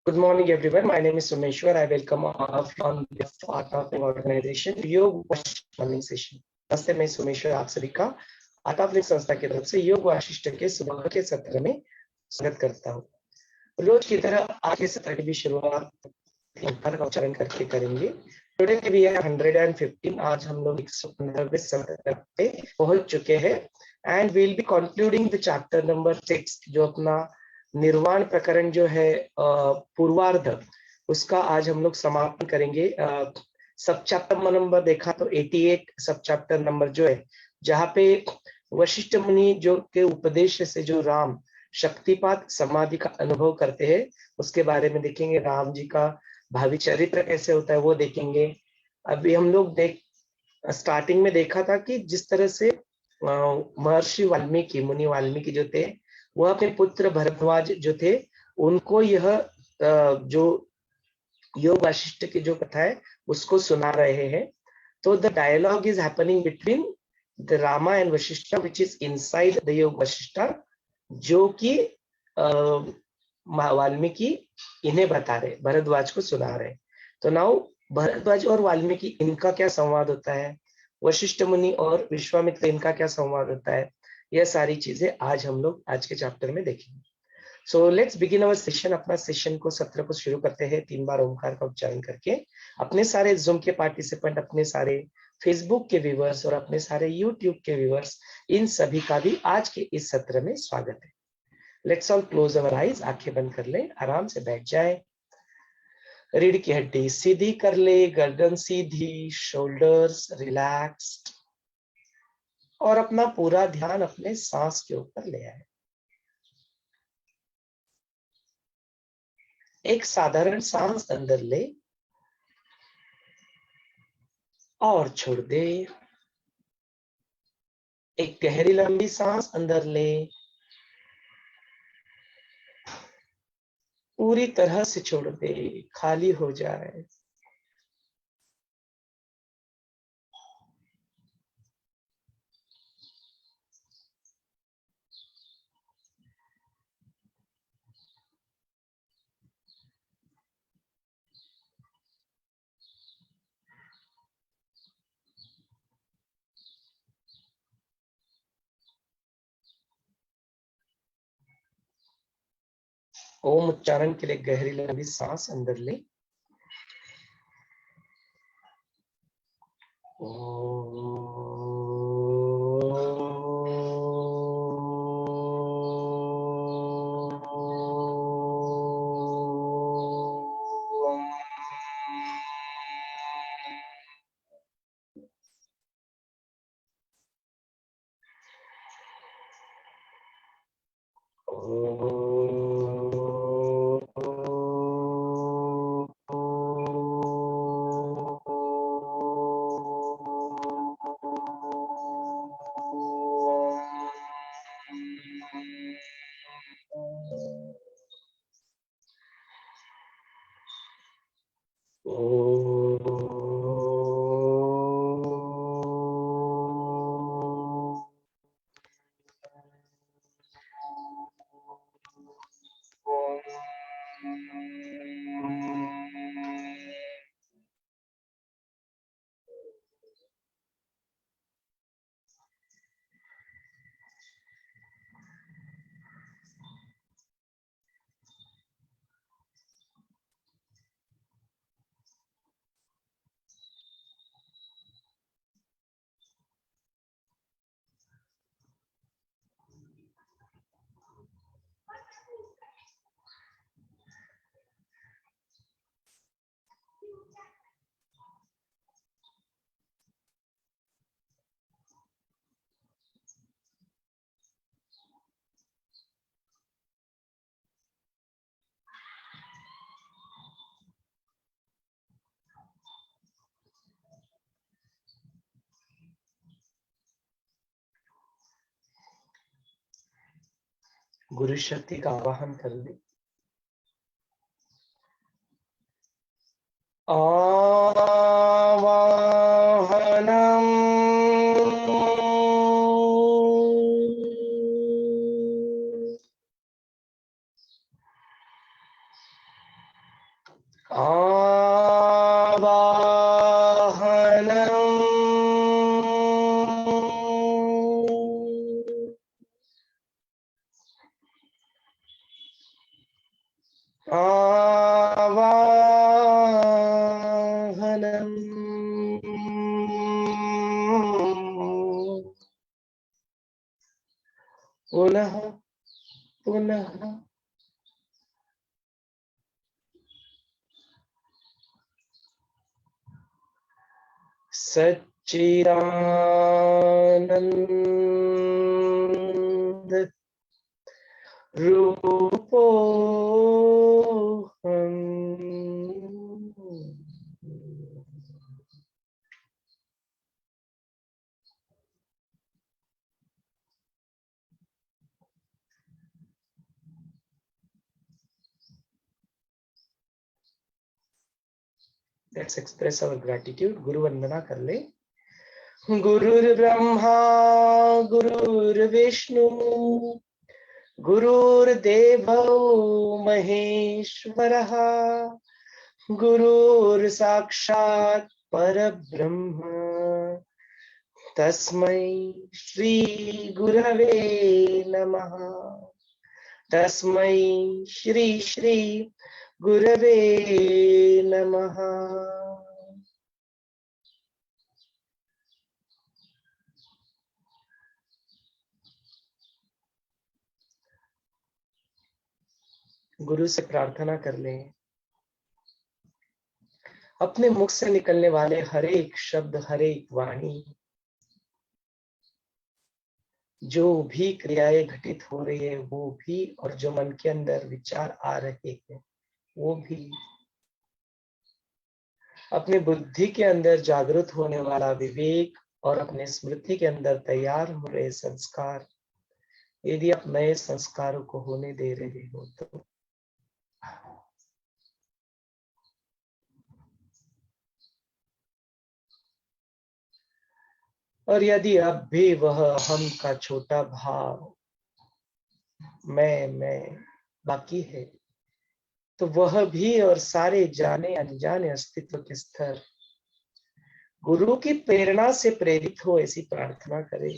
Good morning, everyone. My name is Sumeshwar. I welcome all of you on behalf of Art of Living Organization योग Vasishtha morning session. नमस्ते, मैं सोमेश्वर आप सभी का art of living संस्था की तरफ से योग वाशिष्ठ के सुबह के सत्र में स्वागत करता हूँ। रोज की तरह आज के सत्र की भी शुरुआत ओंकार का उच्चारण करके करेंगे। Today we are 115। आज हम लोग 115वें सत्र पे पहुंच चुके हैं and will be concluding the chapter number 6 जो अपना निर्वाण प्रकरण जो है पूर्वार्ध, उसका आज हम लोग समापन करेंगे। सब चैप्टर नंबर देखा तो 88 सब चैप्टर नंबर जो है, जहाँ पे वशिष्ठ मुनि जो के उपदेश से जो राम शक्तिपात समाधि का अनुभव करते हैं उसके बारे में देखेंगे। राम जी का भावी चरित्र कैसे होता है वो देखेंगे। अभी हम लोग स्टार्टिंग में देखा था कि जिस तरह से महर्षि वाल्मीकि, मुनि वाल्मीकि जो थे, वह अपने पुत्र भरद्वाज जो थे उनको यह जो योग वाशिष्ठ की जो कथा है उसको सुना रहे हैं। तो the dialogue is happening between the Rama and Vashishtha which is inside the Yoga Vashishtha, जो कि वाल्मीकि इन्हें बता रहे, भरद्वाज को सुना रहे। तो नाउ भरद्वाज और वाल्मीकि इनका क्या संवाद होता है, वशिष्ठ मुनि और विश्वामित्र इनका क्या संवाद होता है, यह सारी चीजें आज हम लोग आज के चैप्टर में देखेंगे। So let's begin our session. अपना सेशन को, सत्र को शुरू करते हैं 3 बार ओंकार का उच्चारण करके। अपने सारे जूम के पार्टिसिपेंट, अपने सारे फेसबुक के व्यूवर्स और अपने सारे यूट्यूब के व्यूवर्स, इन सभी का भी आज के इस सत्र में स्वागत है। Let's all close our eyes. आंखें बंद कर ले, आराम से बैठ जाए, रीढ़ की हड्डी सीधी कर ले, गर्दन सीधी, शोल्डर्स रिलैक्स्ड, और अपना पूरा ध्यान अपने सांस के ऊपर ले आए। एक साधारण सांस अंदर ले और छोड़ दे। एक गहरी लंबी सांस अंदर ले, पूरी तरह से छोड़ दे, खाली हो जाए। ओम उच्चारण के लिए गहरी लंबी सांस अंदर ले। गुरु शक्ति का आवाहन कर ले। आवाहनम आवाहनम् पुनः पुनः सच्चिदानंद रूपोऽहम्। Let's express our gratitude. गुरु वंदना कर ले। गुरुर्ब्रह्मा गुरुर्विष्णु गुरुर्देवो महेश्वरः गुरुर्साक्षात् परब्रह्म तस्मै श्री गुरवे नमः। तस्मै श्री श्री गुरवे नमः। गुरु से प्रार्थना कर लें, अपने मुख से निकलने वाले हर एक शब्द, हर एक वाणी, जो भी क्रियाएं घटित हो रही है वो भी, और जो मन के अंदर विचार आ रहे हैं वो भी, अपने बुद्धि के अंदर जागृत होने वाला विवेक और अपने स्मृति के अंदर तैयार हो रहे संस्कार, यदि आप नए संस्कारों को होने दे रहे हो तो और यदि अब भी वह हम का छोटा भाव मैं बाकी है तो वह भी और सारे जाने अनजाने अस्तित्व के स्तर गुरु की प्रेरणा से प्रेरित हो, ऐसी प्रार्थना करें।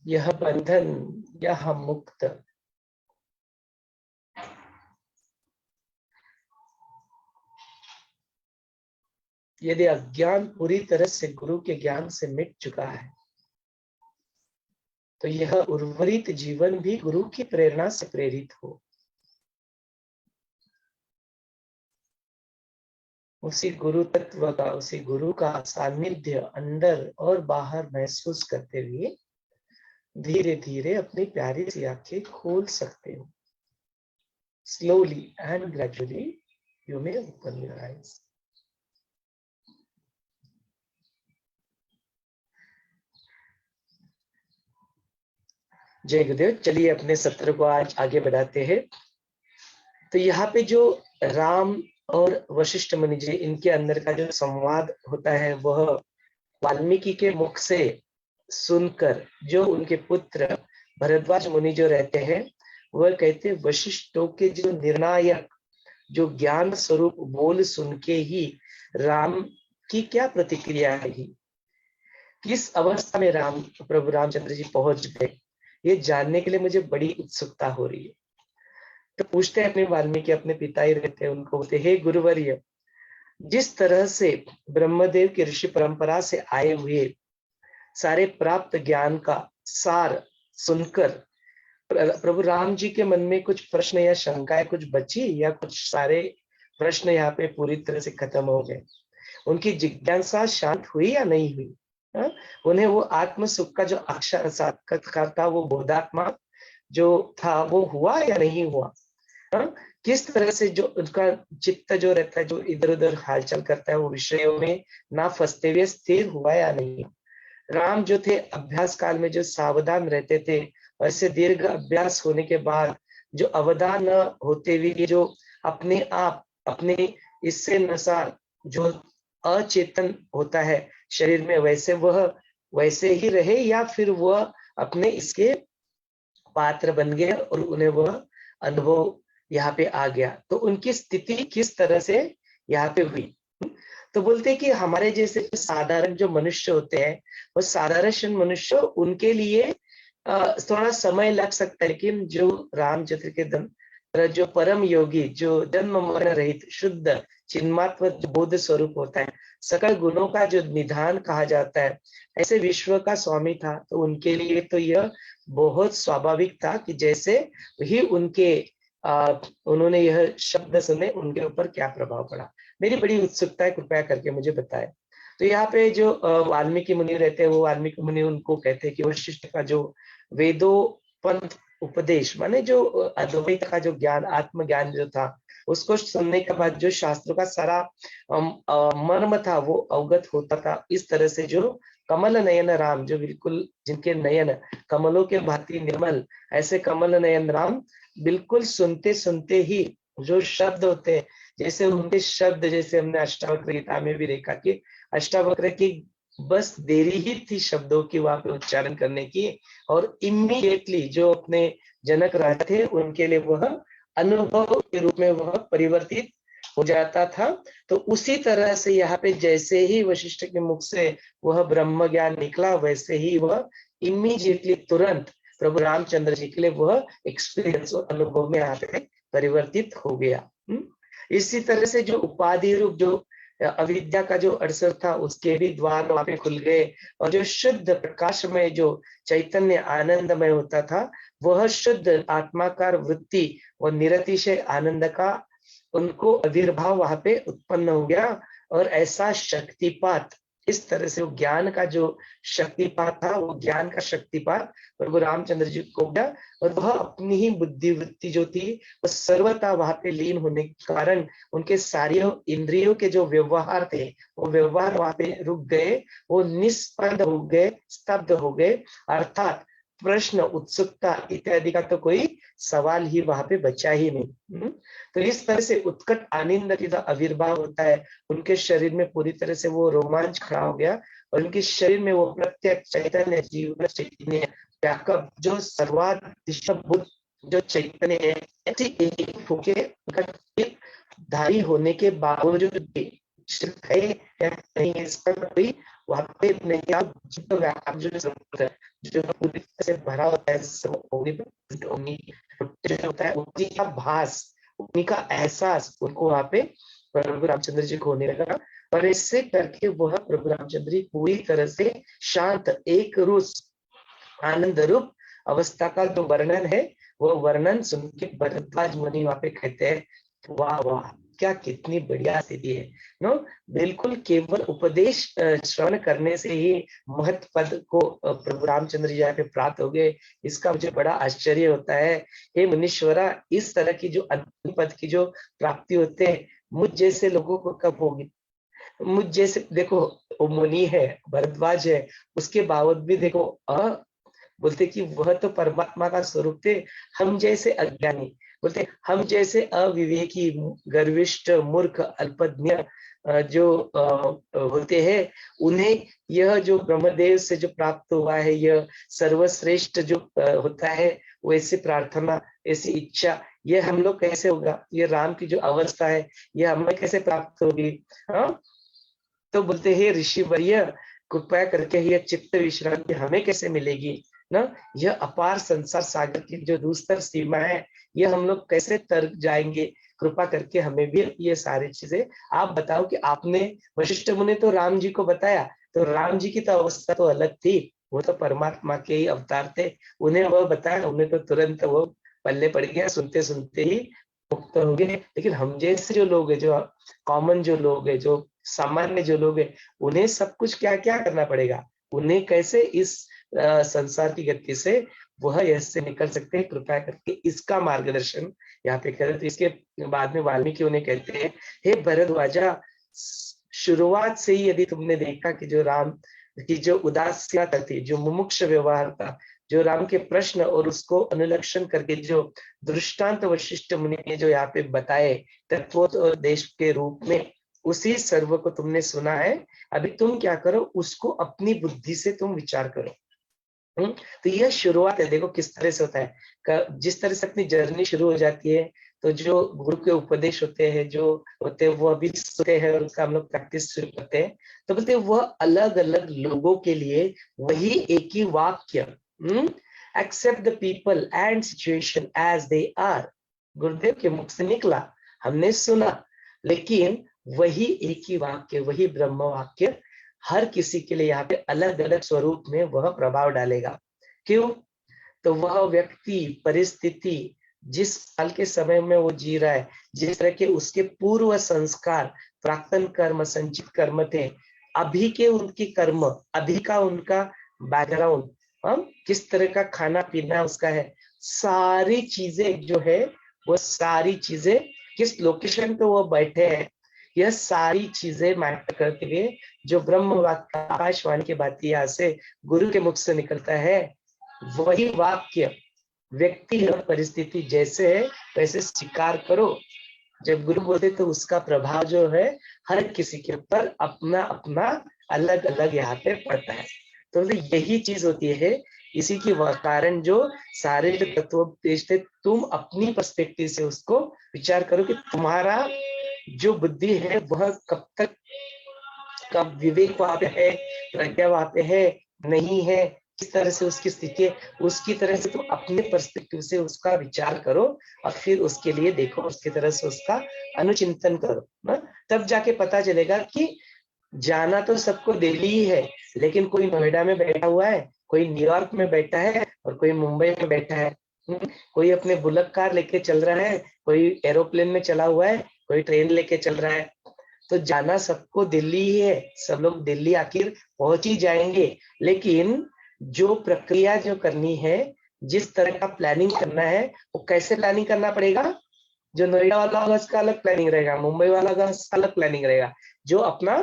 यह बंधन, यह मुक्त, यदि अज्ञान पूरी तरह से गुरु के ज्ञान से मिट चुका है तो यह उर्वरित जीवन भी गुरु की प्रेरणा से प्रेरित हो। उसी गुरु तत्व का, उसी गुरु का सानिध्य अंदर और बाहर महसूस करते हुए धीरे धीरे अपनी प्यारी सी आंखें खोल सकते हो। Slowly and gradually you may open your eyes. जय गुरुदेव। चलिए अपने सत्र को आज आगे बढ़ाते हैं। तो यहाँ पे जो राम और वशिष्ठ मुनि जी, इनके अंदर का जो संवाद होता है वह वाल्मीकि के मुख से सुनकर जो उनके पुत्र भरद्वाज मुनि जो रहते हैं वह कहते वशिष्ठों के जो निर्णायक जो ज्ञान स्वरूप बोल सुन के ही राम की क्या प्रतिक्रिया रहेगी, किस अवस्था में राम प्रभु रामचंद्र जी पहुंच गए, ये जानने के लिए मुझे बड़ी उत्सुकता हो रही है। तो पूछते हैं अपने वाल्मीकि, अपने पिता ही रहते हैं, उनको बोलते हे गुरुवर्य, जिस तरह से ब्रह्मदेव की ऋषि परंपरा से आए हुए सारे प्राप्त ज्ञान का सार सुनकर प्रभु राम जी के मन में कुछ प्रश्न या शंकाएं कुछ बची, या कुछ सारे प्रश्न यहाँ पे पूरी तरह से खत्म हो गए, उनकी जिज्ञासा शांत हुई या नहीं हुई? उन्हें वो आत्म सुख का जो साक्षात्कार था, वो बोधात्मा जो था वो हुआ या नहीं हुआ? किस तरह से जो उनका चित्त जो रहता है, जो इधर उधर हालचाल करता है, वो विषयों में ना फंसते हुए स्थिर हुआ या नहीं। राम जो थे अभ्यास काल में जो सावधान रहते थे, वैसे दीर्घ अभ्यास होने के बाद जो अवधान न होते हुए ये जो अपने आप अपने इससे नशा जो अचेतन होता है शरीर में, वैसे वह वैसे ही रहे या फिर वह अपने इसके पात्र बन गए और उन्हें वह अनुभव यहाँ पे आ गया। तो उनकी स्थिति किस तरह से यहाँ पे हुई। तो बोलते हैं कि हमारे जैसे साधारण जो मनुष्य होते हैं, वो साधारण मनुष्य उनके लिए थोड़ा समय लग सकता है, लेकिन जो रामचंद्र के जो परम योगी, जो जन्म मरण रहित शुद्ध चिन्मात्म बोध स्वरूप होता है, सकल गुणों का जो निधान कहा जाता है, ऐसे विश्व का स्वामी था। तो उनके लिए तो यह बहुत स्वाभाविक था कि जैसे ही उन्होंने यह शब्द सुने, उनके ऊपर क्या प्रभाव पड़ा। मेरी बड़ी उत्सुकता है, कृपया करके मुझे बताएं। तो यहाँ पे जो वाल्मीकि मुनि रहते हैं, वो वाल्मीकि मुनि उनको कहते हैं कि वशिष्ठ का जो वेदों पंथ उपदेश माने जो अद्वैत का जो ज्ञान, आत्मज्ञान जो था, उसको सुनने के बाद जो शास्त्रों का सारा मर्म था वो अवगत होता था। इस तरह से जो कमल नयन राम, जो बिल्कुल जिनके नयन कमलों के भांति निर्मल, ऐसे कमल नयन राम बिल्कुल सुनते सुनते ही जो शब्द होते हैं, जैसे उनके शब्द, जैसे हमने अष्टावक्र गीता में भी देखा कि अष्टावक्र की बस देरी ही थी शब्दों की वहां पे उच्चारण करने की, और इमीडिएटली जो अपने जनक राजा थे उनके लिए वह अनुभव के रूप में वह परिवर्तित हो जाता था। तो उसी तरह से यहाँ पे जैसे ही वशिष्ठ के मुख से वह ब्रह्म ज्ञान निकला, वैसे ही वह इमीडिएटली तुरंत प्रभु रामचंद्र जी के लिए वह एक्सपीरियंस और अनुभव में यहाँ पे परिवर्तित हो गया। इसी तरह से जो उपाधि रूप जो अविद्या का जो अवसर था, उसके भी द्वार वहां पे खुल गए, और जो शुद्ध प्रकाश में जो चैतन्य आनंदमय होता था, वह शुद्ध आत्माकार वृत्ति और निरतिशय आनंद का उनको आविर्भाव वहां पे उत्पन्न हो गया। और ऐसा शक्तिपात, इस तरह से वो ज्ञान का जो शक्तिपात था, वो ज्ञान का शक्तिपात प्रभु रामचंद्र जी को हो गया, और वह अपनी ही बुद्धिवृत्ति जो थी वो सर्वथा वहां पे लीन होने के कारण उनके सारे इंद्रियों के जो व्यवहार थे, वो व्यवहार वहां पे रुक गए, वो निष्पन्द हो गए, स्तब्ध हो गए, अर्थात प्रश्न, उत्सुकता इत्यादि का तो कोई सवाल ही वहां पे बचा ही नहीं। तो इस तरह से उत्कट आनंद का आविर्भाव होता है, उनके शरीर में पूरी तरह से वो रोमांच खड़ा हो गया, और उनके शरीर में वो प्रत्यक्ष चैतन्य जीवन चैतन्य व्यापक जो सर्वाधिशभूत जो चैतन्य है, ऐसी एक होके धारी होने के बावजूद भी है या नहीं, इसका कोई वहां पे नहीं। आप जो व्यापक जो पूरी तरह से भरा होता है, होता है, उसी का भास, उन्हीं का एहसास उनको वहां पे प्रभु रामचंद्र जी को होने लगा। और इससे करके वह प्रभु रामचंद्र जी पूरी तरह से शांत एक रूप आनंद रूप अवस्था का जो वर्णन है, वो वर्णन सुन के भरद्वाज मुनि वहां पे कहते हैं, वाह वाह, क्या कितनी बढ़िया स्थिति है। नो, बिल्कुल केवल उपदेश श्रवण करने से ही महत पद को प्रभु रामचंद्र जी यहाँ पे प्राप्त हो गए। इसका मुझे बड़ा आश्चर्य होता है। हे मुनीश्वरा, इस तरह की जो अंतिम पद की जो प्राप्ति होते हैं, मुझ जैसे लोगों को कब होगी। मुझ जैसे देखो, वो मुनि है, भरद्वाज है, उसके बावजूद भी देखो बोलते कि वह तो परमात्मा का स्वरूप थे, हम जैसे अज्ञानी, बोलते हम जैसे अविवेकी, गर्विष्ठ, मूर्ख, अल्पज्ञ जो होते हैं, उन्हें यह जो ब्रह्मदेव से जो प्राप्त हुआ है, यह सर्वश्रेष्ठ जो होता है, वैसे प्रार्थना, ऐसी इच्छा, ये हम लोग कैसे होगा, ये राम की जो अवस्था है, ये हमें कैसे प्राप्त होगी। हाँ, तो बोलते हैं ऋषि वर्य, कृपया करके यह चित्त विश्रांति हमें कैसे मिलेगी ना। यह अपार संसार सागर की जो दूसर सीमा है, यह हम लोग कैसे तर जाएंगे। कृपा करके हमें भी ये सारी चीजें आप बताओ कि आपने वशिष्ठ मुनि तो राम जी को बताया, तो राम जी की तो अवस्था तो अलग थी, वो तो परमात्मा के ही अवतार थे, उन्हें वह बताया, उन्हें तो तुरंत वो पल्ले पड़ गया, सुनते सुनते ही मुक्त हो गए। लेकिन हम जैसे जो लोग है, जो कॉमन जो लोग है, जो सामान्य जो लोग है, उन्हें सब कुछ क्या क्या करना पड़ेगा, उन्हें कैसे इस संसार की गति से वह ऐसे निकल सकते हैं। कृपया करके इसका मार्गदर्शन यहाँ पे करें। तो इसके बाद में वाल्मीकि उन्हें कहते हैं, हे भरद्वाजा, शुरुआत से ही यदि तुमने देखा कि जो राम की जो उदासीनता थी, जो मुमुक्ष व्यवहार था, जो राम के प्रश्न और उसको अनुलक्षण करके जो दृष्टांत वशिष्ठ मुनि ने जो यहाँ पे बताए तत्वोपदेश के रूप में, उसी सर्व को तुमने सुना है। अभी तुम क्या करो, उसको अपनी बुद्धि से तुम विचार करो। तो यह शुरुआत है। देखो किस तरह से होता है, जिस तरह से अपनी जर्नी शुरू हो जाती है, तो जो गुरु के उपदेश होते हैं, जो होते हैं वो अभी सुनते हैं और उसका हम लोग प्रैक्टिस शुरू करते हैं। तो बोलते हैं वह अलग अलग लोगों के लिए वही एक ही वाक्य, except the people and situation as they are, Gurudev के मुख से निकला, हमने सुना, लेकिन वही एक ही वाक्य, वही ब्रह्म वाक्य हर किसी के लिए यहाँ पे अलग अलग स्वरूप में वह प्रभाव डालेगा। क्यों? तो वह व्यक्ति, परिस्थिति, जिस साल के समय में वो जी रहा है, जिस तरह के उसके पूर्व संस्कार, प्राक्तन कर्म, संचित कर्म थे, अभी के उनके कर्म, अभी का उनका बैकग्राउंड, किस तरह का खाना पीना उसका है, सारी चीजें जो है, वो सारी चीजें किस लोकेशन पे वो बैठे हैं, यह सारी चीजें मैटर करते हुए जो ब्रह्म वाक्य आकाशवाणी की बात यहाँ से गुरु के मुख से निकलता है, वही वाक्य व्यक्ति और परिस्थिति जैसे है वैसे स्वीकार करो। जब गुरु बोलते तो उसका प्रभाव जो है हर किसी के ऊपर अपना अपना अलग अलग यहाँ पे पड़ता है। तो यही चीज होती है, इसी की कारण जो सारे जो तत्वोपदेश थे, तुम अपनी पर्सपेक्टिव से उसको विचार करो कि तुम्हारा जो बुद्धि है वह कब तक, कब विवेक वहां पे है, प्रज्ञा वहां पे है, नहीं है, किस तरह से उसकी स्थिति है, उसकी तरह से तुम अपने पर्सपेक्टिव से उसका विचार करो और फिर उसके लिए देखो, उसकी तरह से उसका अनुचिंतन करो ना। तब जाके पता चलेगा कि जाना तो सबको दिल्ली ही है, लेकिन कोई नोएडा में बैठा हुआ है, कोई न्यूयॉर्क में बैठा है और कोई मुंबई में बैठा है। कोई अपने बुलेट कार लेके चल रहा है, कोई एरोप्लेन में चला हुआ है, कोई ट्रेन लेके चल रहा है। तो जाना सबको दिल्ली ही है, सब लोग दिल्ली आखिर पहुंच ही जाएंगे, लेकिन जो प्रक्रिया जो करनी है, जिस तरह का प्लानिंग करना है, वो कैसे प्लानिंग करना पड़ेगा। जो नोएडा वाला होगा उसका अलग प्लानिंग रहेगा, मुंबई वाला का उसका अलग प्लानिंग रहेगा, जो अपना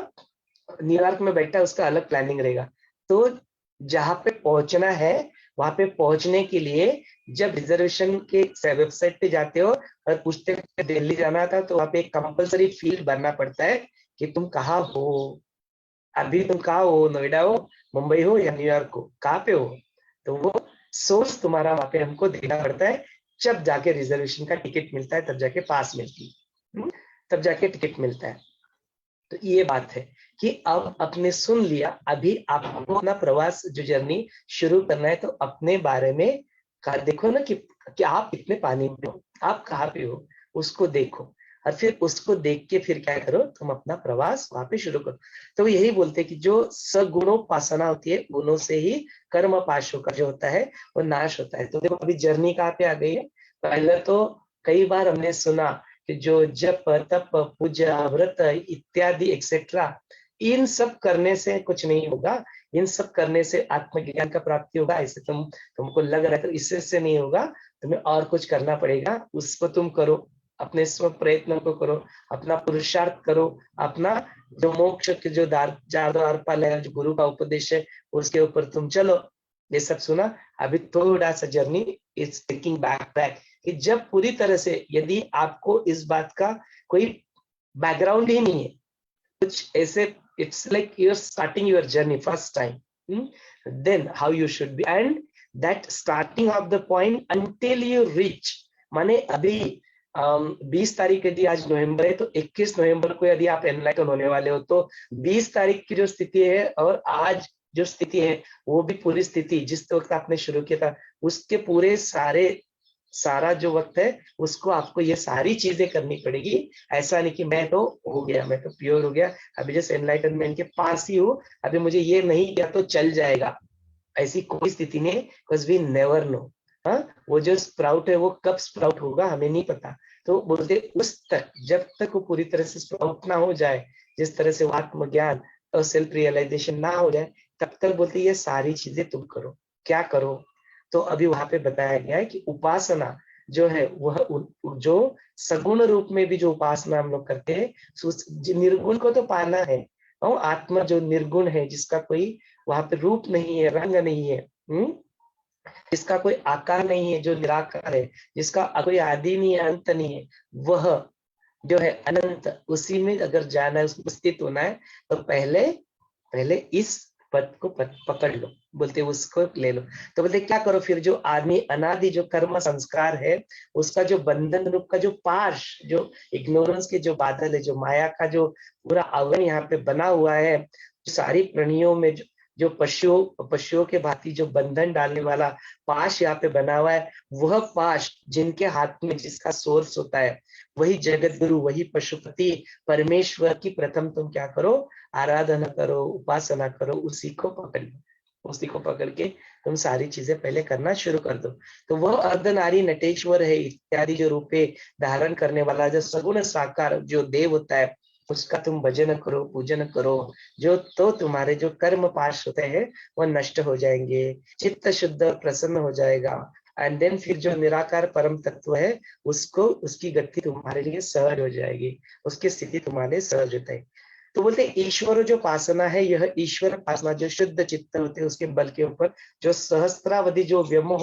न्यूयॉर्क में बैठा है उसका अलग प्लानिंग रहेगा। तो जहां पे पहुंचना है, वहां पे पहुंचने के लिए जब रिजर्वेशन के वेबसाइट पे जाते हो और पूछते हो दिल्ली जाना था, तो वहां पे एक कंपलसरी फील्ड भरना पड़ता है कि तुम कहाँ हो, अभी तुम कहाँ हो, नोएडा हो, मुंबई हो या न्यूयॉर्क हो, कहाँ पे हो। तो वो सोर्स तुम्हारा वहां पे हमको देना पड़ता है, जब जाके रिजर्वेशन का टिकट मिलता है, तब जाके पास मिलती है, तब जाके टिकट मिलता है। तो ये बात है कि अब आपने सुन लिया, अभी आपको अपना प्रवास जो जर्नी शुरू करना है, तो अपने बारे में देखो ना कि आप कितने पानी में हो, आप कहाँ पे हो, उसको देखो और फिर उसको देख के फिर क्या करो, तुम अपना प्रवास वहां पे शुरू करो। तो यही बोलते हैं कि जो सगुणोपासना होती है, गुणों से ही कर्म पाशों का जो होता है वो नाश होता है। तो देखो अभी जर्नी कहाँ पे आ गई है। पहले तो कई बार हमने सुना कि जो जप, तप, पूजा, व्रत इत्यादि एक्सेट्रा, इन सब करने से कुछ नहीं होगा, इन सब करने से आत्मज्ञान का प्राप्ति होगा, ऐसे तुमको लग रहा है, तो इससे से नहीं होगा, तुम्हें और कुछ करना पड़ेगा, उसको तुम करो, अपने स्व प्रयत्न को करो, अपना पुरुषार्थ करो, अपना जो मोक्ष के जो चार द्वारपाल है, जो गुरु का उपदेश है, उसके ऊपर तुम चलो। ये सब सुना। अभी थोड़ा सा जर्नी इज टेकिंग बैक कि जब पूरी तरह से, यदि आपको इस बात का कोई बैकग्राउंड ही नहीं है, कुछ ऐसे, it's like you are starting your journey first time, then how you should be, and that starting of the point until you reach, माने अभी 20 तारीख यदि आज नवंबर है, तो 21 नवंबर को यदि आप एनलाइटन होने वाले हो, तो 20 तारीख की जो स्थिति है और आज जो स्थिति है, वो भी पूरी स्थिति जिस वक्त आपने शुरू किया था, उसके पूरे सारा जो वक्त है, उसको आपको ये सारी चीजें करनी पड़ेगी। ऐसा नहीं कि मैं तो हो गया, मैं तो प्योर हो गया, अभी जस्ट एनलाइटनमेंट के पास ही हूँ, अभी मुझे ये नहीं किया तो चल जाएगा, ऐसी कोई स्थिति नहीं, बिकॉज वी नेवर नो। हाँ, वो जो स्प्राउट है वो कब स्प्राउट होगा हमें नहीं पता। तो बोलते उस तक, जब तक वो पूरी तरह से स्प्राउट ना हो जाए, जिस तरह से आत्मज्ञान और सेल्फ रियलाइजेशन ना हो जाए, तब तक बोलते ये सारी चीजें तुम करो। क्या करो? तो अभी वहां पे बताया गया है कि उपासना जो है वह जो सगुण रूप में भी जो उपासना हम लोग करते हैं, निर्गुण को तो पाना है। और आत्मा जो निर्गुण है, जिसका कोई वहां पे रूप नहीं है, रंग नहीं है, जिसका कोई आकार नहीं है, जो निराकार है, जिसका कोई आदि नहीं है, अंत नहीं है, वह जो है अनंत, उसी में अगर जाना है, उसमें स्थित होना है, तो पहले पहले इस पद को पकड़ लो, बोलते उसको ले लो। तो बोलते क्या करो फिर? जो आदमी अनादि जो कर्म संस्कार है, उसका जो बंधन रूप का जो पाश, जो इग्नोरेंस के जो बादल है, जो माया का जो पूरा आवरण यहाँ पे बना हुआ है, सारी प्राणियों में जो पशुओं के भांति जो बंधन डालने वाला पाश यहाँ पे बना हुआ है, वह पाश जिनके हाथ में जिसका सोर्स होता है, वही जगत गुरु, वही पशुपति परमेश्वर की प्रथम तुम क्या करो? आराधना करो, उपासना करो, उसी को पकड़ लो। उसी को पकड़ के तुम सारी चीजें पहले करना शुरू कर दो। तो वह अर्धनारी नटेश्वर है इत्यादि जो रूपे धारण करने वाला जो सगुण साकार जो देव होता है, उसका तुम भजन करो, पूजन करो, जो तो तुम्हारे जो कर्म पाश होते हैं वह नष्ट हो जाएंगे, चित्त शुद्ध प्रसन्न हो जाएगा। एंड देन फिर जो निराकार परम तत्व है, उसको उसकी गति तुम्हारे लिए सहज हो जाएगी, उसकी स्थिति तुम्हारे सहज होता है। तो बोलते ईश्वर जो उपासना है, यह ईश्वर उपासना जो शुद्ध चित्त होते हैं उसके बल के ऊपर जो सहस्त्रावधि जो व्योमोह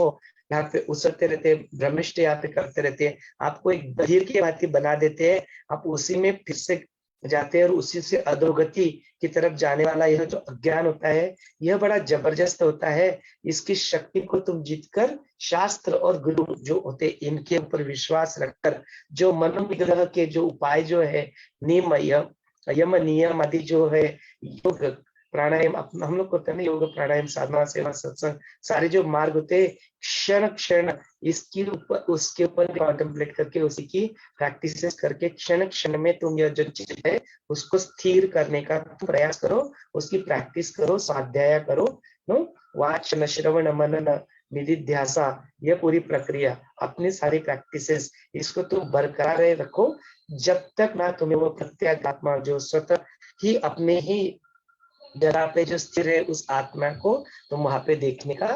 यहाँ पे उसरते रहते हैं, भ्रमिष्ट यहाँ पे करते रहते हैं, आपको एक बधिर की भांति बना देते हैं, आप उसी में फिर से जाते हैं और उसी से अधोगति की तरफ जाने वाला यह जो अज्ञान होता है, यह बड़ा जबरदस्त होता है। इसकी शक्ति को तुम जीतकर शास्त्र और गुरु जो होते इनके ऊपर विश्वास रखकर जो मनोनिग्रह के जो उपाय जो है, नियम यम नियम आदि जो है, योग प्राणायाम अपना हम लोग करते हैं ना, योग प्राणायाम साधना सेवा सत्संग, सारे जो मार्ग होते क्षण क्षण इसके ऊपर उसके ऊपर कॉन्टेम्पलेट करके उसी की प्रैक्टिस करके क्षण क्षण में तुम यह जो चीज है उसको स्थिर करने का प्रयास करो, उसकी प्रैक्टिस करो, स्वाध्याय करो, वाचन श्रवण मनन निधिध्यासा, यह पूरी प्रक्रिया अपनी सारी प्रैक्टिसेस इसको तुम बरकरार रखो, जब तक ना तुम्हें वो प्रत्येक आत्मा जो स्वतः ही अपने ही जगह पे जो स्थिर है उस आत्मा को तुम वहां पे देखने का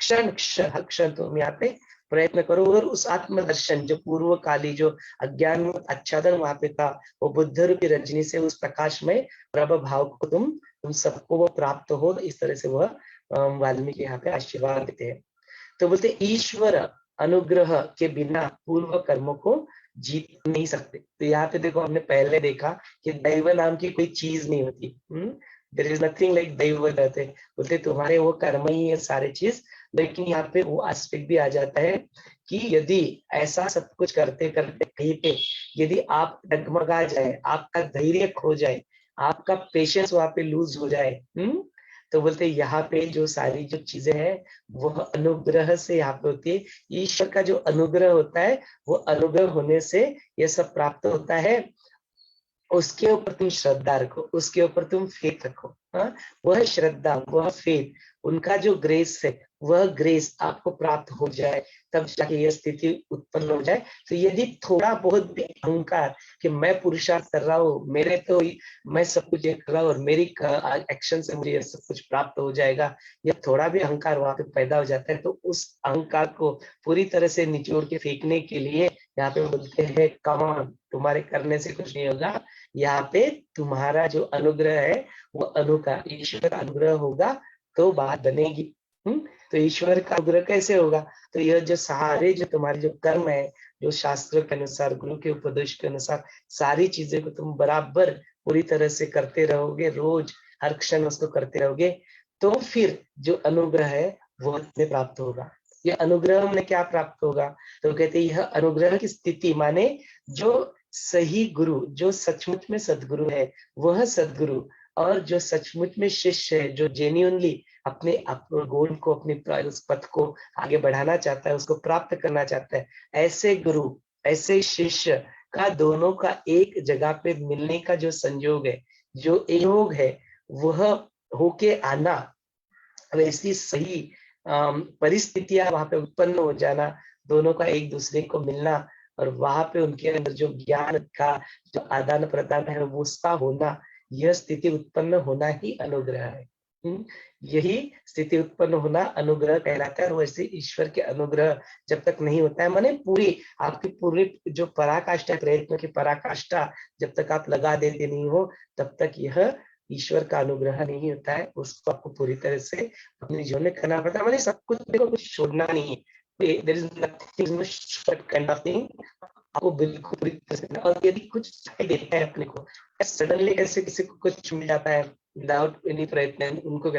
क्षण क्षण हर क्षण तुम यहाँ पे प्रयत्न करो। और उस आत्मदर्शन जो पूर्वकाली जो अज्ञान आच्छादन वहां पे था, वो बुद्ध रूपी रजनी से उस प्रकाश में प्रभ भाव को तुम सबको वो प्राप्त हो, इस तरह से वह वाल्मीकि यहाँ पे आशीर्वाद देते हैं। तो बोलते ईश्वर अनुग्रह के बिना पूर्व कर्मों को जीत नहीं सकते। तो यहाँ पे देखो, हमने पहले देखा कि दैव नाम की कोई चीज नहीं होती, देयर इज नथिंग लाइक दैव रहते, बोलते तुम्हारे वो कर्म ही है सारे चीज। लेकिन यहाँ पे वो एस्पेक्ट भी आ जाता है कि यदि ऐसा सब कुछ करते करते कहीं पे यदि आप डगमगा जाए, आपका धैर्य खो जाए, आपका पेशेंस वहां पे लूज हो जाए, तो बोलते यहाँ पे जो सारी जो चीजें हैं वह अनुग्रह से यहाँ पे होती है। ईश्वर का जो अनुग्रह होता है, वो अनुग्रह होने से यह सब प्राप्त होता है। उसके ऊपर तुम श्रद्धा रखो, उसके ऊपर तुम फेथ रखो। हाँ, वह श्रद्धा, वह फेथ, उनका जो ग्रेस है, वह ग्रेस आपको प्राप्त हो जाए, तब जाके यह स्थिति उत्पन्न हो जाए। तो यदि थोड़ा बहुत भी अहंकार कि मैं पुरुषार्थ कर रहा हूँ, मेरे तो मैं सब कुछ ये कर रहा हूँ और मेरी एक्शन से मुझे यह सब कुछ प्राप्त हो जाएगा, यह थोड़ा भी अहंकार वहां पे पैदा हो जाता है, तो उस अहंकार को पूरी तरह से निचोड़ के फेंकने के लिए यहाँ पे बोलते हैं कमान, तुम्हारे करने से कुछ नहीं होगा, यहाँ पे तुम्हारा जो अनुग्रह है वो ईश्वर का अनुग्रह होगा तो बात बनेगी। तो ईश्वर का अनुग्रह कैसे होगा? तो यह जो सारे जो तुम्हारे जो कर्म है, जो शास्त्र के अनुसार गुरु के उपदेश के अनुसार सारी चीजें को तुम बराबर पूरी तरह से करते रहोगे, रोज हर क्षण उसको करते रहोगे, तो फिर जो अनुग्रह है वो तुम्हें प्राप्त होगा। ये अनुग्रह में क्या प्राप्त होगा? तो कहते हैं यह अनुग्रह की स्थिति माने जो सही गुरु, जो सचमुच में सदगुरु है, वह सदगुरु, और जो सचमुच में शिष्य है, जो जेन्युइनली अपने गोल को, अपने उस पथ को आगे बढ़ाना चाहता है, उसको प्राप्त करना चाहता है, ऐसे गुरु, ऐसे शिष्य का दोनों का एक जगह पे मिलने का जो संयोग है, जो योग है, वह होके आना, वैसी सही परिस्थितियां वहां पे उत्पन्न हो जाना, दोनों का एक दूसरे को मिलना, और वहां पे उनके अंदर जो ज्ञान का जो आदान प्रदान है वो उसका होना, यह स्थिति उत्पन्न होना ही अनुग्रह है। यही स्थिति उत्पन्न होना अनुग्रह कहलाता है। और वैसे ईश्वर के अनुग्रह जब तक नहीं होता है, माने पूरी आपकी पूरी जो पराकाष्ठा, प्रयत्न की पराकाष्ठा जब तक आप लगा देते नहीं हो, तब तक यह ईश्वर का अनुग्रह नहीं होता है। उसको आपको पूरी तरह से अपने जीवन में करना पड़ता है। माने सब कुछ, देखो, कुछ छोड़ना नहीं है। There is nothing kind of thing, आपको बिल्कुल पूरी तरह से। और यदि कुछ चाहिए देता है अपने को, सडनली कैसे किसी को कुछ मिल जाता है विदाउट एनी प्रयत्न, उनको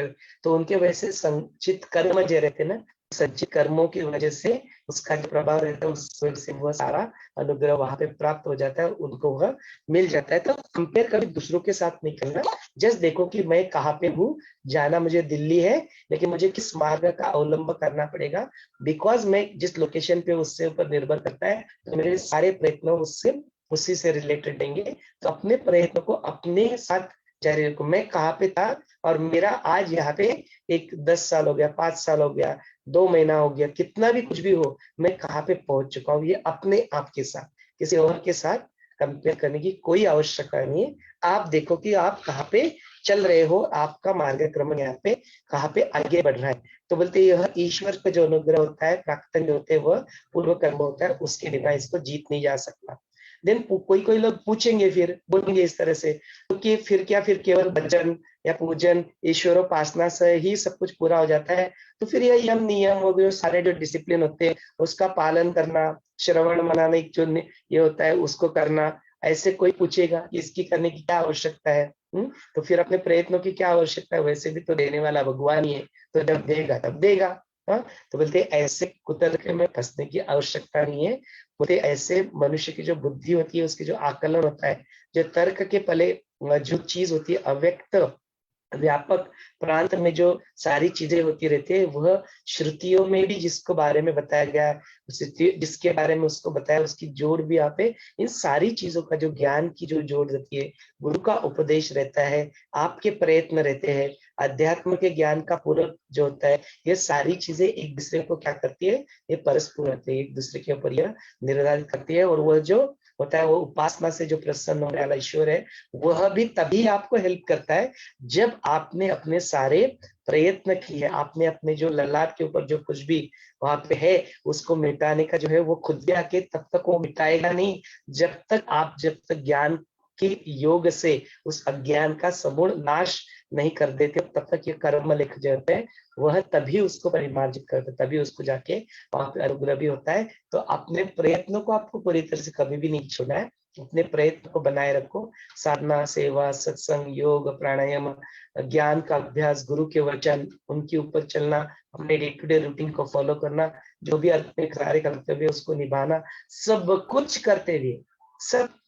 तो उनके वजह से संचित कर्म जो रहते हैं ना, संचित कर्मों की वजह से उसका जो प्रभाव रहता है, उस वजह से वह सारा अनुग्रह वहां पे प्राप्त हो जाता है, उनको वह मिल जाता है। तो कंपेयर कभी दूसरों के साथ नहीं करना। जस्ट देखो कि मैं कहाँ पे हूँ, जाना मुझे दिल्ली है, लेकिन मुझे किस मार्ग का अवलंब करना पड़ेगा, बिकॉज मैं जिस लोकेशन पे, उससे ऊपर निर्भर करता है। तो मेरे सारे प्रयत्न उससे उसी से रिलेटेड रहेंगे। तो अपने प्रयत्न को अपने साथ जारी रखो। मैं कहाँ पे था और मेरा आज यहाँ पे एक 10 साल हो गया, 5 साल हो गया, 2 महीना हो गया, कितना भी कुछ भी हो, मैं कहाँ पे पहुंच चुका हूँ, ये अपने आप के साथ, किसी और के साथ कंपेयर करने की कोई आवश्यकता नहीं है। आप देखो कि आप कहाँ पे चल रहे हो, आपका मार्गक्रमण यहाँ पे कहाँ पे आगे बढ़ रहा है। तो बोलते यह ईश्वर का जो अनुग्रह होता है, प्राक्तन जो होते हैं, वह पूर्व कर्म होता है, उसके बिना इसको जीत नहीं जा सकता। देन कोई कोई लोग पूछेंगे, फिर बोलेंगे इस तरह से, क्योंकि फिर क्या, फिर केवल भजन या पूजन, ईश्वरोपासना से ही सब कुछ पूरा हो जाता है? तो फिर ये यम नियम हो गए, सारे जो डिसिप्लिन होते हैं उसका पालन करना, श्रवण मनाने जो ये होता है उसको करना, ऐसे कोई पूछेगा कि इसकी करने की क्या आवश्यकता है? तो फिर अपने प्रयत्नों की क्या आवश्यकता है? वैसे भी तो देने वाला भगवान ही है, तो जब देगा तब देगा। हाँ, तो बोलते ऐसे कुतर्क में फंसने की आवश्यकता नहीं है। बोलते ऐसे मनुष्य की जो बुद्धि होती है, उसकी जो आकलन होता है, जो तर्क के पले जो चीज होती है, अव्यक्त व्यापक प्रांत में जो सारी चीजें होती रहती है, वह श्रुतियों में भी जिसको बारे में बताया गया है, जिसके बारे में उसको बताया, उसकी जोड़ भी यहाँ पे, इन सारी चीजों का जो ज्ञान की जो जोड़ रहती है, गुरु का उपदेश रहता है, आपके प्रयत्न रहते हैं, अध्यात्म के ज्ञान का पूरक जो होता है, ये सारी चीजें एक दूसरे को क्या करती है, ये परस्पर रहते हैं, एक दूसरे के ऊपर यह निर्धारित करती है। और वह जो होता है, वो उपासना से जो प्रसन्न होने वाला ईश्वर है, वह भी तभी आपको हेल्प करता है जब आपने अपने सारे प्रयत्न किए, आपने अपने जो ललाट के ऊपर जो कुछ भी वहां पे है, उसको मिटाने का जो है, वो खुद भी आके तब तक वो मिटाएगा नहीं, जब तक ज्ञान के योग से उस अज्ञान का समूल नाश नहीं कर देते, तब तक ये कर्म लिख जाते हैं, वह तभी उसको परिमार्जित करते, तभी उसको जाके वहां पे अनुग्रह भी होता है। तो अपने प्रयत्नों को आपको पूरी तरह से कभी भी नहीं छोड़ना है, अपने प्रयत्न को बनाए रखो। साधना, सेवा, सत्संग, योग, प्राणायाम, ज्ञान का अभ्यास, गुरु के वचन, उनके ऊपर चलना, अपने डे टू डे रूटीन को फॉलो करना, जो भी अपने कार्य कर्तव्य उसको निभाना, सब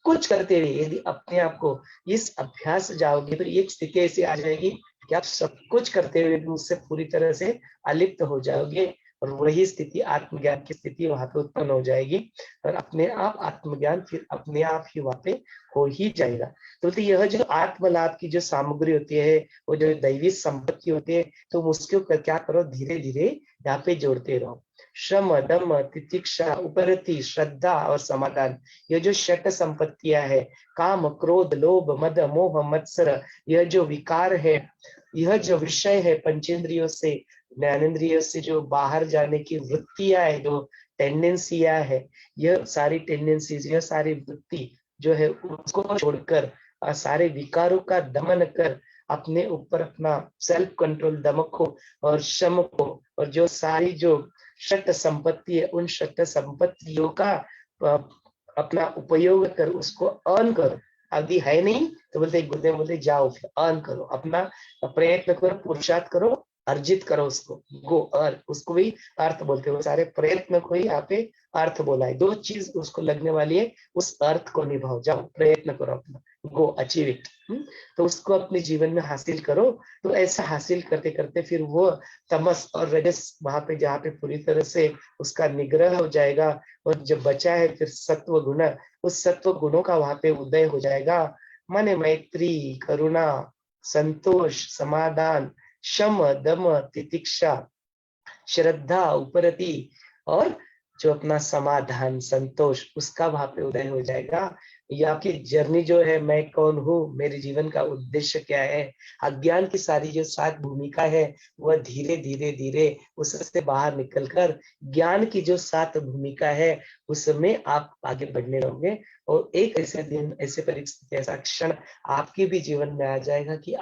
कुछ करते हुए यदि अपने आप को इस अभ्यास से जाओगे, तो एक स्थिति ऐसी आ जाएगी कि आप सब कुछ करते हुए भी उससे पूरी तरह से अलिप्त हो जाओगे, और वही स्थिति आत्मज्ञान की स्थिति वहां पे उत्पन्न हो जाएगी, और अपने आप आत्मज्ञान फिर अपने आप ही वहां पे हो ही जाएगा। तो यह जो आत्मलाभ की जो सामग्री होती है, वो जो दैवी संपत्ति होती है, तो उसके ऊपर क्या करो, धीरे धीरे यहाँ पे जोड़ते रहो। श्रम, दम, तितिक्षा, उपरति, श्रद्धा और समाधान, ये जो षट संपत्तियां है, काम, क्रोध, लोभ, मद, मोह, मत्सर, यह जो विकार है, यह जो विषय है, पंचेंद्रियों से, ज्ञानेन्द्रियों से जो बाहर जाने की वृत्तियां है, जो टेंडेंसियां है, यह सारी टेंडेंसीज, यह सारी वृत्ति जो है, उसको छोड़कर सारे विकारों का दमन कर अपने ऊपर अपना सेल्फ कंट्रोल, दमक को और शम को, और जो सारी जो षट संपत्ति है, उन षट संपत्तियों का अपना उपयोग कर उसको अर्न करो। अभी है नहीं तो बोलते गुरुदेव बोलते जाओ फिर अर्न करो, अपना प्रयत्न करो, पुरुषार्थ करो, अर्जित करो उसको, गो अर्न, उसको भी अर्थ बोलते हैं। सारे प्रयत्न को ही यहाँ पे अर्थ बोला है। दो चीज उसको लगने वाली है, उस अर्थ को निभाओ, जाओ प्रयत्न करो अपना, गो अचीव इट। तो उसको अपने जीवन में हासिल करो। तो ऐसा हासिल करते करते फिर वो तमस और रजस वहां पे, जहाँ पे पूरी तरह से उसका निग्रह हो जाएगा, और जब बचा है फिर सत्व गुण, उस सत्व गुणों का वहां पे उदय हो जाएगा। माने मैत्री, करुणा, संतोष, समाधान, शम, दम, तितिक्षा, श्रद्धा, उपरति, और जो अपना समाधान, संतोष, उसका वहां पे उदय हो जाएगा। ये आपकी जर्नी जो है, मैं कौन हूँ, मेरे जीवन का उद्देश्य क्या है, अज्ञान की सारी जो 7 भूमिका है, वह धीरे धीरे धीरे उससे बाहर निकलकर ज्ञान की जो 7 भूमिका है, उसमें आप आगे बढ़ने लगोगे। और एक ऐसे दिन, ऐसे परिस्थिति, ऐसा क्षण आपके भी जीवन में आ जाएगा कि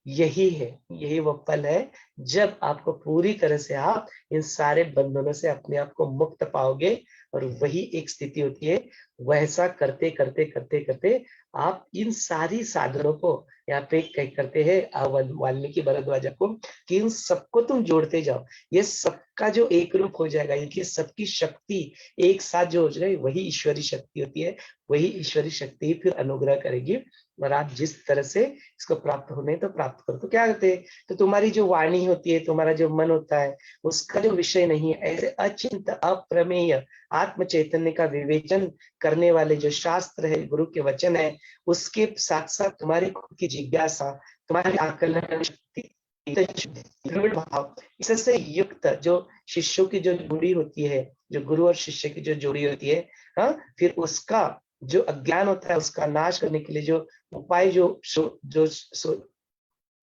यही है, यही वो पल है जब आपको पूरी तरह से आप इन सारे बंधनों से अपने आप को मुक्त पाओगे। और वही एक स्थिति होती है, वैसा करते करते करते करते आप इन सारी साधनों को, यहाँ पे कह करते हैं वाल्मीकि भारद्वाज को, कि इन सबको तुम जोड़ते जाओ, ये सबका जो एक रूप हो जाएगा, ये सबकी शक्ति एक साथ जो हो जाएगी, वही ईश्वरी शक्ति होती है। वही ईश्वरी शक्ति ही फिर अनुग्रह करेगी। और आप जिस तरह से इसको प्राप्त होने तो प्राप्त करो। तो क्या कहते हैं, तो तुम्हारी जो वाणी होती है, तुम्हारा जो मन होता है, उसका जो विषय नहीं है, ऐसे अचिंत अप्रमेय आत्म चैतन्य का विवेचन करने वाले जो शास्त्र है, गुरु के वचन है, उसके साथ साथ तुम्हारी खुद की जिज्ञासा, तुम्हारी आकलन शक्ति, दृढ़ भाव, इससे युक्त जो शिष्यों की जो जोड़ी होती है, जो गुरु और शिष्य की जो जोड़ी होती है, हाँ, फिर उसका जो अज्ञान होता है, उसका नाश करने के लिए जो उपाय जो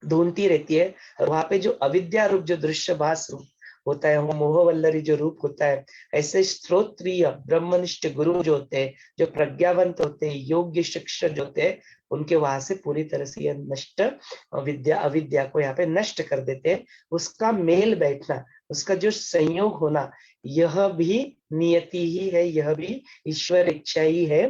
ढूंढती रहती है, और वहां पे जो अविद्या रूप, जो दृश्य भास रूप होता है, वो मोहवल्लरी जो रूप होता है, ऐसे श्रोत्रिय ब्रह्मनिष्ठ गुरु जो होते हैं, जो प्रज्ञावंत होते हैं, योग्य शिक्षक जो होते हैं, उनके वहां से पूरी तरह से यह नष्ट विद्या अविद्या को यहाँ पे नष्ट कर देते हैं। उसका मेल बैठना, उसका जो संयोग होना, यह भी नियति ही है, यह भी ईश्वर इच्छा ही है।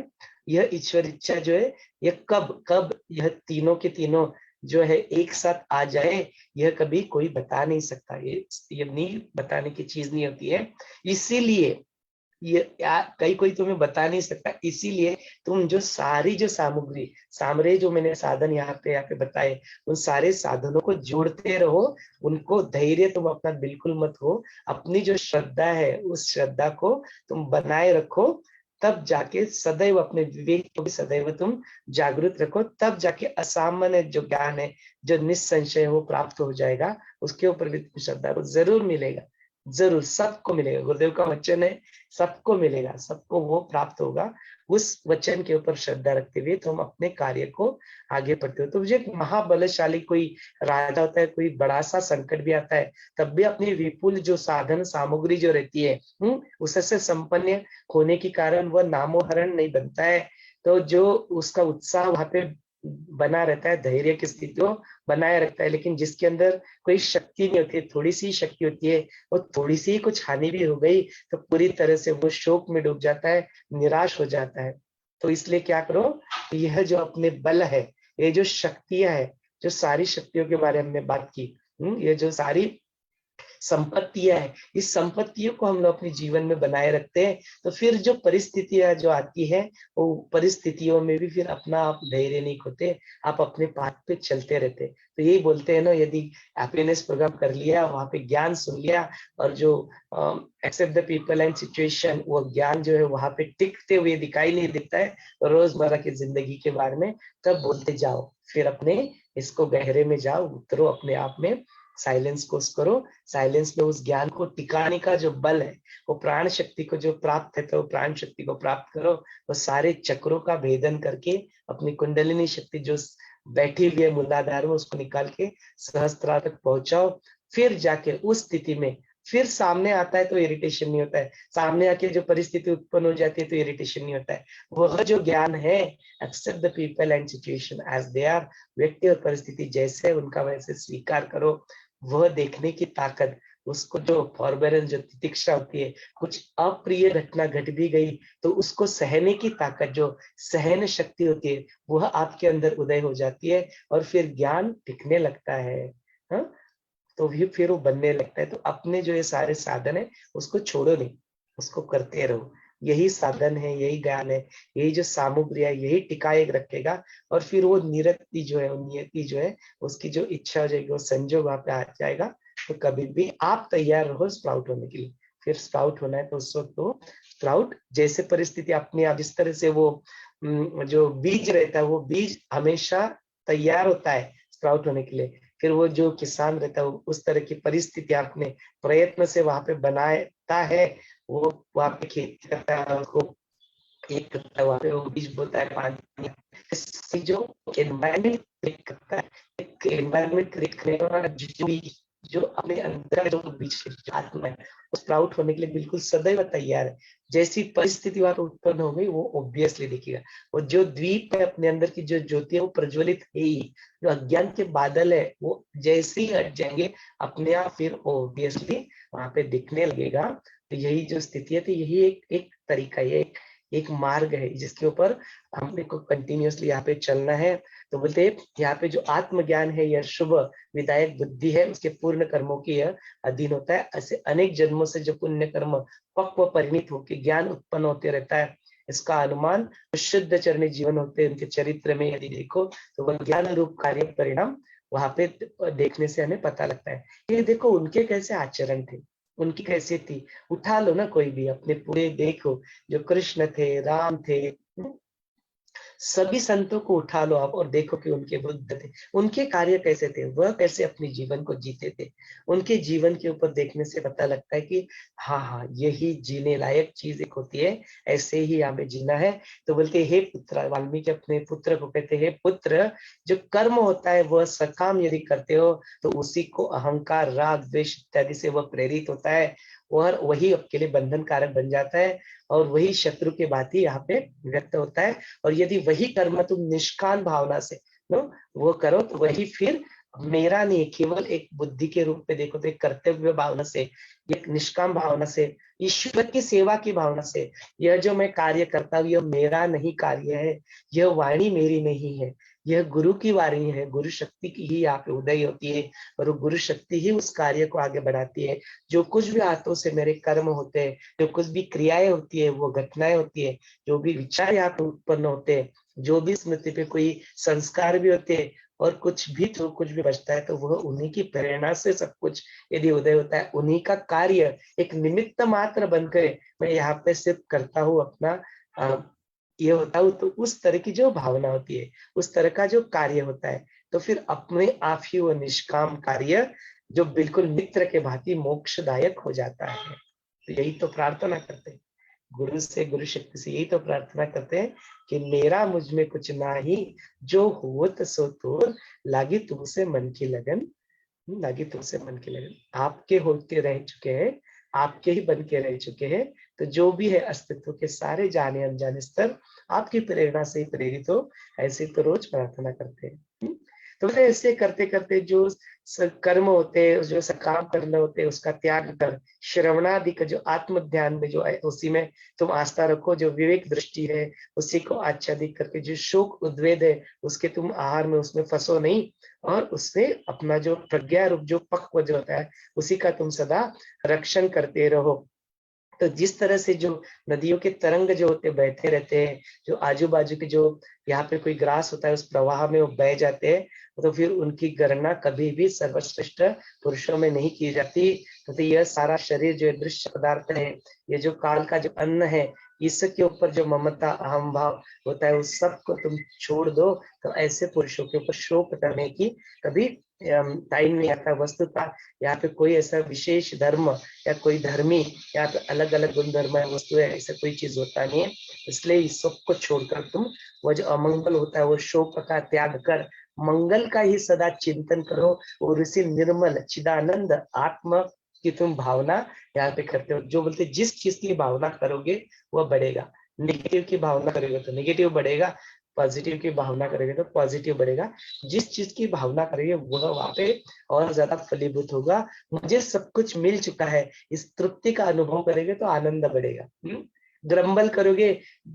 यह ईश्वर इच्छा जो है, यह कब कब यह तीनों के तीनों जो है एक साथ आ जाए, यह कभी कोई बता नहीं सकता। ये नहीं बताने की चीज नहीं होती है। इसीलिए ये कहीं कोई तुम्हें बता नहीं सकता। इसीलिए तुम जो सारी जो सामग्री सामरे जो मैंने साधन यहाँ पे बताए, उन सारे साधनों को जोड़ते रहो। उनको धैर्य तुम अपना बिल्कुल मत हो। अपनी जो श्रद्धा है, उस श्रद्धा को तुम बनाए रखो। तब जाके सदैव अपने विवेक को भी सदैव तुम जागृत रखो। तब जाके असामान्य जो ज्ञान है, जो निस्संशय वो प्राप्त हो जाएगा। उसके ऊपर भी श्रद्धा को जरूर मिलेगा, जरूर सबको मिलेगा। गुरुदेव का वचन है, सबको मिलेगा, सबको वो प्राप्त होगा। उस वचन के ऊपर श्रद्धा रखते हुए तुम अपने कार्य को आगे बढ़ते हो। तो मुझे एक महाबलशाली कोई राजा होता है, कोई बड़ा सा संकट भी आता है, तब भी अपनी विपुल जो साधन सामग्री जो रहती है, उससे संपन्न होने के कारण वह नामोहरण नहीं बनता है। तो जो उसका उत्साह वहां पे बना रहता है, धैर्य की स्थिति को बनाए रखता है। लेकिन जिसके अंदर कोई शक्ति नहीं होती है, थोड़ी सी शक्ति होती है, और थोड़ी सी कुछ हानि भी हो गई, तो पूरी तरह से वो शोक में डूब जाता है, निराश हो जाता है। तो इसलिए क्या करो, यह जो अपने बल है, ये जो शक्तियां है, जो सारी शक्तियों के बारे में हमने बात की, ये जो सारी संपत्तियां है, इस संपत्तियों को हम लोग अपने जीवन में बनाए रखते हैं। तो फिर जो परिस्थितियां जो आती है, वो परिस्थितियों में भी फिर अपना आप धैर्य नहीं खोते, आप अपने पाथ पे चलते रहते। तो यही बोलते हैं ना, यदि हैप्पीनेस प्रोग्राम कर लिया, वहां पे ज्ञान सुन लिया, और जो except the people and situation, वो ज्ञान जो है वहां पे टिकते हुए दिखाई नहीं देता है रोजमर्रा की जिंदगी के बारे में, तब बोलते जाओ, फिर अपने इसको गहरे में जाओ, उतरो अपने आप में, साइलेंस को करो। साइलेंस में उस ज्ञान को टिकाने का जो बल है, वो प्राण शक्ति को जो प्राप्त है, तो प्राण शक्ति को प्राप्त करो। वो सारे चक्रों का भेदन करके अपनी कुंडलिनी शक्ति जो बैठी हुई है मूलाधार में, उसको निकाल के सहस्त्रार तक पहुंचाओ। फिर जाके उस स्थिति में फिर सामने आता है तो इरिटेशन नहीं होता है, सामने आके जो परिस्थिति उत्पन्न हो जाती है तो इरिटेशन नहीं होता है। वह जो ज्ञान है, except the people and situation as they are, व्यक्ति और परिस्थिति जैसे उनका वैसे स्वीकार करो। वह देखने की ताकत, उसको जो फॉरबेरेंस, जो तितिक्षा होती है, कुछ अप्रिय घटना घट भी गई तो उसको सहने की ताकत, जो सहन शक्ति होती है, वह आपके अंदर उदय हो जाती है। और फिर ज्ञान टिकने लगता है, हाँ? तो भी फिर वो बनने लगता है। तो अपने जो ये सारे साधन है, उसको छोड़ो नहीं, उसको करते रहो। यही साधन है, यही ज्ञान है, यही जो सामग्री है, यही टिकाए रखेगा। और फिर वो निरति जो है, नियति जो है, उसकी जो इच्छा हो जाएगी, वो संजोग वहां पे आ जाएगा। तो कभी भी आप तैयार रहो स्प्राउट होने के लिए। फिर स्प्राउट होना है तो उस वक्त तो स्प्राउट, जैसे परिस्थिति अपने आप, जिस तरह से वो जो बीज रहता है, वो बीज हमेशा तैयार होता है स्प्राउट होने के लिए। फिर वो जो किसान रहता है, उस तरह की परिस्थिति अपने प्रयत्न से वहां पे बनाता है, वो वहां पे खेती करता है, उसको एक करता है वहां पे, वो बीज बोता है पानी। इससे जो एनवायरमेंट क्रिएट करता है, एक एनवायरमेंट क्रिएट करने का जो बीज, जो अपने अंदर जो बीज है, जो आत्मा है, वो स्प्राउट होने के लिए बिल्कुल सदैव तैयार है। जैसी परिस्थिति वहां पर उत्पन्न हो गई, वो ऑब्वियसली दिखेगा। और जो द्वीप है, अपने अंदर की जो ज्योति है, वो प्रज्वलित है ही। जो अज्ञान के बादल है, वो जैसे ही हट जाएंगे अपने आप, फिर ऑब्वियसली वहां पे दिखने लगेगा। तो यही जो स्थिति है, तो यही एक एक तरीका, ये एक मार्ग है जिसके ऊपर हमने को कंटिन्यूअसली यहाँ पे चलना है। तो बोलते हैं यहाँ पे जो आत्मज्ञान है, यह शुभ विधायक बुद्धि है, उसके पूर्ण कर्मों की यह अधीन होता है। ऐसे अनेक जन्मों से जो पुण्य कर्म पक्व परिणित होकर ज्ञान उत्पन्न होते रहता है, इसका अनुमान शुद्ध चरणी जीवन होते हैं उनके चरित्र में यदि देखो, तो वह ज्ञान रूप कार्य परिणाम वहां पे देखने से हमें पता लगता है। ये देखो उनके कैसे आचरण थे, उनकी कैसी थी। उठा लो ना कोई भी अपने पूरे, देखो जो कृष्ण थे, राम थे, सभी संतों को उठा लो आप और देखो कि उनके बुद्ध थे, उनके कार्य कैसे थे, वह कैसे अपने जीवन को जीते थे। उनके जीवन के ऊपर देखने से पता लगता है कि हाँ हाँ, यही जीने लायक चीज एक होती है, ऐसे ही हमें जीना है। तो बोलते हे पुत्र, वाल्मीकि अपने पुत्र को कहते हैं, पुत्र जो कर्म होता है वह सकाम यदि करते हो, तो उसी को अहंकार, राग, द्वेष इत्यादि से वह प्रेरित होता है, और वही आपके लिए बंधन कारक बन जाता है, और वही शत्रु के भांति यहाँ पे व्यक्त होता है। और यदि वही कर्म तुम निष्काम भावना से नो वो करो, तो वही फिर मेरा नहीं, केवल एक बुद्धि के रूप में देखो, तो एक कर्तव्य भावना से, एक निष्काम भावना से, ईश्वर की सेवा की भावना से, यह जो मैं कार्य करता हूँ, यह मेरा नहीं कार्य है, यह वाणी मेरी नहीं है, यह गुरु की वाणी है, गुरु शक्ति की ही यहाँ पे उदय होती है, और वो गुरु शक्ति ही उस कार्य को आगे बढ़ाती है। जो कुछ भी हाथों से मेरे कर्म होते हैं, जो कुछ भी क्रियाएं होती है, वो घटनाएं होती है, जो भी विचार यहाँ पे उत्पन्न होते हैं, जो भी स्मृति पे कोई संस्कार भी होते हैं, और कुछ भी जो कुछ भी बचता है, तो वह उन्हीं की प्रेरणा से सब कुछ यदि उदय होता है, उन्हीं का कार्य एक निमित्त मात्र बनकर मैं यहाँ पे सिर्फ करता हूँ अपना ये होता हूँ। तो उस तरह की जो भावना होती है, उस तरह का जो कार्य होता है, तो फिर अपने आप ही वो निष्काम कार्य जो बिल्कुल मित्र के भांति मोक्षदायक हो जाता है। तो यही तो प्रार्थना करते हैं गुरु से, गुरु शक्ति से यही तो प्रार्थना करते हैं कि मेरा मुझ में कुछ ना ही, जो होत सो तोर, लागी तुमसे मन की लगन, लागी तुमसे मन की लगन। आपके होते रह चुके हैं, आपके ही बन के रह चुके हैं, तो जो भी है अस्तित्व के सारे जाने अनजाने स्तर आपकी प्रेरणा से ही प्रेरित हो, ऐसे तो रोज प्रार्थना करते हैं। तो फिर ऐसे करते करते जो कर्म होते हैं, जो सकाम करने होते हैं, उसका त्याग कर श्रवणादि का जो आत्म ध्यान में जो है, उसी में तुम आस्था रखो। जो विवेक दृष्टि है, उसी को आच्छादित करके, जो शोक उद्वेद है, उसके तुम आहार में उसमें फंसो नहीं, और उससे अपना जो प्रज्ञा रूप जो पक्व जो होता है, उसी का तुम सदा रक्षण करते रहो। तो जिस तरह से जो नदियों के तरंग जो होते बहते रहते हैं, जो आजू बाजू के जो यहाँ पे कोई ग्रास होता है, उस प्रवाह में वो बह जाते हैं, तो फिर उनकी गणना कभी भी सर्वश्रेष्ठ पुरुषों में नहीं की जाती। तो यह सारा शरीर जो दृश्य पदार्थ है, ये जो काल का जो अन्न है, इसके ऊपर जो ममता अहम भाव होता है, उस सब को तुम छोड़ दो। तो ऐसे पुरुषों के ऊपर शोक करने की कभी टाइम नहीं आता। वस्तुतः यहाँ पे कोई ऐसा विशेष धर्म या कोई धर्मी, यहाँ पे अलग अलग गुण धर्म है, वस्तु है, ऐसा कोई चीज होता नहीं है। इसलिए इस सब को छोड़कर तुम वो जो अमंगल होता है, वो शोक का त्याग कर मंगल का ही सदा चिंतन करो, और इसी निर्मल चिदानंद आत्मा की तुम भावना यहाँ पे करते हो। जो बोलते जिस चीज की भावना करोगे वह बढ़ेगा, नेगेटिव की भावना करोगे तो नेगेटिव बढ़ेगा, पॉजिटिव की भावना करेंगे तो पॉजिटिव बढ़ेगा। जिस चीज की भावना करेंगे वह वहां पे और ज्यादा फलीभूत होगा। मुझे सब कुछ मिल चुका है, इस तृप्ति का अनुभव करेंगे तो आनंद बढ़ेगा। ग्रम्बल करोगे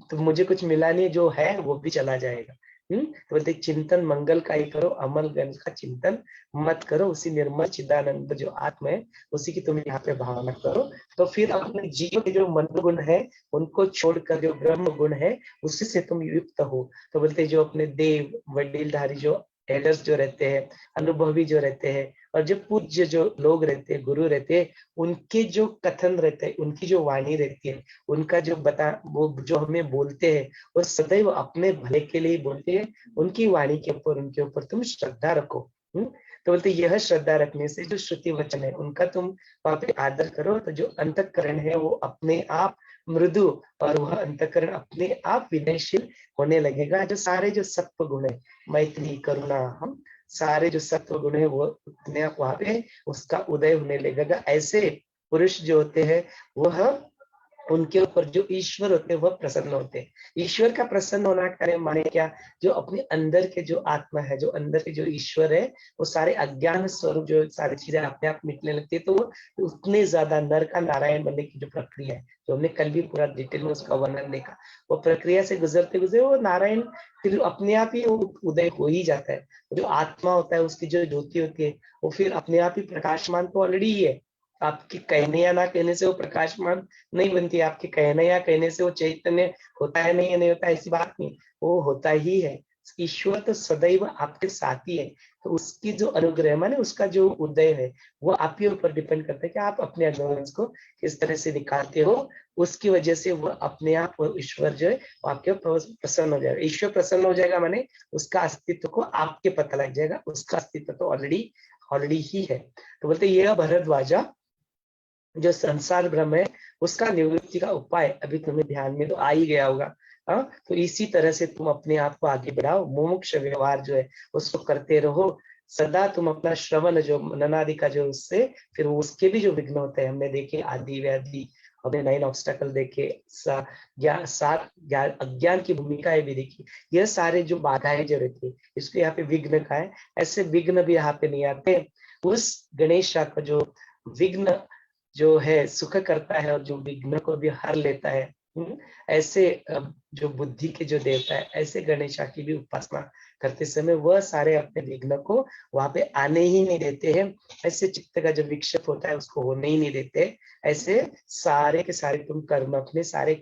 तो मुझे कुछ मिला नहीं, जो है वो भी चला जाएगा। तो बोलते चिंतन मंगल का ही करो, अमल गंज का चिंतन मत करो। उसी निर्मल चिदानंद जो आत्मा है, उसी की तुम यहाँ पे भावना करो। तो फिर अपने जीवन के जो मन गुण है, उनको छोड़कर जो ब्रह्म गुण है, उसी से तुम युक्त हो। तो बोलते जो अपने देव वडीलधारी जो एल्डर्स जो रहते हैं, अनुभवी जो रहते हैं, और जो पूज्य जो लोग रहते हैं, गुरु रहते हैं, उनके जो कथन रहते हैं, उनकी जो वाणी रहती है, उनका जो वो जो हमें बोलते हैं, वो सदैव अपने भले के लिए बोलते हैं। उनकी वाणी के ऊपर, उनके ऊपर तुम श्रद्धा रखो। तो बोलते यह श्रद्धा रखने से जो श्रुति वचन है, उनका तुम वहां पे आदर करो, तो जो अंतःकरण है वो अपने आप मृदु और वह अंतःकरण अपने आप विनयशील होने लगेगा। जो सारे जो सत्व गुण है, मैत्री, करुणा, हम सारे जो सत्व गुण है वो अपने आप वहां पे उसका उदय होने लगेगा। ऐसे पुरुष जो होते हैं वह, उनके ऊपर जो ईश्वर होते हैं वह प्रसन्न होते हैं। ईश्वर का प्रसन्न होना करे माने क्या, जो अपने अंदर के जो आत्मा है, जो अंदर के जो ईश्वर है, वो सारे अज्ञान स्वरूप जो सारी चीजें अपने आप मिटने लगती है, तो वो उतने ज्यादा नर का नारायण बनने की जो प्रक्रिया है, जो हमने कल भी पूरा डिटेल में उसका वर्णन देखा, वो प्रक्रिया से गुजरते गुजरे वो नारायण फिर अपने आप ही वो उदय हो ही जाता है। जो आत्मा होता है उसकी जो ज्योति होती है वो फिर अपने आप ही प्रकाशमान तो ऑलरेडी ही है। आपके कहने या ना कहने से वो प्रकाशमान नहीं बनती। आपके कहने या कहने से वो चैतन्य होता है नहीं, नहीं होता ऐसी बात नहीं, वो होता ही है। ईश्वर तो सदैव आपके साथ ही है। तो उसकी जो अनुग्रह माने उसका जो उदय है वो आप ही ऊपर डिपेंड करता है कि आप अपने अग्निवंश को किस तरह से निकालते हो। उसकी वजह से वो अपने आप वो ईश्वर जो है वो आपके ऊपर प्रसन्न हो जाएगा। ईश्वर प्रसन्न हो जाएगा माने उसका अस्तित्व को आपके पता लग जाएगा, उसका अस्तित्व तो ऑलरेडी ऑलरेडी ही है। तो बोलते यह भरद्वाजा जो संसार भ्रम है उसका निवृत्ति का उपाय अभी तुम्हें ध्यान में तो आ ही गया होगा। हाँ, तो इसी तरह से तुम अपने आप को आगे बढ़ाओ, मुमुक्ष व्यवहार जो है उसको करते रहो सदा। तुम अपना श्रवण जो मननादि का जो उससे फिर उसके भी जो विघ्न होते हैं हमने देखे, आदि व्याधि, हमने 9 ऑब्स्टेकल देखे, सात ज्ञान अज्ञान की भूमिकाएं भी देखी। यह सारे जो बाधाएं जो रहती है इसको यहाँ पे विघ्न का है। ऐसे विघ्न भी यहाँ पे नहीं आते। उस गणेश का जो विघ्न जो है सुख करता है और जो विघ्न को भी हर लेता है, ऐसे जो बुद्धि के जो देवता है ऐसे गणेशा की भी उपासना करते समय वह सारे अपने विघ्न को वहां पे आने ही नहीं देते हैं। ऐसे चित्त का जो विक्षेप होता है उसको होने ही नहीं देते। ऐसे सारे के सारे तुम कर्म अपने सारे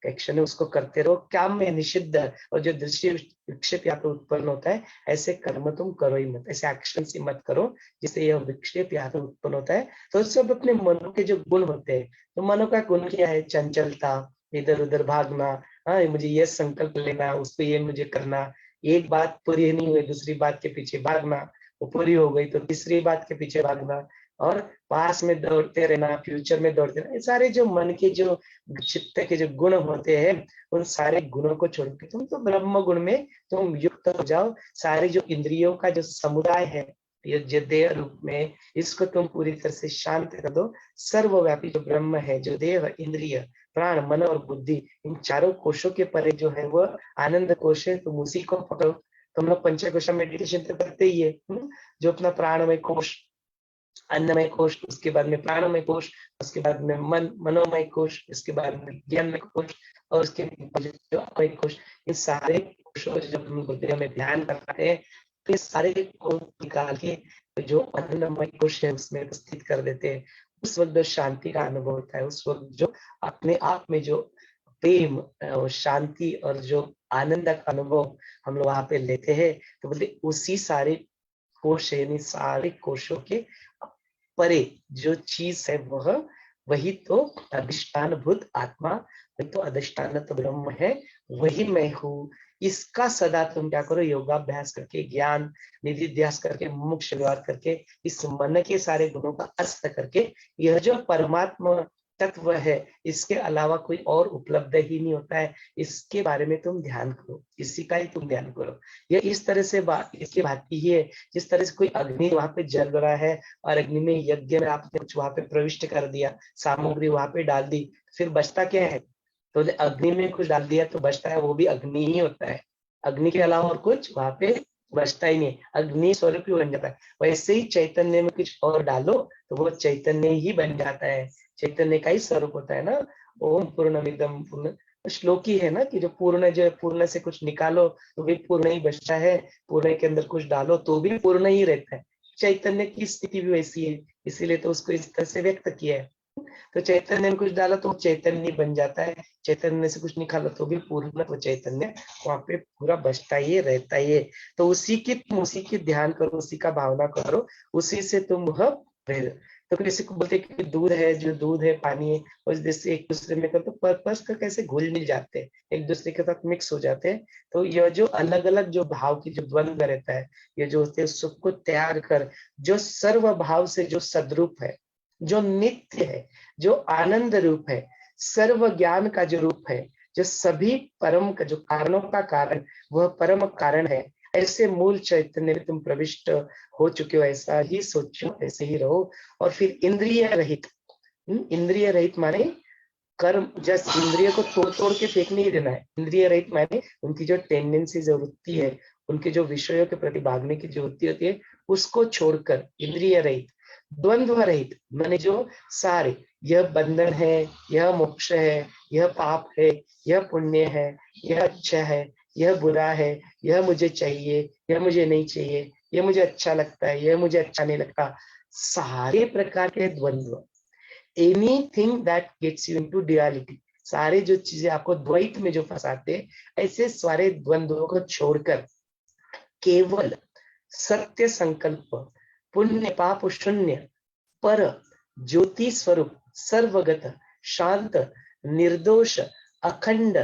एक्शन है उसको करते रहो। काम में निषिद्ध और जो दृष्टि विक्षेप यहाँ पे उत्पन्न होता है ऐसे कर्म तुम करो ही मत, ऐसे एक्शन ही मत करो जिससे यह विक्षेप यहाँ पे उत्पन्न होता है। तो सब अपने मन के जो गुण होते हैं, तो मनो का गुण क्या है, चंचलता, इधर उधर भागना, हाँ मुझे ये संकल्प लेना, उसको ये मुझे करना, एक बात पूरी नहीं हुई दूसरी बात के पीछे भागना, वो पूरी हो गई तो तीसरी बात के पीछे भागना, और पास में दौड़ते रहना, फ्यूचर में दौड़ते रहना। ये सारे जो मन के जो चित्त के जो गुण होते हैं उन सारे गुणों को छोड़ के तुम तो ब्रह्म गुण में तुम युक्त हो जाओ। सारे जो इंद्रियों का जो समुदाय है ये जो देह रूप में, इसको तुम पूरी तरह से शांत कर दो। सर्वव्यापी जो ब्रह्म है, जो देह, इंद्रिय, प्राण, मन और बुद्धि, इन चारों कोशों के परे जो है वह आनंद कोश है। तुम उसी को पकड़ो। तुम लोग पंचकोश मेडिटेशन तो करते ही है, जो अपना प्राणमय कोश, अन्नमय कोश, उसके बाद में प्राणमय कोश, उसके बाद में मनोमय कोश, इसके बाद में ज्ञानमय कोश, और उसके जो अमय कोश, इन सारे कोशों जब हम बुद्धि में ध्यान करते हैं तो ये सारे को निकाल के जो अन्नमय कोश है उसमें स्थित कर देते हैं। उस वक्त जो शांति का अनुभव होता है, उस वक्त जो अपने आप में जो प्रेम और शांति और जो आनंद का अनुभव हम लोग वहां पे लेते हैं, तो बोलते उसी सारे कोश यानी सारे कोशों के परे जो चीज है वह वही तो अधिष्ठान भूत आत्मा, वही तो अधिष्ठान तो ब्रह्म है, वही मैं हूँ। इसका सदा तुम क्या करो, योगाभ्यास करके, ज्ञान निधिध्यास करके, मुमुक्ष व्यवहार करके, इस मन के सारे गुणों का अस्त करके, यह जो परमात्मा तत्व है इसके अलावा कोई और उपलब्ध ही नहीं होता है, इसके बारे में तुम ध्यान करो, इसी का ही तुम ध्यान करो। यह इस तरह से इसकी भांति ही है जिस तरह से कोई अग्नि वहां पे जल रहा है और अग्नि में यज्ञ में आपने कुछ वहां पे प्रविष्ट कर दिया, सामग्री वहां पे डाल दी, फिर बचता क्या है, तो अग्नि में कुछ डाल दिया तो बचता है वो भी अग्नि ही होता है। अग्नि के अलावा और कुछ वहां पे बचता ही नहीं, अग्नि स्वरूप ही बन जाता है। वैसे ही चैतन्य में कुछ और डालो तो वो चैतन्य ही बन जाता है, चैतन्य का ही स्वरूप होता है ना। ओम पूर्णमिदम पूर्ण, श्लोक ही है ना कि जो पूर्ण, जो पूर्ण से कुछ निकालो तो भी पूर्ण ही बचता है, पूर्ण के अंदर कुछ डालो तो भी पूर्ण ही रहता है। चैतन्य की स्थिति भी वैसी है, इसीलिए तो उसको इस तरह से व्यक्त किया है। तो चैतन्य में कुछ डालो तो चैतन्य बन जाता है, चैतन्य से कुछ निकालो तो भी पूर्ण वो चैतन्य वहां पे पूरा बचता ही रहता ही है। तो उसी की ध्यान करो, उसी का भावना करो, उसी से तुम वह तो किसी को बोलते कि दूध है, जो दूध है पानी है, और जैसे एक दूसरे में कर तो पर्पस का कैसे घुल मिल जाते हैं, एक दूसरे के साथ मिक्स हो जाते हैं। तो यह जो अलग अलग जो भाव की जो द्वंद्व रहता है, ये जो होते हैं सबको त्याग कर जो सर्व भाव से जो सदरूप है, जो नित्य है, जो आनंद रूप है, सर्व ज्ञान का जो रूप है, जो सभी परम का जो कारणों का कारण, वह परम कारण है। ऐसे मूल चैतन्य में तुम प्रविष्ट हो चुके हो, ऐसा ही सोचो, ऐसे ही रहो। और फिर इंद्रिय रहित, इंद्रिय रहित माने कर्म, जस्ट इंद्रिय को तोड़ तोड़ के फेंक नहीं देना है। इंद्रिय रहित माने उनकी जो टेंडेंसी, जो वृत्ति है, उनके जो विषयों के प्रति भागने की जो वृत्ति होती है, उसको छोड़कर इंद्रिय रहित, द्वंद्व रहित माने जो सारे, यह बंधन है, यह मोक्ष है, यह पाप है, यह पुण्य है, यह अच्छा है, यह बुरा है, यह मुझे चाहिए, यह मुझे नहीं चाहिए, यह मुझे अच्छा लगता है, यह मुझे अच्छा नहीं लगता, सारे प्रकार के द्वंद्व, anything that gets you into duality, सारे जो चीजें आपको द्वैत में जो फंसाते, ऐसे सारे द्वंद्वों को छोड़कर केवल सत्य संकल्प, पुण्य पाप शून्य, पर ज्योति स्वरूप, सर्वगत, शांत, निर्दोष, अखंड,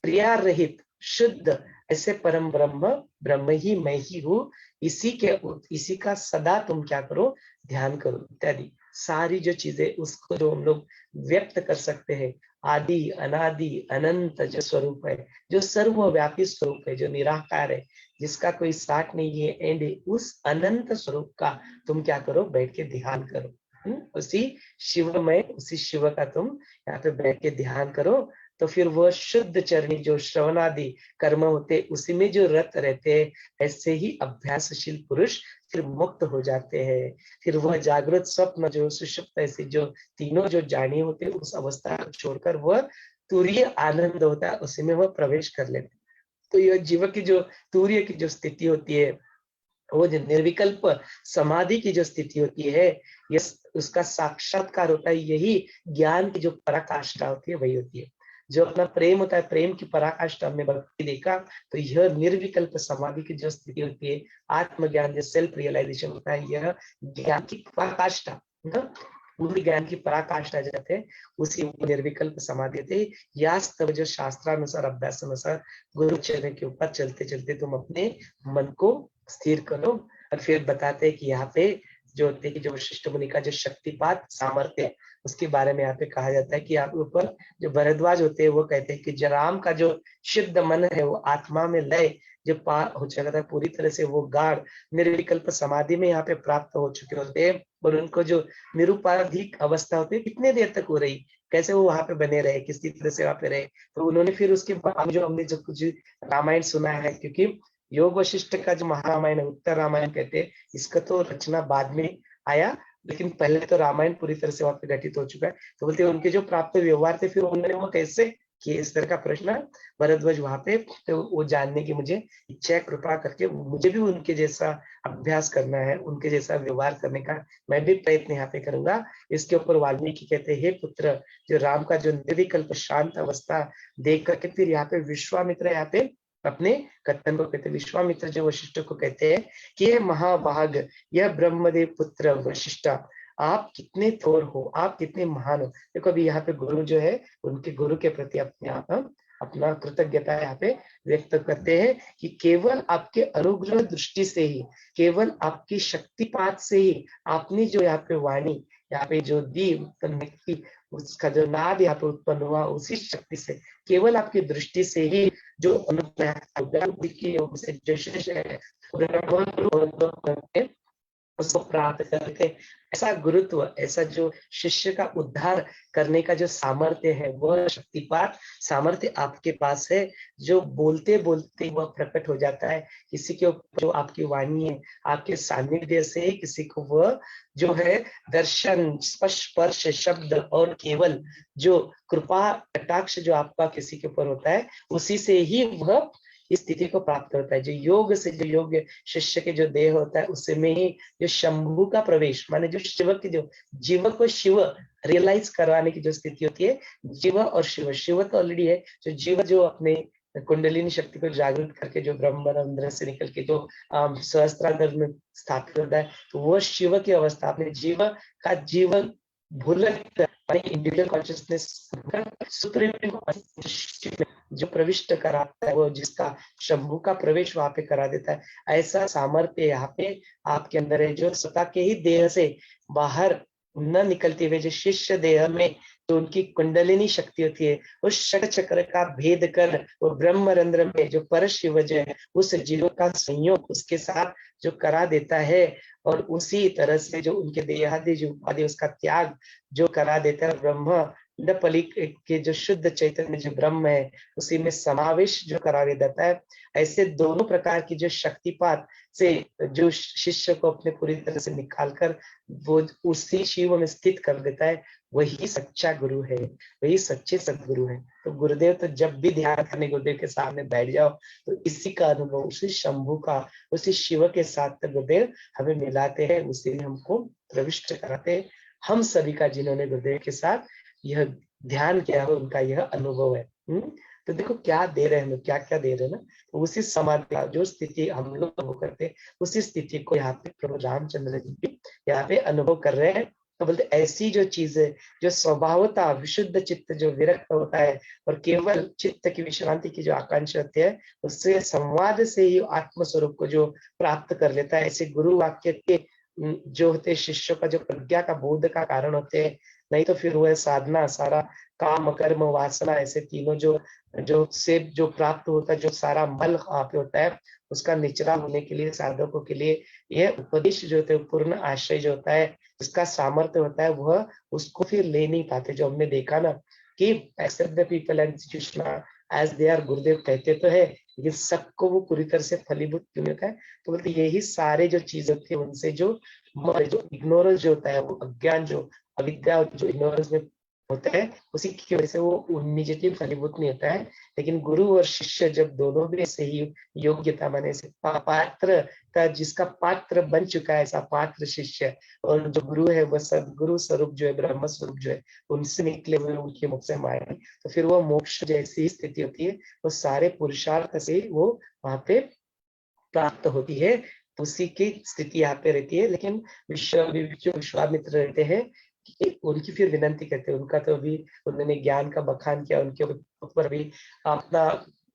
क्रिया रहित, शुद्ध, ऐसे परम ब्रह्म, ब्रह्म ही मैं ही हूँ, इसी का सदा तुम क्या करो, ध्यान करो इत्यादि सारी जो चीजें, उसको जो हम लोग व्यक्त कर सकते हैं, आदि अनादि अनंत जो स्वरूप है, जो सर्वव्यापी स्वरूप है, जो निराकार है, जिसका कोई साथ नहीं है, एंड उस अनंत स्वरूप का तुम क्या करो, बैठ के ध्यान करो। उसी शिव में, उसी शिव का तुम यहाँ पे बैठ के ध्यान करो, तो फिर वह शुद्ध चरणी जो श्रवणादि कर्म होते, उसी में जो रत रहते हैं, ऐसे ही अभ्यासशील पुरुष फिर मुक्त हो जाते हैं। फिर वह जागृत, स्वप्न, जो सुषुप्त, ऐसे जो तीनों जो जानी होते, उस अवस्था को छोड़कर वह तुरीय आनंद होता है, उसी में वह प्रवेश कर लेते। तो यह जीव की जो तुरीय की जो स्थिति होती है, वो जो निर्विकल्प समाधि की जो स्थिति होती है, यह उसका साक्षात्कार होता है, यही ज्ञान की जो पराकाष्ठा होती है, वही होती है। जो अपना प्रेम होता है, प्रेम की पराकाष्ठा हमने भक्ति देखा, तो यह निर्विकल्प समाधि की जो स्थिति होती है, आत्मज्ञान, जो सेल्फ रियलाइजेशन होता है, यह ज्ञान की पराकाष्ठा, पूरी ज्ञान की पराकाष्ठा जाते हैं, उसी निर्विकल्प समाधि थे। यास्तव जो शास्त्रानुसार, अभ्यास अनुसार गुरु चरण के ऊपर चलते चलते तुम अपने मन को स्थिर करो। और फिर बताते हैं कि यहाँ पे जो होते हैं कि जो वशिष्ठ मुनि का जो शक्तिपात सामर्थ्य, उसके बारे में यहाँ पे कहा जाता है कि आप ऊपर जो भरद्वाज होते हैं, वो कहते हैं कि जराम का जो शुद्ध मन है, वो आत्मा में लय जो पार हो चुका था पूरी तरह से, वो गाढ़ निर्विकल्प समाधि में यहाँ पे प्राप्त हो चुके होते हैं। और उनको जो निरुपाधिक अवस्था होती है, कितने देर तक हो रही, कैसे वो वहां पे बने रहे, किसी तरह से वहां पे रहे, तो उन्होंने फिर उसके बाद जो हमने जो कुछ रामायण सुना है, क्योंकि योग वशिष्ठ का जो महारामायण है, उत्तर रामायण कहते हैं, इसका तो रचना बाद में आया, लेकिन पहले तो रामायण पूरी तरह से वहां पे घटित हो चुका है। तो बोलते हैं उनके जो प्राप्त व्यवहार थे, फिर उन्होंने वो कैसे किए, इस तरह का प्रश्न भरद्वाज वहां पे, तो वो जानने की मुझे इच्छा, कृपा करके मुझे भी उनके जैसा अभ्यास करना है, उनके जैसा व्यवहार करने का मैं भी प्रयत्न यहाँ पे करूंगा। इसके ऊपर वाल्मीकि कहते हैं, हे पुत्र, जो राम का जो निर्विकल्प शांत अवस्था देख करके, फिर यहाँ पे विश्वामित्र यहाँ पे अपने कथन को कहते हैं, विश्वामित्र जो वशिष्ठ को कहते हैं कि महाभाग, यह ब्रह्मदेव पुत्र वशिष्ठ, आप कितने थोर हो, आप कितने महान हो। देखो अभी यहाँ पे गुरु जो है, उनके गुरु के प्रति अपने आप अपना कृतज्ञता यहाँ पे व्यक्त करते हैं कि केवल आपके अनुग्रह दृष्टि से ही, केवल आपकी शक्तिपात से ही आपने जो यहाँ पे वाणी यहाँ पे जो दी उत्पन्न की, उसका जो नाद यहाँ पे उत्पन्न हुआ, उसी शक्ति से, केवल आपकी दृष्टि से ही जो अनुग्रह उसको प्राप्त करके, ऐसा गुरुत्व, ऐसा जो शिष्य का उद्धार करने का जो सामर्थ्य है, वह शक्तिपात सामर्थ्य आपके पास है, जो बोलते बोलते वह प्रकट हो जाता है। किसी के ऊपर जो आपकी वाणी है, आपके सानिध्य से किसी को वह जो है दर्शन, स्पर्श, शब्द और केवल जो कृपा कटाक्ष जो आपका किसी के ऊपर होता है, उसी से ही वह इस स्थिति को प्राप्त होता है। जो योग से, जो योग शिष्य के जो देह होता है, उसमें ही जो शंभु का प्रवेश, माने जो शिव की जो जीव को शिव रियलाइज करवाने की जो स्थिति होती है, जीव और शिव, शिव तो ऑलरेडी है, जो जीव जो अपने कुंडलिनी शक्ति को जागृत करके जो ब्रह्म से निकल के जो सहस्त्रार में स्थापित होता है, तो वो शिव की अवस्था, अपने जीव का जीवन भूल इंडिविजुअल कॉन्शियसनेस सुप्रीम जो प्रविष्ट कराता है, वो जिसका शंभु का प्रवेश वहां पे करा देता है, ऐसा सामर्थ्य यहाँ पे आपके अंदर है, जो स्वतः के ही देह से बाहर न निकलते हुए, जो शिष्य देह में जो उनकी कुंडलिनी शक्ति होती है, उस षट चक्र का भेद कर वो ब्रह्मरंध्र में जो पर शिव जो है उस जीव का संयोग उसके साथ जो करा देता है, और उसी तरह से जो उनके देहादि जो उपाधि उसका त्याग जो करा देता है, ब्रह्म पली के जो शुद्ध चैतन्य जो ब्रह्म है उसी में समावेश जो करा देता है। ऐसे दोनों प्रकार की जो शक्तिपात से जो शिष्य को अपने पूरी तरह से निकाल कर वो उसी शिव में स्थित कर देता है, वही सच्चा गुरु है, वही सच्चे सदगुरु है। तो गुरुदेव तो जब भी ध्यान करने गुरुदेव के सामने बैठ जाओ तो इसी का अनुभव उसी शंभु का उसी शिव के साथ तो गुरुदेव हमें मिलाते हैं, उसी में हमको प्रविष्ट कराते हैं। हम सभी का जिन्होंने गुरुदेव के साथ यह ध्यान किया हो उनका यह अनुभव है। तो देखो क्या दे रहे हैं हम, क्या क्या दे रहे हैं ना, तो उसी समाधि का जो स्थिति हम लोग अनुभव करते हैं उसी स्थिति को यहाँ पे प्रभु रामचंद्र जी भी यहाँ पे अनुभव कर रहे हैं। तो बोलते ऐसी जो चीज है जो स्वभावता विशुद्ध चित्त जो विरक्त होता है और केवल चित्त की विश्रांति की जो आकांक्षा होती है उससे संवाद से ही आत्म स्वरूप को जो प्राप्त कर लेता है, ऐसे गुरु वाक्य के जो होते शिष्यों का जो प्रज्ञा का बोध का कारण होते हैं। नहीं तो फिर वह साधना सारा काम कर्म वासना ऐसे तीनों जो जो से जो प्राप्त होता है, जो सारा मल वहां पे होता है उसका निचरा होने के लिए साधकों के लिए यह उपदेश जो होता है पूर्ण आश्रय जो होता है जिसका सामर्थ्य होता है वह उसको फिर ले नहीं पाते। जो हमने देखा ना कि except the people and situation as they are, Gurudev कहते तो है लेकिन सबको वो पूरी तरह से फलीभूत क्यों होता है। तो बोलते यही सारे जो चीजें होती है उनसे जो इग्नोरेंस जो होता है वो अज्ञान जो अविद्या जो इग्नोरेंस में होता है उसी की वजह से वो इमीडिएटली फलीभूत नहीं होता है। लेकिन गुरु और शिष्य जब दोनों में से ही योग्यता माने से पात्र का जिसका पात्र बन चुका है ऐसा पात्र शिष्य और जो गुरु है वह सदगुरु स्वरूप जो है ब्रह्म स्वरूप जो है उनसे निकले हुए उनके मुख से माए, तो फिर वो मोक्ष जैसी स्थिति होती है वो सारे पुरुषार्थ से वो वहां पे प्राप्त होती है। तो उसी की स्थिति यहाँ पे रहती है। लेकिन जो विश्वामित्र रहते हैं कि उनकी फिर विनंती करते हैं, उनका तो अभी उन्होंने ज्ञान का बखान किया, उनके ऊपर भी अपना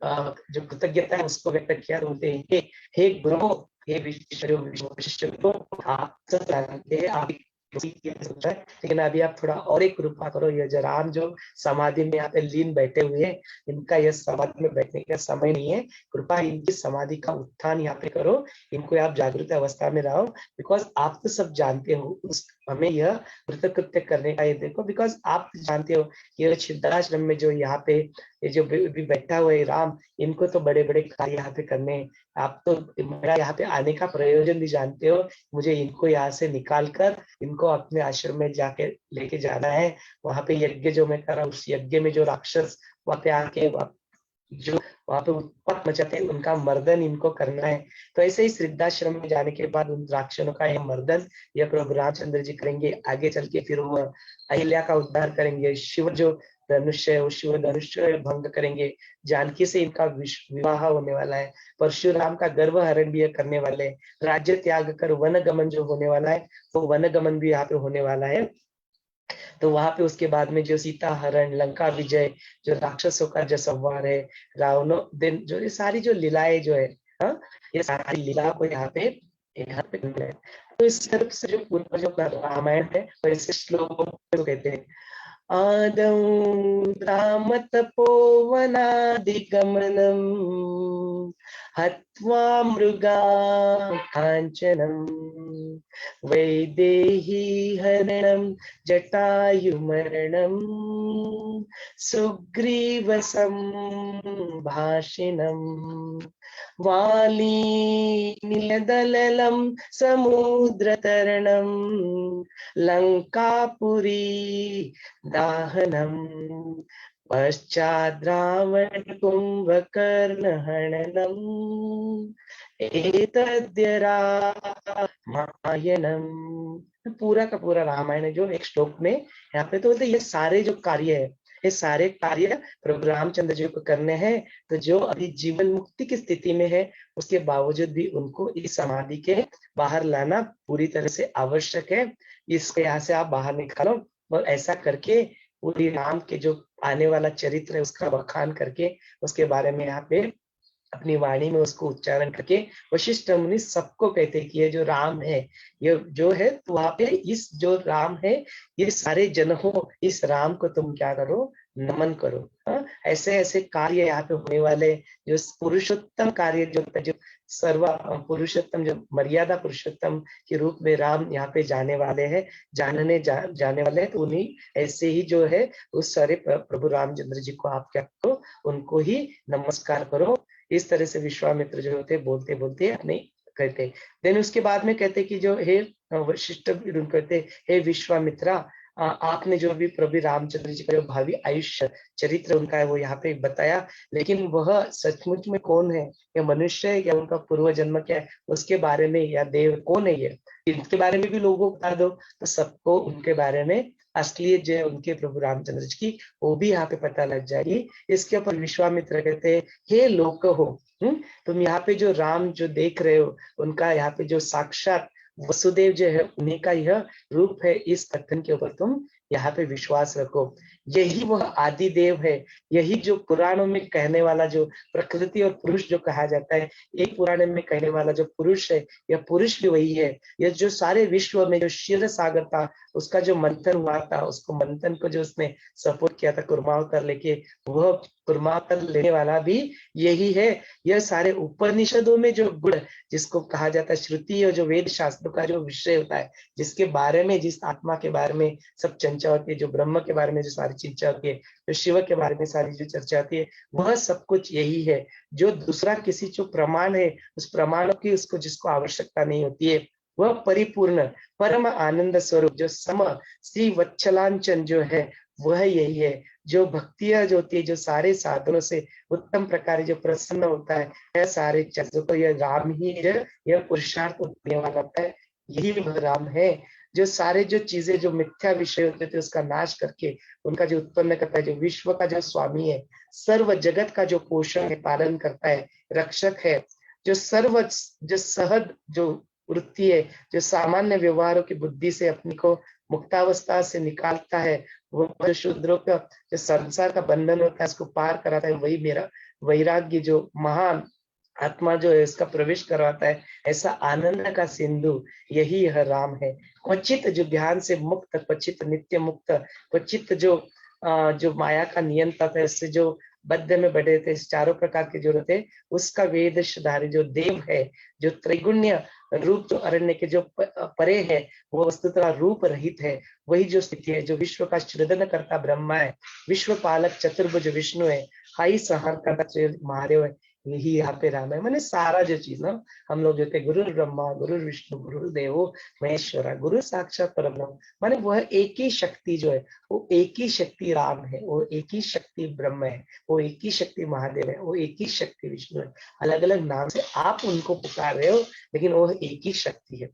जो कृतज्ञता है उसको व्यक्त किया। बोलते हैं हे गुरु हे विशिष्ट आप सब जानते हैं आप लेकिन अभी आप थोड़ा और एक कृपा करो, ये जो राम जो समाधि में यहाँ पे लीन बैठे हुए हैं इनका यह समाधि में बैठने का समय नहीं है, कृपा इनकी समाधि का उत्थान यहाँ पे करो, इनको आप जागृत अवस्था में रहो। बिकॉज आप तो सब जानते हो उस हमें यह कृतकृत्य करने का ये देखो, बिकॉज आप जानते हो ये सिद्धाश्रम में जो यहाँ पे ये जो भी बैठा हुआ है राम, इनको तो बड़े बड़े कार्य यहाँ पे करने हैं। आप तो मेरा यहाँ पे आने का प्रयोजन भी जानते हो, मुझे इनको यहाँ से निकाल कर इनको अपने आश्रम में जाके लेके जाना है। वहां पे यज्ञ जो मैं कर रहा हूँ उस यज्ञ में जो राक्षस वहां पे आके जो वहां पे उत्पात मचाते हैं उनका मर्दन इनको करना है। तो ऐसे ही सिद्धाश्रम में जाने के बाद उन राक्षसों का यह मर्दन यह प्रभु रामचंद्र जी करेंगे। आगे चल के फिर वो अहिल्या का उद्धार करेंगे, शिव जो धनुष है वो शिव धनुष भंग करेंगे, जानकी से इनका विवाह होने वाला है, परशुराम का गर्भ हरण भी करने वाले हैं, राज्य त्याग कर वन गमन जो होने वाला है वो वन गमन भी यहाँ पे होने वाला है। तो वहां पे उसके बाद में जो सीता हरण लंका विजय जो राक्षसों का जो संवार है रावणों दिन जो ये सारी जो लीलाएं जो है, हाँ ये सारी लीला को यहाँ पे है। तो इस तरफ से जो पूरा जो रामायण है वैसे श्लोकों को कहते हैं आदौ राम तपोवनादिगमनम् हत्वा मृगा कांचनम् वैदेही हरणं जटायुमरणं सुग्रीव संभाषिणं वाली नीलदललं समुद्रतरणं लंकापुरी दाहनम पश्चाद् रावण कुंभकर्णहननम एतद्य रामायणम। पूरा का पूरा रामायण है जो एक श्लोक में यहाँ पे तो ये सारे जो कार्य है ये सारे कार्य प्रभु रामचंद्र जी को करने हैं। तो जो अभी जीवन मुक्ति की स्थिति में है उसके बावजूद भी उनको इस समाधि के बाहर लाना पूरी तरह से आवश्यक है। इसको यहाँ से आप बाहर निकालो और ऐसा करके पूरी राम के जो आने वाला चरित्र है उसका बखान करके उसके बारे में यहाँ पे अपनी वाणी में उसको उच्चारण करके वशिष्ठ मुनि सबको कहते हैं कि ये जो राम है, ये जो है, तो वहां पे इस जो राम है, ये सारे जन हो, इस राम को तुम क्या करो, नमन करो। हाँ, ऐसे ऐसे कार्य यहाँ पे होने वाले, जो पुरुषोत्तम कार्य जो सर्व पुरुषोत्तम, जो मर्यादा पुरुषोत्तम के रूप में राम यहाँ पे जाने वाले हैं, जाने वाले हैं, तो उन्हीं ऐसे ही जो है उस सारे प्रभु रामचंद्र जी को आप क्या करो, उनको ही नमस्कार करो। इस तरह से विश्वामित्र जो होते बोलते बोलते अपने कहते। देन उसके बाद में कहते कि जो हे वशिष्ठ कहते, हे विश्वामित्रा, आपने जो भी प्रभु रामचंद्र जी का जो भावी आयुष्य चरित्र उनका है वो यहाँ पे बताया, लेकिन वह सचमुच में कौन है, या मनुष्य है, या उनका पूर्व जन्म क्या है, उसके बारे में, या देव कौन है, ये इनके बारे में भी लोगों को बता दो, तो सबको उनके बारे में असलियत जो है उनके प्रभु रामचंद्र जी की, वो भी यहाँ पे पता लग जाएगी। इसके ऊपर विश्वामित्र कहते हैं, हे लोक हो, तुम यहाँ पे जो राम जो देख रहे हो, उनका यहाँ पे जो साक्षात वसुदेव जो है, उन्हीं का यह रूप है, इस कथन के ऊपर तुम यहाँ पे विश्वास रखो। यही वह आदि देव है, यही जो पुराणों में कहने वाला जो प्रकृति और पुरुष जो कहा जाता है, एक पुराण में कहने वाला जो पुरुष है, यह पुरुष भी वही है। यह जो सारे विश्व में जो क्षीर सागर था, उसका जो मंथन हुआ था, उसको मंथन को जो उसने सपोर्ट किया था कुर्मावतार लेके, वह कुर्मावतार लेने वाला भी यही है। यह सारे उपनिषदों में जो गुण, जिसको कहा जाता है श्रुति, और जो वेद शास्त्रों का जो विषय होता है, जिसके बारे में, जिस आत्मा के बारे में सब चर्चा होती है, जो ब्रह्म के बारे में जो सारी चर्चा होती है, जो शिव के बारे में सारी जो चर्चा होती है, वह सब कुछ यही है। जो दूसरा किसी जो प्रमाण है, उस प्रमाण की उसको जिसको आवश्यकता नहीं होती है, वह परिपूर्ण परम आनंद स्वरूप जो सम श्री वत्सलांचन जो है, वह यही है। जो भक्तियां जो होती है, जो सारे साधनों से उत्तम प्रकार जो प्रसन्न होता है, यह सारे चीजों को यह राम ही है, यह पुरुषार्थ देने वाला होता है, यही वह राम है। जो सारे जो चीजें जो मिथ्या विषय होते थे, उसका नाश करके उनका जो उत्पन्न करता है, जो विश्व का जो स्वामी है, सर्व जगत का जो पोषण है, पालन करता है, रक्षक है, जो सर्व जो सहज जो वृत्ति है, जो सामान्य व्यवहारों की बुद्धि से अपनी को मुक्तावस्था से निकालता है, वो शूद्रों का जो संसार का बंधन होता है उसको पार कराता है, वही मेरा वैराग्य जो महान आत्मा जो है इसका प्रवेश करवाता है। ऐसा आनंद का सिंधु यही यह राम है। क्वचित जो ज्ञान से मुक्त, क्वचित नित्य मुक्त, क्वचित जो माया का नियंत्रण है, इससे जो बद्ध में बढ़े थे, चारों प्रकार के जो रहते, उसका वेदधारी जो देव है, जो त्रिगुण्य रूप जो अरण्य के जो परे है, वो वस्तुतः रूप रहित है। वही जो स्थिति है, जो विश्व का सृजन करता ब्रह्मा है, विश्व पालक चतुर्भुज विष्णु है, हाई संहार करता महादेव है, यही यहाँ पे राम है। मैंने सारा जो चीज ना, हम लोग जो थे गुरु ब्रह्मा गुरु विष्णु गुरु देवो महेश्वरा, गुरु साक्षात परब्रह्म, माने वह एक ही शक्ति जो है, वो एक ही शक्ति राम है, वो एक ही शक्ति ब्रह्म है, वो एक ही शक्ति महादेव है, वो एक ही शक्ति विष्णु है। अलग अलग नाम से आप उनको पुकार रहे हो, लेकिन वो एक ही शक्ति है।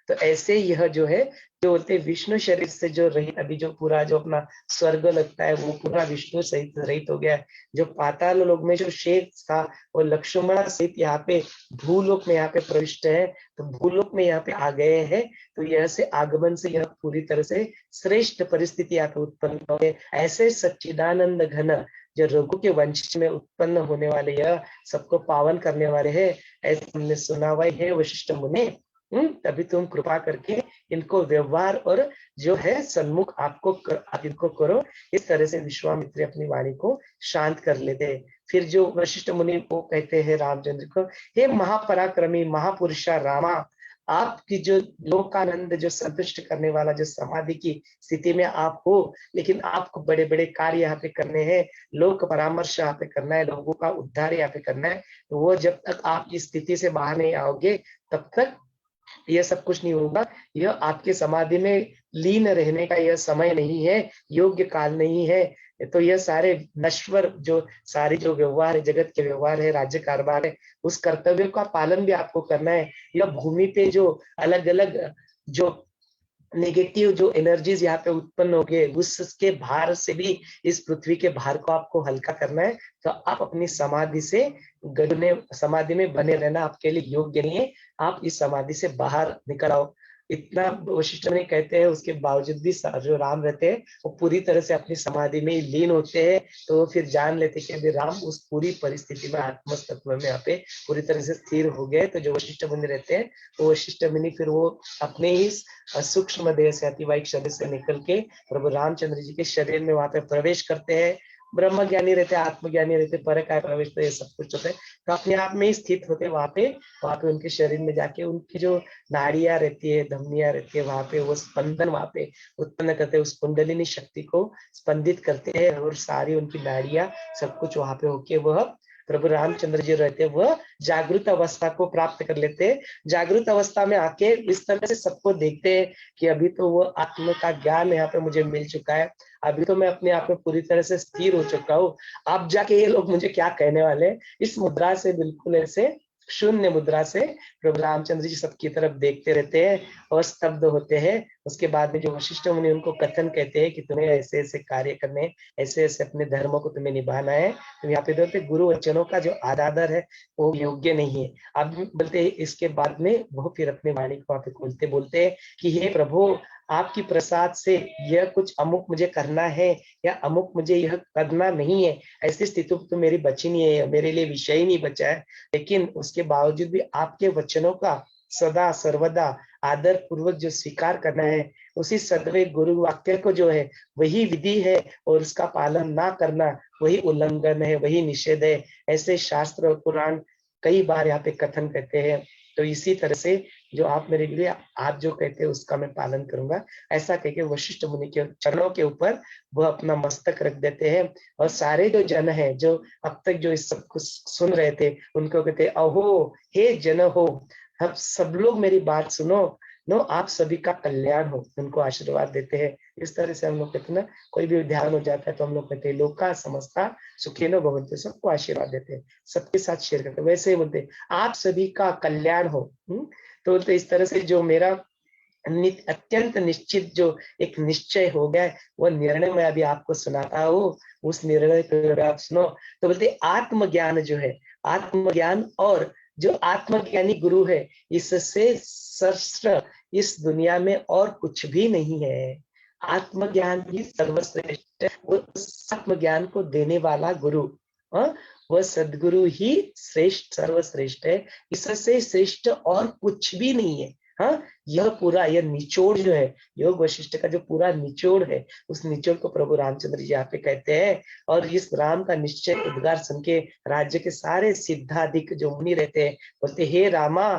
तो ऐसे यह जो है, जो बोलते विष्णु शरीर से जो रहित, अभी जो पूरा जो अपना स्वर्ग लगता है, वो पूरा विष्णु सहित रहित हो गया है। जो पाताल लोक में जो शेर था, वो लक्ष्मण सहित यहाँ पे भूलोक में यहाँ पे प्रविष्ट है, तो भूलोक में यहाँ पे आ गए हैं। तो यह से आगमन से यह पूरी तरह से श्रेष्ठ परिस्थिति यहाँ पे उत्पन्न हो गए। ऐसे सच्चिदानंद घन जो रघु के वंश में उत्पन्न होने वाले, यह सबको पावन करने वाले हैं, ऐसे हमने सुना हुआ है वशिष्ठ मुनि। तभी तुम कृपा करके इनको व्यवहार और जो है सन्मुख आप इनको करो। इस तरह से विश्वामित्र अपनी वाणी को शांत कर लेते। फिर जो वशिष्ठ मुनि को कहते हैं रामचंद्र को, हे महापराक्रमी महापुरुषा रामा, आपकी जो लोकानंद जो संतुष्ट करने वाला जो समाधि की स्थिति में आप हो, लेकिन आपको बड़े बड़े कार्य यहाँ पे करने हैं, लोक परामर्श यहाँ पे करना है, लोगों का उद्धार यहाँ पे करना है। तो वो जब तक आप इस स्थिति से बाहर नहीं आओगे, तब तक यह सब कुछ नहीं होगा। यह आपके समाधि में लीन रहने का यह समय नहीं है, योग्य काल नहीं है। तो यह सारे नश्वर जो सारे जो व्यवहार है, जगत के व्यवहार है, राज्य कारभार है, उस कर्तव्य का पालन भी आपको करना है। यह भूमि पे जो अलग अलग जो नेगेटिव जो एनर्जीज यहाँ पे उत्पन्न हो गए, उसके भार से भी इस पृथ्वी के भार को आपको हल्का करना है। तो आप अपनी समाधि से समाधि में बने रहना आपके लिए योग्य नहीं है। आप इस समाधि से बाहर निकल आओ। इतना वशिष्ठ मुनि कहते हैं, उसके बावजूद भी जो राम रहते हैं वो पूरी तरह से अपनी समाधि में लीन होते हैं। तो फिर जान लेते कि अभी राम उस पूरी परिस्थिति में आत्म तत्व में यहाँ पे पूरी तरह से स्थिर हो गए। तो जो वशिष्ठ मुनि रहते हैं, वो वशिष्ठ मुनि फिर वो अपने ही सूक्ष्म देह से, अतिवाहिक शरीर से निकल के प्रभु रामचंद्र जी के शरीर में वहां पे प्रवेश करते हैं। ब्रह्म ज्ञानी रहते, आत्मज्ञानी रहते, पर काय प्रवेश, तो ये सब कुछ होता है। तो अपने आप में ही स्थित होते वहां पे उनके शरीर में जाके उनकी जो नाड़ियां रहती है, धमनियां रहती है, वहां पे वो स्पंदन वहां पे उत्पन्न करते हैं, उस कुंडलिनी शक्ति को स्पंदित करते हैं, और सारी उनकी नाड़ियां सब कुछ वहां पे होके वह प्रभु रामचंद्र जी रहते हैं, वह जागृत अवस्था को प्राप्त कर लेते हैं। जागृत अवस्था में आके इस तरह से सबको देखते हैं कि अभी तो वो आत्म का ज्ञान यहाँ पे मुझे मिल चुका है, अभी तो मैं अपने आप में पूरी तरह से स्थिर हो चुका हूँ, अब जाके ये लोग मुझे क्या कहने वाले हैं। इस मुद्रा से, बिल्कुल ऐसे शून्य मुद्रा से प्रभु रामचंद्र जी सबकी तरफ देखते रहते हैं और स्तब्ध होते हैं। उसके बाद में जो वशिष्ठ मुनि उनको कथन कहते हैं कि तुम्हें ऐसे ऐसे कार्य करने, ऐसे ऐसे अपने धर्मों को तुम्हें निभाना है। तो यहाँ पे बोलते गुरु वचनों का जो आदर है वो योग्य नहीं है। अब बोलते हैं, इसके बाद में वो फिर अपनी वाणी को वहां पे खोलते बोलते हैं कि हे प्रभु, आपकी प्रसाद से यह कुछ अमुक मुझे करना है या अमुक मुझे यह करना नहीं है, ऐसी स्थिति तो मेरी बची नहीं है, मेरे लिए विषय ही नहीं बचा है। लेकिन उसके बावजूद भी आपके वचनों का सदा सर्वदा आदर पूर्वक जो स्वीकार करना है, उसी सदवे गुरु वाक्य को जो है वही विधि है, और उसका पालन ना करना वही उल्लंघन है, वही निषेध है। ऐसे शास्त्र और पुराण कई बार यहाँ पे कथन करते हैं। तो इसी तरह से जो आप मेरे लिए, आप जो कहते हैं उसका मैं पालन करूंगा, ऐसा कह के वशिष्ठ मुनि के चरणों के ऊपर वह अपना मस्तक रख देते हैं। और सारे जो जन है, जो अब तक जो इस सब कुछ सुन रहे थे, उनको कहते हैं, अहो हे जन हो, अब सब लोग मेरी बात सुनो, नो आप सभी का कल्याण हो, उनको आशीर्वाद देते हैं। इस तरह से हम लोग कहते हैं ना, कोई भी ध्यान हो जाता है तो हम लोग कहते हैं लोका समस्ता सुखिनो भवन्तु, सबको आशीर्वाद देते हैं, सबके साथ शेयर करते हैं। वैसे ही बोलते हैं आप सभी का कल्याण हो। तो बोलते इस तरह से जो मेरा अत्यंत निश्चित जो एक निश्चय हो गया है, वो निर्णय मैं अभी आपको सुनाता हूँ, उस निर्णय को आप सुनो। तो बोलते आत्मज्ञान जो है, आत्मज्ञान और जो आत्मज्ञानी गुरु है, इससे श्रेष्ठ इस दुनिया में और कुछ भी नहीं है। आत्मज्ञान ही सर्वश्रेष्ठ है, वो आत्मज्ञान को देने वाला गुरु, हाँ, वह सदगुरु ही श्रेष्ठ, सर्वश्रेष्ठ है, इससे श्रेष्ठ और कुछ भी नहीं है। हाँ, यह पूरा, यह निचोड़ जो है, योग वशिष्ठ का जो पूरा निचोड़ है, उस निचोड़ को प्रभु रामचंद्र जी यहाँ पे कहते हैं। और इस राम का निश्चय उद्गार सुन के राज्य के सारे सिद्धाधिक जो मुनि रहते हैं, बोलते हे रामा,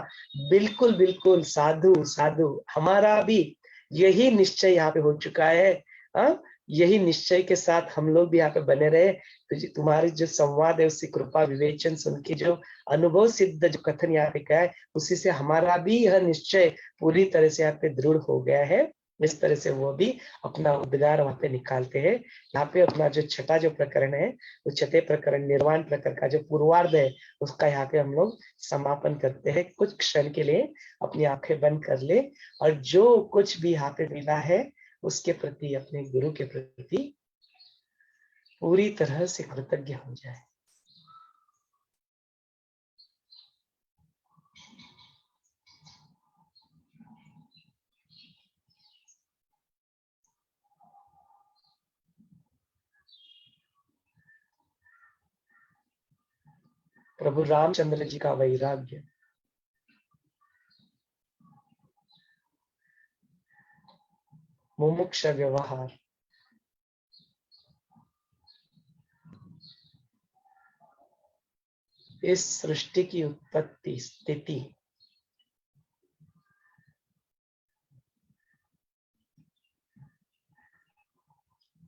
बिल्कुल बिल्कुल साधु साधु, हमारा भी यही निश्चय यहाँ पे हो चुका है। हाँ, यही निश्चय के साथ हम लोग भी यहाँ पे बने रहे। तो तुम्हारी जो संवाद है, उसकी कृपा विवेचन सुन के जो अनुभव सिद्ध जो कथन यहाँ पे क्या है, उसी से हमारा भी यह निश्चय पूरी तरह से यहाँ पे दृढ़ हो गया है। इस तरह से वो भी अपना उद्गार वहां पे निकालते हैं। यहाँ पे अपना जो छठा जो प्रकरण है, वो छठे प्रकरण निर्वाण प्रकरण का जो पूर्वार्ध है, उसका यहाँ पे हम लोग समापन करते हैं। कुछ क्षण के लिए अपनी आंखें बंद कर ले, और जो कुछ भी यहाँ पे मिला है उसके प्रति, अपने गुरु के प्रति पूरी तरह से कृतज्ञ हो जाए। प्रभु रामचंद्र जी का वैराग्य, मुमुक्ष व्यवहार, इस सृष्टि की उत्पत्ति स्थिति,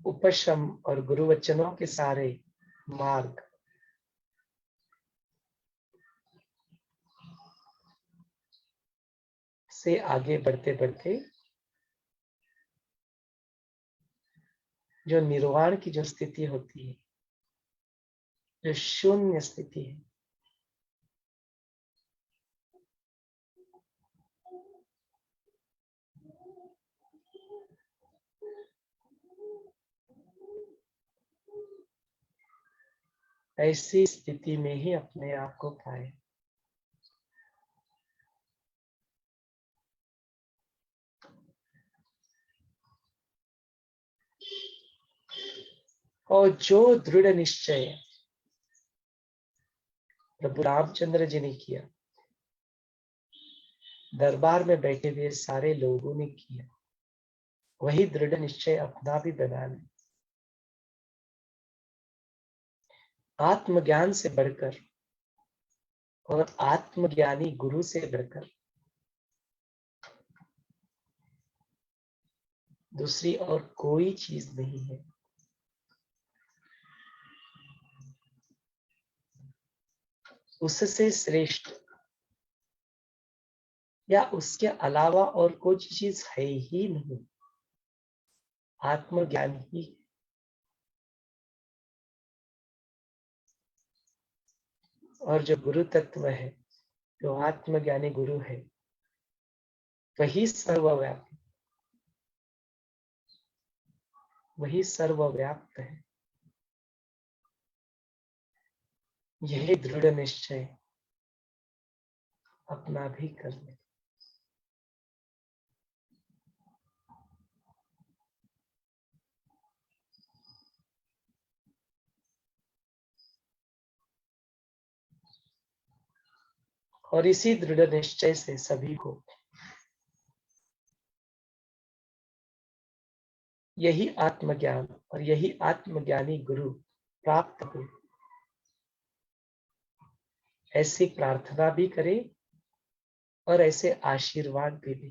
उपशम और गुरु वचनों के सारे मार्ग से आगे बढ़ते बढ़ते जो निर्वाण की जो स्थिति होती है, जो शून्य स्थिति है, ऐसी स्थिति में ही अपने आप को पाए। और जो दृढ़ निश्चय प्रभु रामचंद्र जी ने किया, दरबार में बैठे हुए सारे लोगों ने किया, वही दृढ़ निश्चय अपना भी बना ले। आत्मज्ञान से बढ़कर और आत्मज्ञानी गुरु से बढ़कर दूसरी और कोई चीज नहीं है। उससे श्रेष्ठ या उसके अलावा और कोई चीज है ही नहीं। आत्मज्ञान ही। और जो गुरु तत्व है, जो आत्मज्ञानी गुरु है, वही सर्वव्यापी, वही सर्वव्याप्त है। यही दृढ़ निश्चय अपना भी कर ले। और इसी दृढ़ निश्चय से सभी को यही आत्मज्ञान और यही आत्मज्ञानी गुरु प्राप्त हो, ऐसी प्रार्थना भी करे और ऐसे आशीर्वाद भी दे।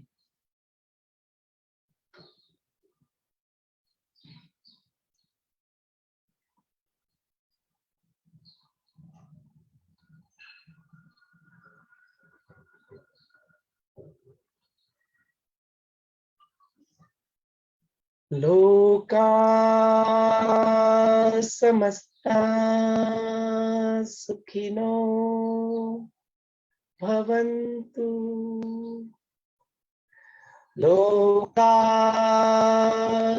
लोका समस्ता सुखिनो भवन्तु। लोका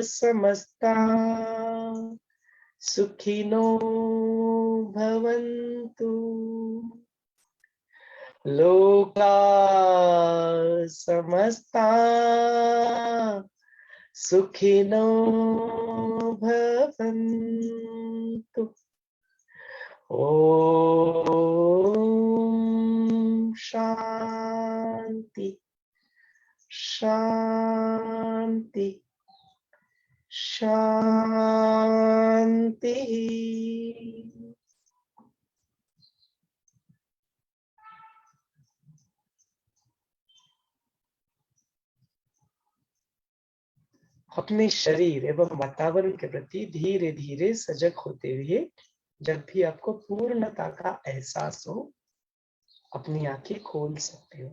समस्ता सुखिनो भवन्तु। लोका समस्ता सुखिनो भवन्तु। ओम शांति शांति शांति। अपने शरीर एवं वातावरण के प्रति धीरे धीरे सजग होते हुए जब भी आपको पूर्णता का एहसास हो, अपनी आंखें खोल सकते हो।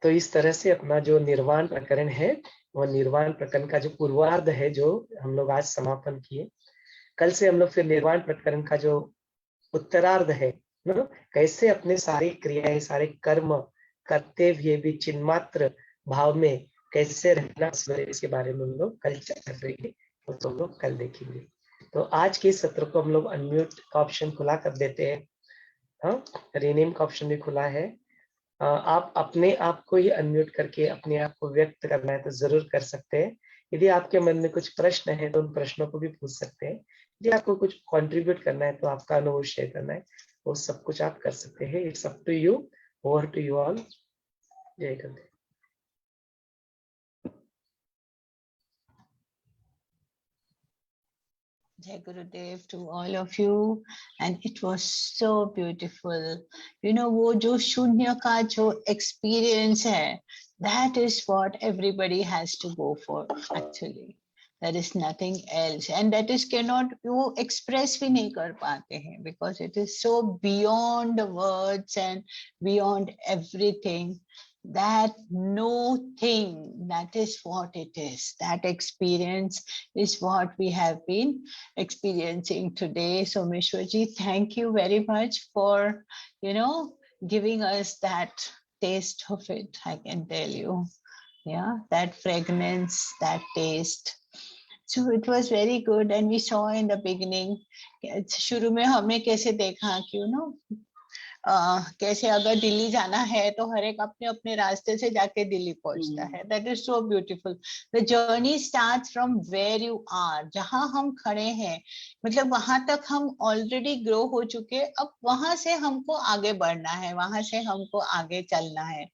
तो इस तरह से अपना जो निर्वाण प्रकरण है, वो निर्वाण प्रकरण का जो पूर्वार्ध है, जो हम लोग आज समापन किए, कल से हम लोग फिर निर्वाण प्रकरण का जो उत्तरार्ध है, कैसे अपने सारी क्रियाएं, सारे कर्म करते हुए भी चिन्मात्र भाव में कैसे रहना, इसके बारे में हम लोग कल चर्चा करेंगे। तो हम लोग कल देखेंगे। तो आज के सत्र को हम लोग अनम्यूट का ऑप्शन खुला कर देते हैं। हाँ, रीनेम का ऑप्शन भी खुला है। आप अपने आप को ही अनम्यूट करके अपने आप को व्यक्त करना है तो जरूर कर सकते हैं। यदि आपके मन में कुछ प्रश्न है तो उन प्रश्नों को भी पूछ सकते हैं। यदि आपको कुछ कंट्रीब्यूट करना है तो आपका अनुभव शेयर करना है, वो सब कुछ आप कर सकते हैं। It's up to you, over to you all. जय Gurudev. Jai Gurudev to all of you, and it was so beautiful. You know, वो जो शून्य का जो experience है, that is what everybody has to go for actually. There is nothing else, and that is cannot वो express भी नहीं कर पाते हैं because it is so beyond the words and beyond everything. That no thing, that is what it is. That experience is what we have been experiencing today. So Mishwaji, thank you very much for, giving us that taste of it, I can tell you. Yeah, that fragrance, that taste. So it was very good, and we saw in the beginning, शुरू में हमने कैसे देखा कि कैसे अगर दिल्ली जाना है तो हर एक अपने अपने रास्ते से जाके दिल्ली पहुंचता है. That is so beautiful. The journey starts from where you are. जहां हम खड़े हैं, मतलब वहां तक हम ऑलरेडी ग्रो हो चुके, अब वहां से हमको आगे बढ़ना है, वहां से हमको आगे चलना है.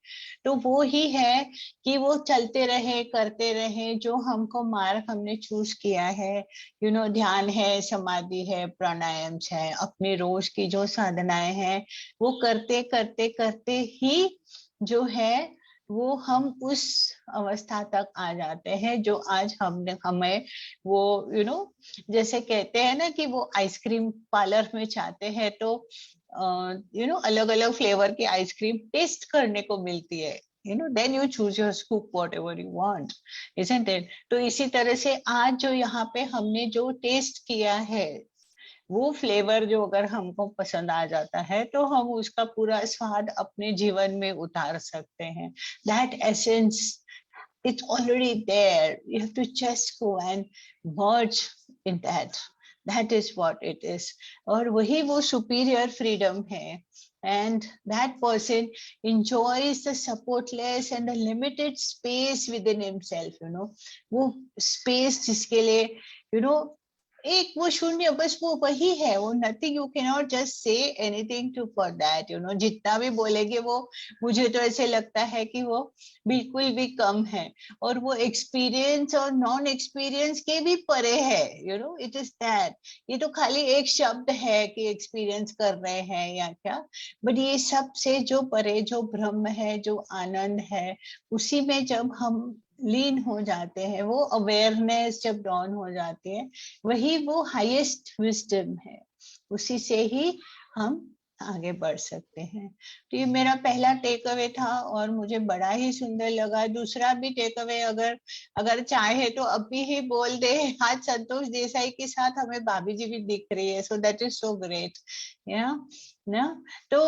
तो वो ही है कि वो चलते रहे, करते रहे, जो हमको मार्ग हमने चूज किया है, ध्यान है, समाधि है, प्राणायाम है, अपने रोज की जो साधनाएं हैं, वो करते करते करते ही जो है वो हम उस अवस्था तक आ जाते हैं जो आज हमें वो जैसे कहते हैं ना कि वो आइसक्रीम पार्लर में चाहते हैं तो अलग अलग फ्लेवर की आइसक्रीम टेस्ट करने को मिलती है. then you choose your scoop whatever you want, isn't it? तो इसी तरह से आज जो यहाँ पे हमने जो टेस्ट किया है, वो फ्लेवर जो अगर हमको पसंद आ जाता है तो हम उसका पूरा स्वाद अपने जीवन में उतार सकते हैं. That essence, it's already there. You have to just go and merge in that. That is what it is. और वही वो superior freedom है. And that person enjoys the supportless and the limited space within himself. वो space जिसके लिए एक वो शून्य, बस वो वही है, वो nothing. You can not just say anything to for that. जितना भी बोलेंगे वो, मुझे तो ऐसे लगता है कि वो बिल्कुल भी कम है, और वो एक्सपीरियंस और नॉन एक्सपीरियंस के भी परे है. It is that. ये तो खाली एक शब्द है कि एक्सपीरियंस कर रहे हैं या क्या, बट ये सब से जो परे, जो ब्रह्म है, जो आनंद है, उसी में जब हम लीन हो जाते हैं, वो अवेयरनेस जब डॉन हो जाती है, वही वो हाईएस्ट विजडम है. उसी से ही हम आगे बढ़ सकते हैं. तो ये मेरा पहला टेक अवे था और मुझे बड़ा ही सुंदर लगा. दूसरा भी टेक अवे अगर चाहे तो अभी ही बोल दे. आज संतोष देसाई के साथ हमें भाभी जी भी दिख रही है, so that is so great. ना तो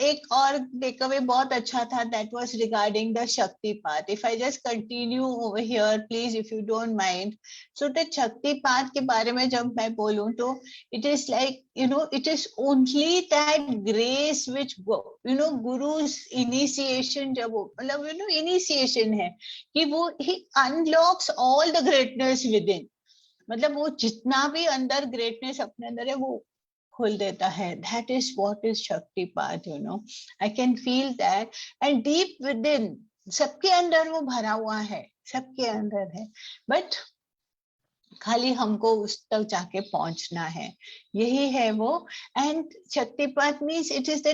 एक और टेक अवे बहुत अच्छा था. That was regarding the shaktipat. If I just continue over here please, if you don't mind. So the shaktipat के बारे में जब मैं बोलूं तो it is like, it is only that grace which guru's initiation, जब वो मतलब initiation है कि वो he unlocks all the greatness within. मतलब वो जितना भी अंदर ग्रेटनेस अपने अंदर है वो खोल देता है. That is what is शक्तिपात. I can feel that, and deep within, सबके अंदर वो भरा हुआ है, सबके अंदर है, बट खाली हमको उस तक जाके पहुंचना है. यही है वो. And shaktipat means it is the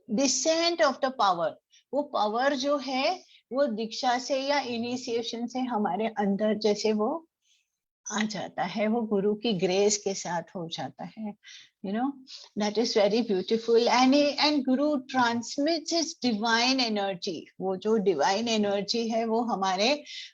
descent of the power. वो पावर जो है वो दीक्षा से या इनिशिएशन से हमारे अंदर जैसे वो आ जाता है, वो गुरु की ग्रेस के साथ हो जाता है. that is very beautiful. and Guru transmits his divine energy. वो जो divine energy है वो हमारे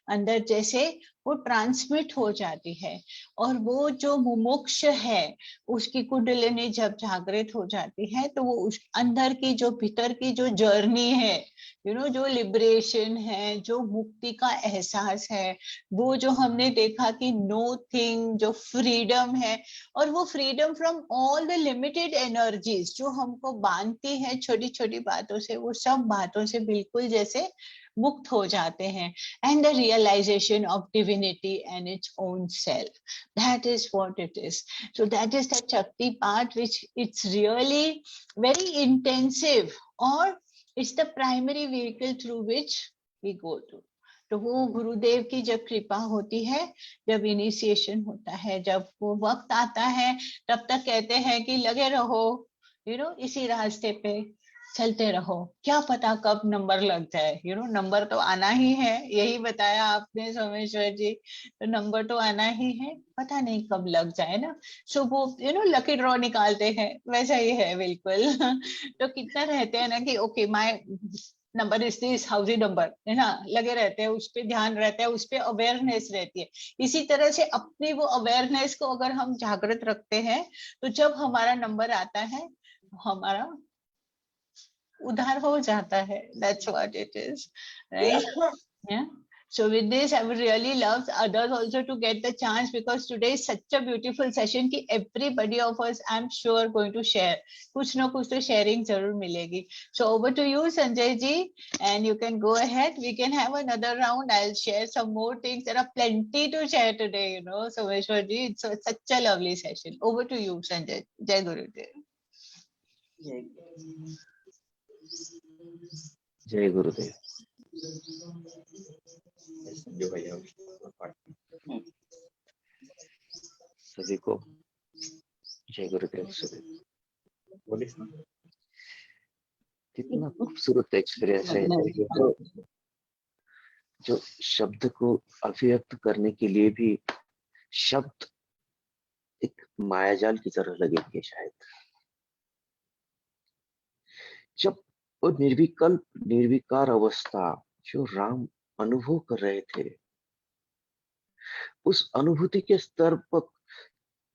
अंदर जैसे वो ट्रांसमिट हो जाती है. और वो जो मुमुक्ष है उसकी कुंडलिनी जब जागृत हो जाती है तो वो उस अंदर की जो भीतर की जो जर्नी है, जो लिबरेशन है, जो मुक्ति का एहसास है, वो जो हमने देखा कि नो थिंग, जो फ्रीडम है, और वो freedom from all the limited energies जो हमको बांधती है छोटी छोटी बातों से, वो सब बातों से बिल्कुल जैसे मुक्त हो जाते हैं. And the realisation of divinity and its own self. That is what it is. So that is the shakti part which it's really very intensive, और it's the primary vehicle through which we go through. तो वो गुरुदेव की जब कृपा होती है, जब initiation होता है, जब वो वक्त आता है, तब तक कहते हैं कि लगे रहो, इसी रास्ते पे चलते रहो. क्या पता कब नंबर लग जाए. नंबर तो आना ही है. यही बताया आपने सोमेश्वर जी. तो नंबर तो आना ही है, पता नहीं कब लग जाए ना. सो वो लकी ड्रॉ निकालते हैं, वैसा ही है बिल्कुल. तो कितना रहते हैं ना कि okay my number is this, housie number है ना, लगे रहते हैं, उस पर ध्यान रहता है, उस पर अवेयरनेस रहती है. इसी तरह से अपनी वो अवेयरनेस को अगर हम जागृत रखते हैं तो जब हमारा नंबर आता है हमारा उधार हो जाता है. That's what it is, right? Yeah. So with this, I would really love others also to get the chance, because today is such a beautiful session कि everybody of us, I'm sure, going to share. कुछ ना कुछ तो sharing जरूर मिलेगी. So over to you, Sanjay ji, and you can go ahead. We can have another round. I'll share some more things. There are plenty to share today, you know. So Vishwa ji, it's such a lovely session. Over to you, Sanjay. Jai Gurudev. जय गुरुदेव। संजय भैया सभी को जय गुरुदेव। सभी बोलिए, कितना खूबसूरत experience है जो शब्द को अभिव्यक्त करने के लिए भी शब्द एक मायाजाल की तरह लगेंगे शायद। जब वो निर्विकल्प निर्विकार अवस्था जो राम अनुभव कर रहे थे, उस अनुभूति के स्तर पर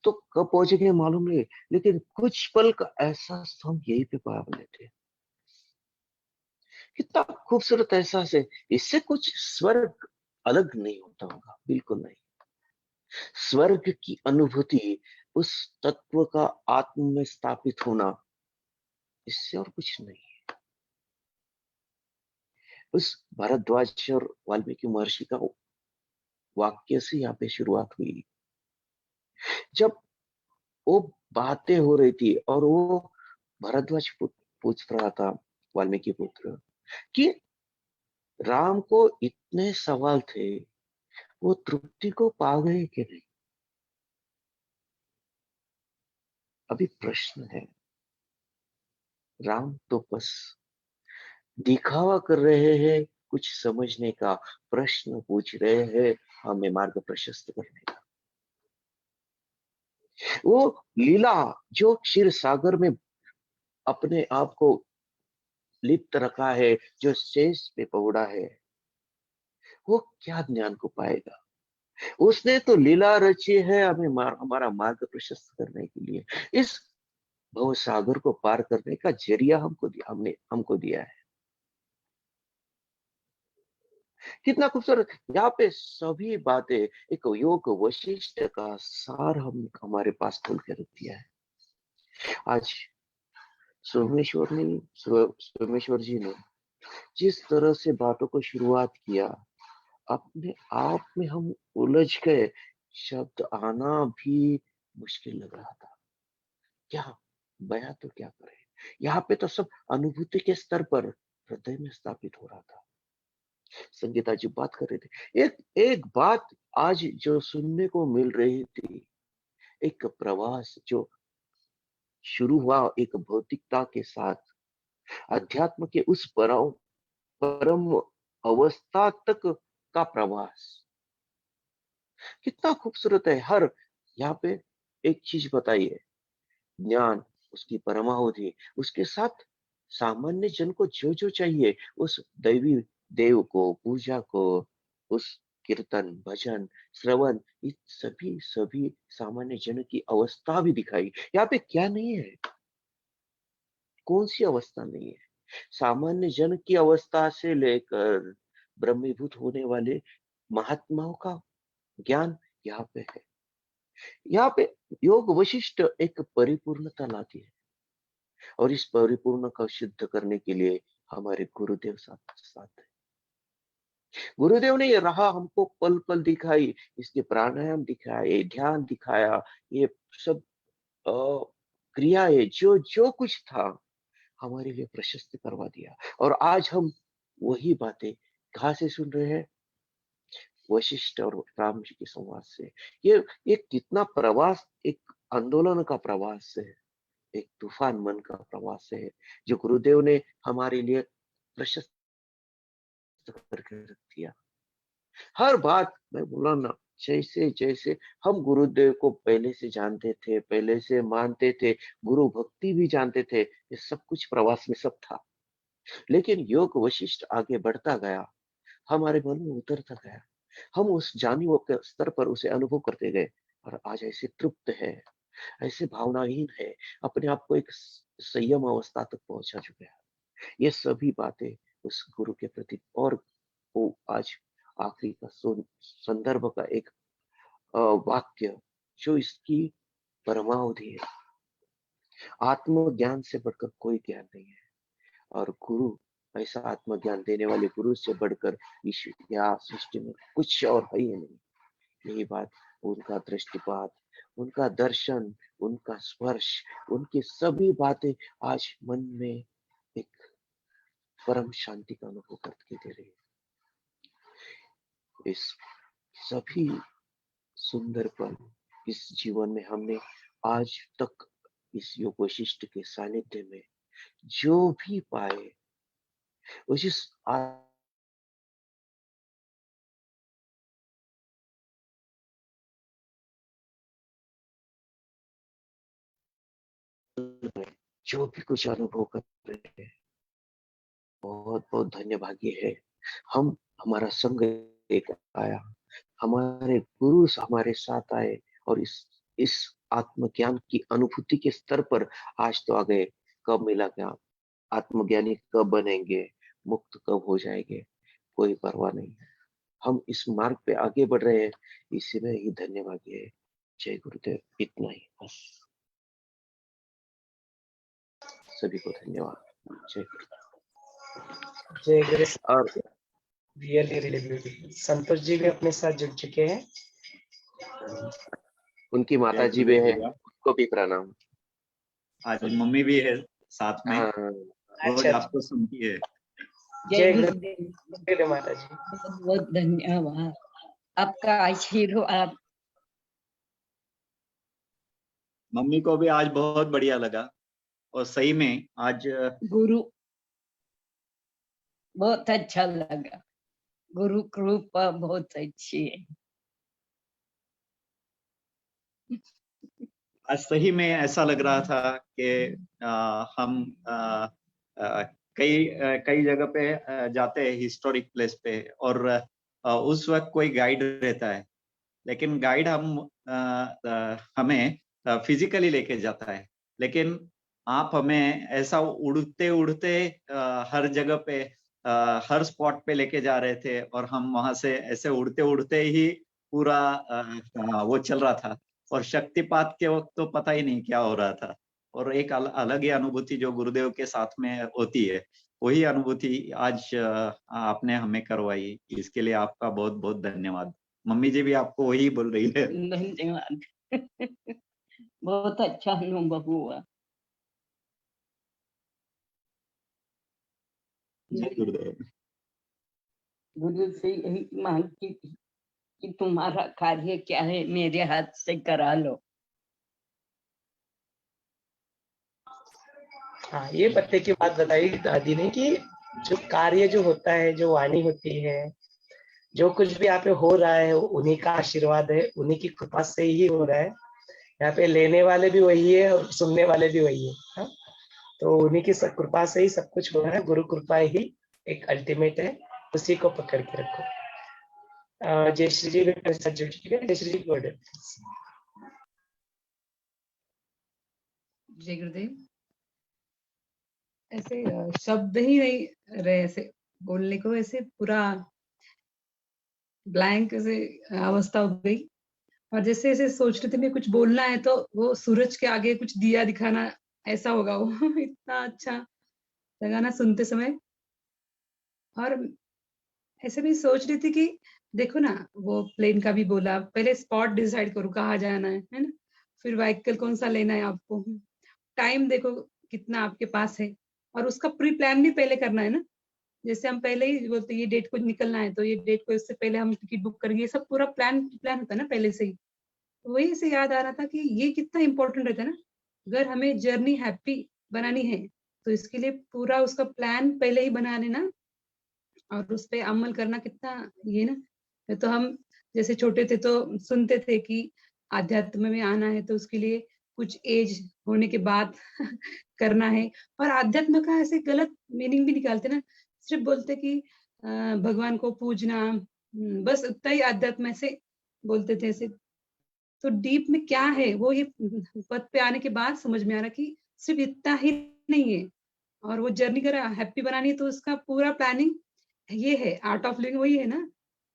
तो कब पहुंचेंगे मालूम नहीं, लेकिन कुछ पल का एहसास हम यही पे पा लेते। कितना खूबसूरत एहसास है। इससे कुछ स्वर्ग अलग नहीं होता होगा, बिल्कुल नहीं। स्वर्ग की अनुभूति, उस तत्व का आत्म में स्थापित होना, इससे और कुछ नहीं है। उस भारद्वाज और वाल्मीकि महर्षि का वाक्य से यहाँ पे शुरुआत हुई। जब वो बातें हो रही थी और वो भारद्वाज पूछ रहा था, वाल्मीकि पुत्र, कि राम को इतने सवाल थे, वो तृप्ति को पा गए कि नहीं। अभी प्रश्न है, राम तो बस दिखावा कर रहे हैं, कुछ समझने का प्रश्न पूछ रहे हैं, हमें मार्ग प्रशस्त करने का। वो लीला जो क्षीर सागर में अपने आप को लिप्त रखा है, जो शेष पे पौड़ा है, वो क्या ज्ञान को पाएगा। उसने तो लीला रची है हमें हमारा मार्ग प्रशस्त करने के लिए। इस भव सागर को पार करने का जरिया हमको दिया है। कितना खूबसूरत। यहाँ पे सभी बातें एक योग वशिष्ठ का सार हमारे पास खोल के रख दिया है। आज सोमेश्वर जी ने जिस तरह से बातों को शुरुआत किया, अपने आप में हम उलझ गए। शब्द आना भी मुश्किल लग रहा था, क्या बयां तो क्या करें। यहाँ पे तो सब अनुभूति के स्तर पर हृदय में स्थापित हो रहा था। संगीता जी बात कर रहे थे, एक बात आज जो सुनने को मिल रही थी, एक प्रवास जो शुरू हुआ एक भौतिकता के साथ, अध्यात्म के उस परम अवस्था तक का प्रवास। कितना खूबसूरत है। हर यहाँ पे एक चीज बताइए, ज्ञान, उसकी परमावधि, उसके साथ सामान्य जन को जो जो चाहिए, उस दैवी देव को, पूजा को, उस कीर्तन, भजन, श्रवण, ये सभी सामान्य जन की अवस्था भी दिखाई। यहाँ पे क्या नहीं है, कौन सी अवस्था नहीं है। सामान्य जन की अवस्था से लेकर ब्रह्मीभूत होने वाले महात्माओं का ज्ञान यहाँ पे है। यहाँ पे योग वशिष्ठ एक परिपूर्णता लाती है, और इस परिपूर्ण को सिद्ध करने के लिए हमारे गुरुदेव साथ है। गुरुदेव ने ये राह हमको पल पल दिखाई, इसके प्राणायाम दिखाए, ध्यान दिखाया, ये सब क्रियाएं जो जो कुछ था हमारे लिए प्रशस्त करवा दिया। और आज हम वही बातें कहाँ से सुन रहे हैं, वशिष्ठ और राम जी के संवाद से। ये कितना प्रवास, एक आंदोलन का प्रवास है, एक तूफान मन का प्रवास है, जो गुरुदेव ने हमारे लिए प्रशस्त करके रख दिया। हर बात मैं बोला ना, जैसे जैसे हम गुरुदेव को पहले से जानते थे, पहले से मानते थे, गुरु भक्ति भी जानते थे, ये सब कुछ प्रवास में सब था। लेकिन योग वशिष्ठ आगे बढ़ता गया, हमारे मन में उतरता गया, हम उस जानी के स्तर पर उसे अनुभव करते गए, और आज ऐसे तृप्त है, ऐसे भावनाहीन है, अपने आप को एक संयम अवस्था तक पहुंचा चुके हैं। ये सभी बातें उस गुरु के प्रति, और वो आज आखिरी का संदर्भ का एक वाक्य जो इसकी परमावधि है। आत्मज्ञान से बढ़कर कोई ज्ञान नहीं है, और गुरु, ऐसा आत्मज्ञान देने वाले गुरु से बढ़कर ईश्वर या सृष्टि में कुछ और है ही नहीं। यही बात, उनका दृष्टिपात, उनका दर्शन, उनका स्पर्श, उनकी सभी बातें आज मन में एक परम शांति का अनुभव करके दे रही है। इस सभी सुंदर पल इस जीवन में हमने आज तक इस योग वशिष्ठ के सानिध्य में जो भी पाए, उस जो भी कुछ अनुभव कर रहे हैं, बहुत बहुत धन्यभागी है हम। हमारा संग एक आया, हमारे गुरु हमारे साथ आए, और इस आत्मज्ञान की अनुभूति के स्तर पर आज तो आ गए। कब मिला क्या, आत्मज्ञानी कब बनेंगे, मुक्त कब हो जाएंगे, कोई परवाह नहीं है। हम इस मार्ग पे आगे बढ़ रहे हैं, इसी में ही धन्यवादी है। जय गुरुदेव। इतना ही बस। सभी को धन्यवाद। जय गुरुदेव। जय गुरु। और really really beautiful. Santosh ji भी अपने साथ जुड़ चुके हैं। उनकी माता जी भी है, उनको भी प्रणाम। आज मम्मी भी है साथ में, रोज अच्छा। आपको सुनती है। जय गुरुदेव माता जी। बहुत बहुत धन्यवाद आपका आशीर्वाद। मम्मी को भी आज बहुत बढ़िया लगा, और सही में आज गुरु बहुत अच्छा लगा। गुरु कृपा बहुत अच्छी है। आज सही में ऐसा लग रहा था कि हम कई जगह पे जाते हैं, हिस्टोरिक प्लेस पे, और उस वक्त कोई गाइड रहता है, लेकिन गाइड हमें फिजिकली लेके जाता है, लेकिन आप हमें ऐसा उड़ते उड़ते हर जगह पे हर स्पॉट पे लेके जा रहे थे, और हम वहां से ऐसे उड़ते उड़ते ही पूरा वो चल रहा था, और शक्तिपात के वक्त तो पता ही नहीं क्या हो रहा था। और एक अलग ही अनुभूति जो गुरुदेव के साथ में होती है, वही अनुभूति आज आपने हमें करवाई। इसके लिए आपका बहुत बहुत धन्यवाद। मम्मी जी भी आपको वही बोल रही है। धन्यवाद। बहुत अच्छा अनुभव हुआ। जय गुरुदेव। गुरु से यही मांगती थी कि तुम्हारा कार्य क्या है, मेरे हाथ से करा लो। हाँ, ये पत्ते की बात बताई दादी ने कि जो कार्य जो होता है, जो वाणी होती है, जो कुछ भी यहाँ पे हो रहा है, उन्हीं का आशीर्वाद है, उन्हीं की कृपा से ही हो रहा है। यहाँ पे लेने वाले भी वही है और सुनने वाले भी वही है। हाँ? तो उन्हीं की कृपा से ही सब कुछ हो रहा है। गुरु कृपा ही एक अल्टीमेट है, उसी को पकड़ के रखो। जय श्री जी भी साथ जुड़ चुके हैं। जय श्री जी। जय गुरुदेव। ऐसे शब्द ही नहीं रहे ऐसे बोलने को, ऐसे पूरा ब्लैंक ऐसे अवस्था हो गई। और जैसे ऐसे सोच रहे थे मैं कुछ बोलना है तो वो सूरज के आगे कुछ दिया दिखाना ऐसा होगा वो। इतना अच्छा लगा ना सुनते समय। और ऐसे भी सोच रही थी कि देखो ना, वो प्लेन का भी बोला, पहले स्पॉट डिसाइड करो कहाँ जाना है ना, फिर व्हीकल कौन सा लेना है आपको, टाइम देखो कितना आपके पास है, और उसका प्री प्लान भी पहले करना है ना। जैसे हम पहले ही बोलते ये डेट को निकलना है तो ये डेट को इससे पहले हम टिकट बुक करेंगे, ये सब पूरा प्लान होता है ना पहले से ही। तो वही से याद आ रहा था कि ये कितना इंपॉर्टेंट रहता है ना, अगर हमें जर्नी हैप्पी बनानी है तो इसके लिए पूरा उसका प्लान पहले ही बना लेना और उस पर अमल करना कितना ये ना। तो हम जैसे छोटे थे तो सुनते थे कि आध्यात्म में आना है तो उसके लिए कुछ एज होने के बाद करना है, और आध्यात्म का ऐसे गलत मीनिंग भी निकालते ना, सिर्फ बोलते कि भगवान को पूजना, बस उतना ही आध्यात्म ऐसे बोलते थे ऐसे। तो डीप में क्या है वो ये पद पे आने के बाद समझ में आ रहा कि सिर्फ इतना ही नहीं है, और वो जर्नी कर हैप्पी बनानी है तो उसका पूरा प्लानिंग ये है। आर्ट ऑफ लिविंग वही है ना,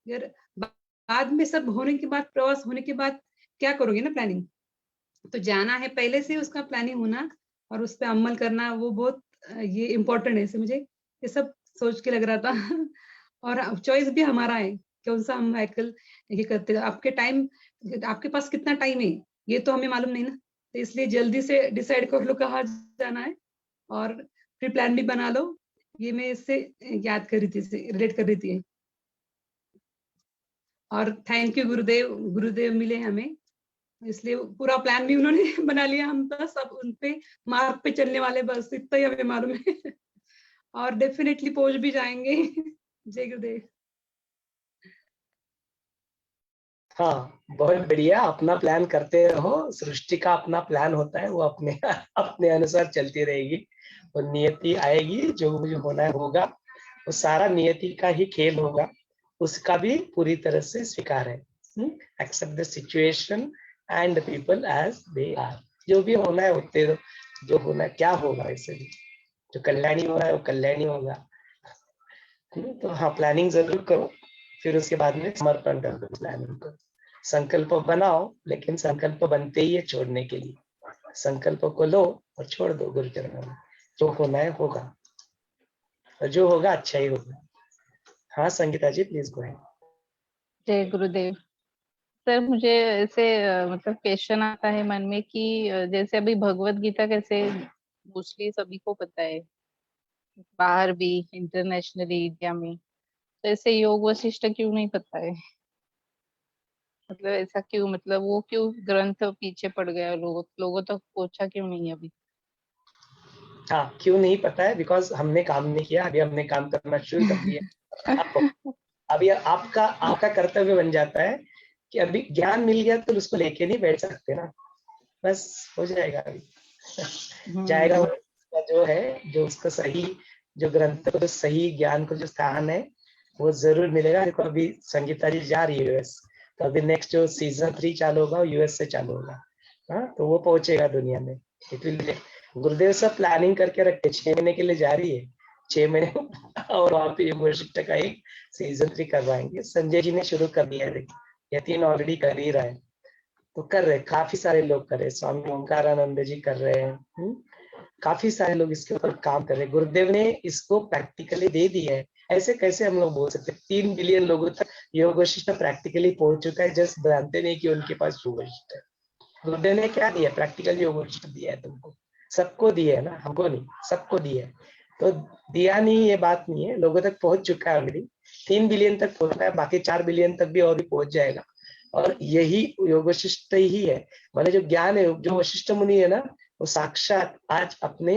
अगर बाद में सब होने के बाद, प्रवास होने के बाद क्या करोगे ना प्लानिंग, तो जाना है पहले से उसका प्लानिंग होना और उस पर अमल करना, वो बहुत ये इम्पोर्टेंट है। मुझे ये सब सोच के लग रहा था और चॉइस भी हमारा है कौन सा हम व्हीकल ये करते हैं। आपके टाइम, आपके पास कितना टाइम है ये तो हमें मालूम नहीं ना, तो इसलिए जल्दी से डिसाइड कर लो कहाँ जाना है और फिर प्लान भी बना लो। ये मैं इससे याद कर रही थी, रिलेट कर रही थी। और थैंक यू गुरुदेव, गुरुदेव मिले हमें, इसलिए पूरा प्लान भी उन्होंने बना लिया। हम बस अब उन पे मार्ग पे चलने वाले, बस इतना ही हमें मालूम है और डेफिनेटली पहुंच भी जाएंगे। जय गुरुदेव। हाँ, बहुत बढ़िया। अपना प्लान करते रहो, सृष्टि का अपना प्लान होता है, वो अपने अपने अनुसार चलती रहेगी और नियति आएगी, जो मुझे होना है होगा। वो सारा नियति का ही खेल होगा, उसका भी पूरी तरह से स्वीकार है। Except the situation and the people as they are. जो भी होना है होते रहो, जो होना है क्या होगा, ऐसे भी जो कल्याणी हो रहा है वो कल्याणी होगा। तो हाँ, प्लानिंग जरूर करो, फिर उसके बाद में समर्पण कर दो प्लानिंग को। संकल्प बनाओ, लेकिन संकल्प बनते ही है छोड़ने के लिए। संकल्प को लो और छोड़ दो गुरु चरणों में। जो होना है होगा, और जो होगा अच्छा ही होगा। हाँ संगीता जी, प्लीज गो अहेड। जय गुरुदेव। सर मुझे ऐसे मतलब क्वेश्चन आता है मन में कि जैसे अभी भगवत गीता कैसे मोस्टली सभी को पता है, बाहर भी, इंटरनेशनली, इंडिया में, तो ऐसे योग वशिष्ठ क्यों नहीं पता है? मतलब ऐसा क्यों, मतलब वो क्यों ग्रंथ पीछे पड़ गया, लोगों तक पहुंचा क्यों नहीं अभी? हाँ, क्यों नहीं पता है? बिकॉज हमने काम नहीं किया। अभी हमने काम करना शुरू कर दिया। अभी आपका आपका कर्तव्य बन जाता है कि अभी ज्ञान मिल गया तो उसको लेके नहीं बैठ सकते ना, बस हो जाएगा। अभी जाएगा उसका जो है, जो उसका सही, जो ग्रंथ को, जो सही ज्ञान को जो स्थान है, वो जरूर मिलेगा। देखो अभी संगीता जी जा रही है यूएस, तो अभी नेक्स्ट जो सीजन 3 चालू होगा वो यूएस से चालू होगा। हाँ, तो वो पहुंचेगा दुनिया में। गुरुदेव सब प्लानिंग करके रखते, 6 महीने के लिए जा रही है, 6 महीने और वहां पे यूनिवर्सिटी का एक सीजन 3 करवाएंगे। संजय जी ने शुरू कर दिया है, यतीन ऑलरेडी कर ही रहा है, तो कर रहे, काफी सारे लोग कर रहे, स्वामी ओंकारानंद जी कर रहे हैं। काफी सारे लोग इसके ऊपर काम कर रहे हैं। गुरुदेव ने इसको प्रैक्टिकली दे दिया है। ऐसे कैसे हम लोग बोल सकते, 3 बिलियन लोगों तक योग वशिष्ठ प्रैक्टिकली पहुंच चुका है, जस्ट जानते नहीं कि उनके पास योग वशिष्ठ है। गुरुदेव ने क्या दिया? प्रैक्टिकल योग वशिष्ठ दिया है तुमको, सबको दिया है ना, हमको नहीं, सबको दिया है। तो दिया नहीं ये बात नहीं है, लोगों तक पहुंच चुका है ऑलरेडी। 3 बिलियन तक पहुंचा है, बाकी 4 बिलियन तक भी और भी पहुंच जाएगा। और यही योग वशिष्ठ ही है, माने जो ज्ञान है, जो वशिष्ठ मुनि है ना, वो साक्षात आज अपने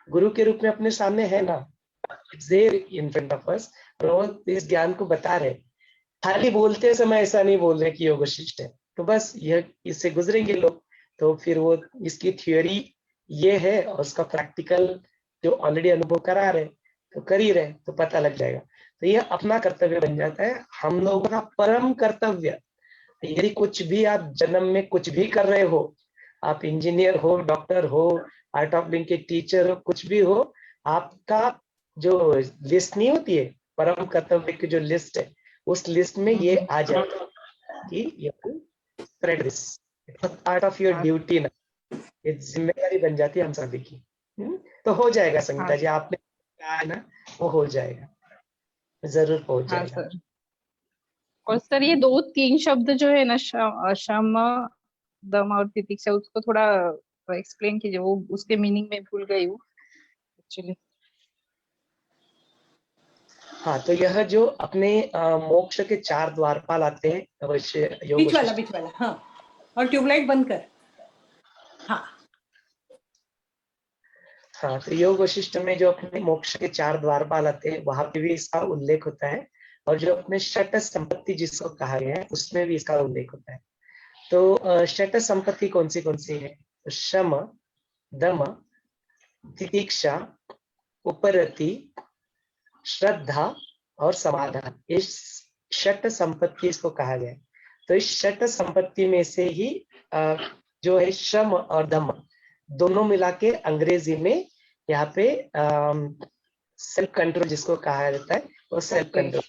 गुरु के रूप में अपने सामने है ना, it's there in front of us. और वो इस ज्ञान को बता रहे, खाली बोलते समय ऐसा नहीं बोल रहे कि योग वशिष्ठ है, तो बस यह इससे गुजरेंगे लोग, तो फिर वो इसकी थ्योरी ये है और उसका प्रैक्टिकल जो ऑलरेडी अनुभव करा रहे, तो कर ही रहे, तो पता लग जाएगा। तो ये अपना कर्तव्य बन जाता है, हम लोगों का परम कर्तव्य। यदि कुछ भी आप जन्म में कुछ भी कर रहे हो, आप इंजीनियर हो, डॉक्टर हो, आर्ट ऑफ लिविंग के टीचर हो, कुछ भी हो, आपका जो लिस्ट नहीं होती है, परम कर्तव्य की जो लिस्ट है, उस लिस्ट में ये आ जाएगा कि you spread this, part of your duty ना, ये जिम्मेदारी बन जाती है हम सभी की। तो हो जाएगा संगीता जी, आपने कहा है ना, वो हो जाएगा, जरूर पहुंच जाएगा। सर। और सर ये 2-3 शब्द जो है ना, शम, दम और तितिक्षा, उसको थोड़ा एक्सप्लेन कीजिए, वो उसके मीनिंग में भूल गई हूँ एक्चुअली। हाँ, तो यह जो अपने मोक्ष के 4 द्वारपाल आते हैं अवश्य योग बीच वाला हाँ, और ट्यूबलाइट बंद कर। हाँ हाँ, तो योग वशिष्ठ में जो अपने मोक्ष के 4 द्वारपाल आते हैं, वहां पे भी इसका उल्लेख होता है। और जो अपने षट संपत्ति जिसको कहा गया है, उसमें भी इसका उल्लेख होता है। तो षट संपत्ति कौन सी है? तो शम, दम, तितिक्षा, उपरति, श्रद्धा और समाधान, इस षट संपत्ति इसको कहा गया है। तो इस षट संपत्ति में से ही जो है श्रम और दम दोनों मिला के अंग्रेजी में यहाँ पे सेल्फ कंट्रोल जिसको कहा जाता है, वो सेल्फ कंट्रोल।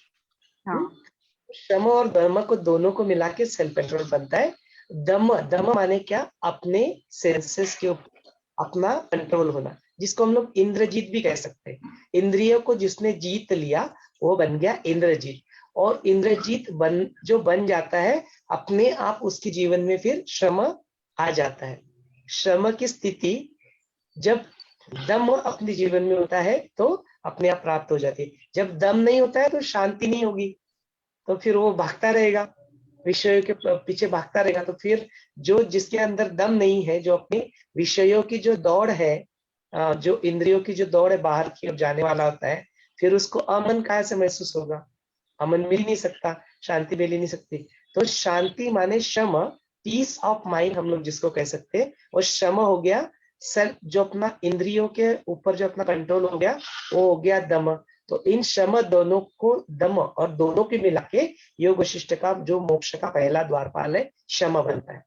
शम और दम को दोनों को मिला के सेल्फ कंट्रोल बनता है। दम दम माने क्या? अपने सेंसेस के ऊपर अपना कंट्रोल होना, जिसको हम लोग इंद्रजीत भी कह सकते हैं। इंद्रियों को जिसने जीत लिया वो बन गया इंद्रजीत। और इंद्रजीत जो बन जाता है अपने आप उसके जीवन में फिर श्रम आ जाता है। श्रम की स्थिति जब दम अपने जीवन में होता है तो अपने आप प्राप्त हो जाती है। जब दम नहीं होता है तो शांति नहीं होगी, तो फिर वो भागता रहेगा, विषयों के पीछे भागता रहेगा। तो फिर जो जिसके अंदर दम नहीं है, जो अपने विषयों की जो दौड़ है, जो इंद्रियों की जो दौड़ है बाहर की ओर जाने वाला होता है, फिर उसको अमन कहाँ से महसूस होगा? अमन मिल ही नहीं सकता, शांति मिल ही नहीं सकती। तो शांति माने शम, पीस ऑफ माइंड हम लोग जिसको कह सकते हैं। और शम हो गया सेल्फ, जो अपना इंद्रियों के ऊपर जो अपना कंट्रोल हो गया वो हो गया दम। तो इन शम दोनों को, दम और दोनों के मिला के योग वशिष्ठ का जो मोक्ष का पहला द्वारपाल है शम बनता है।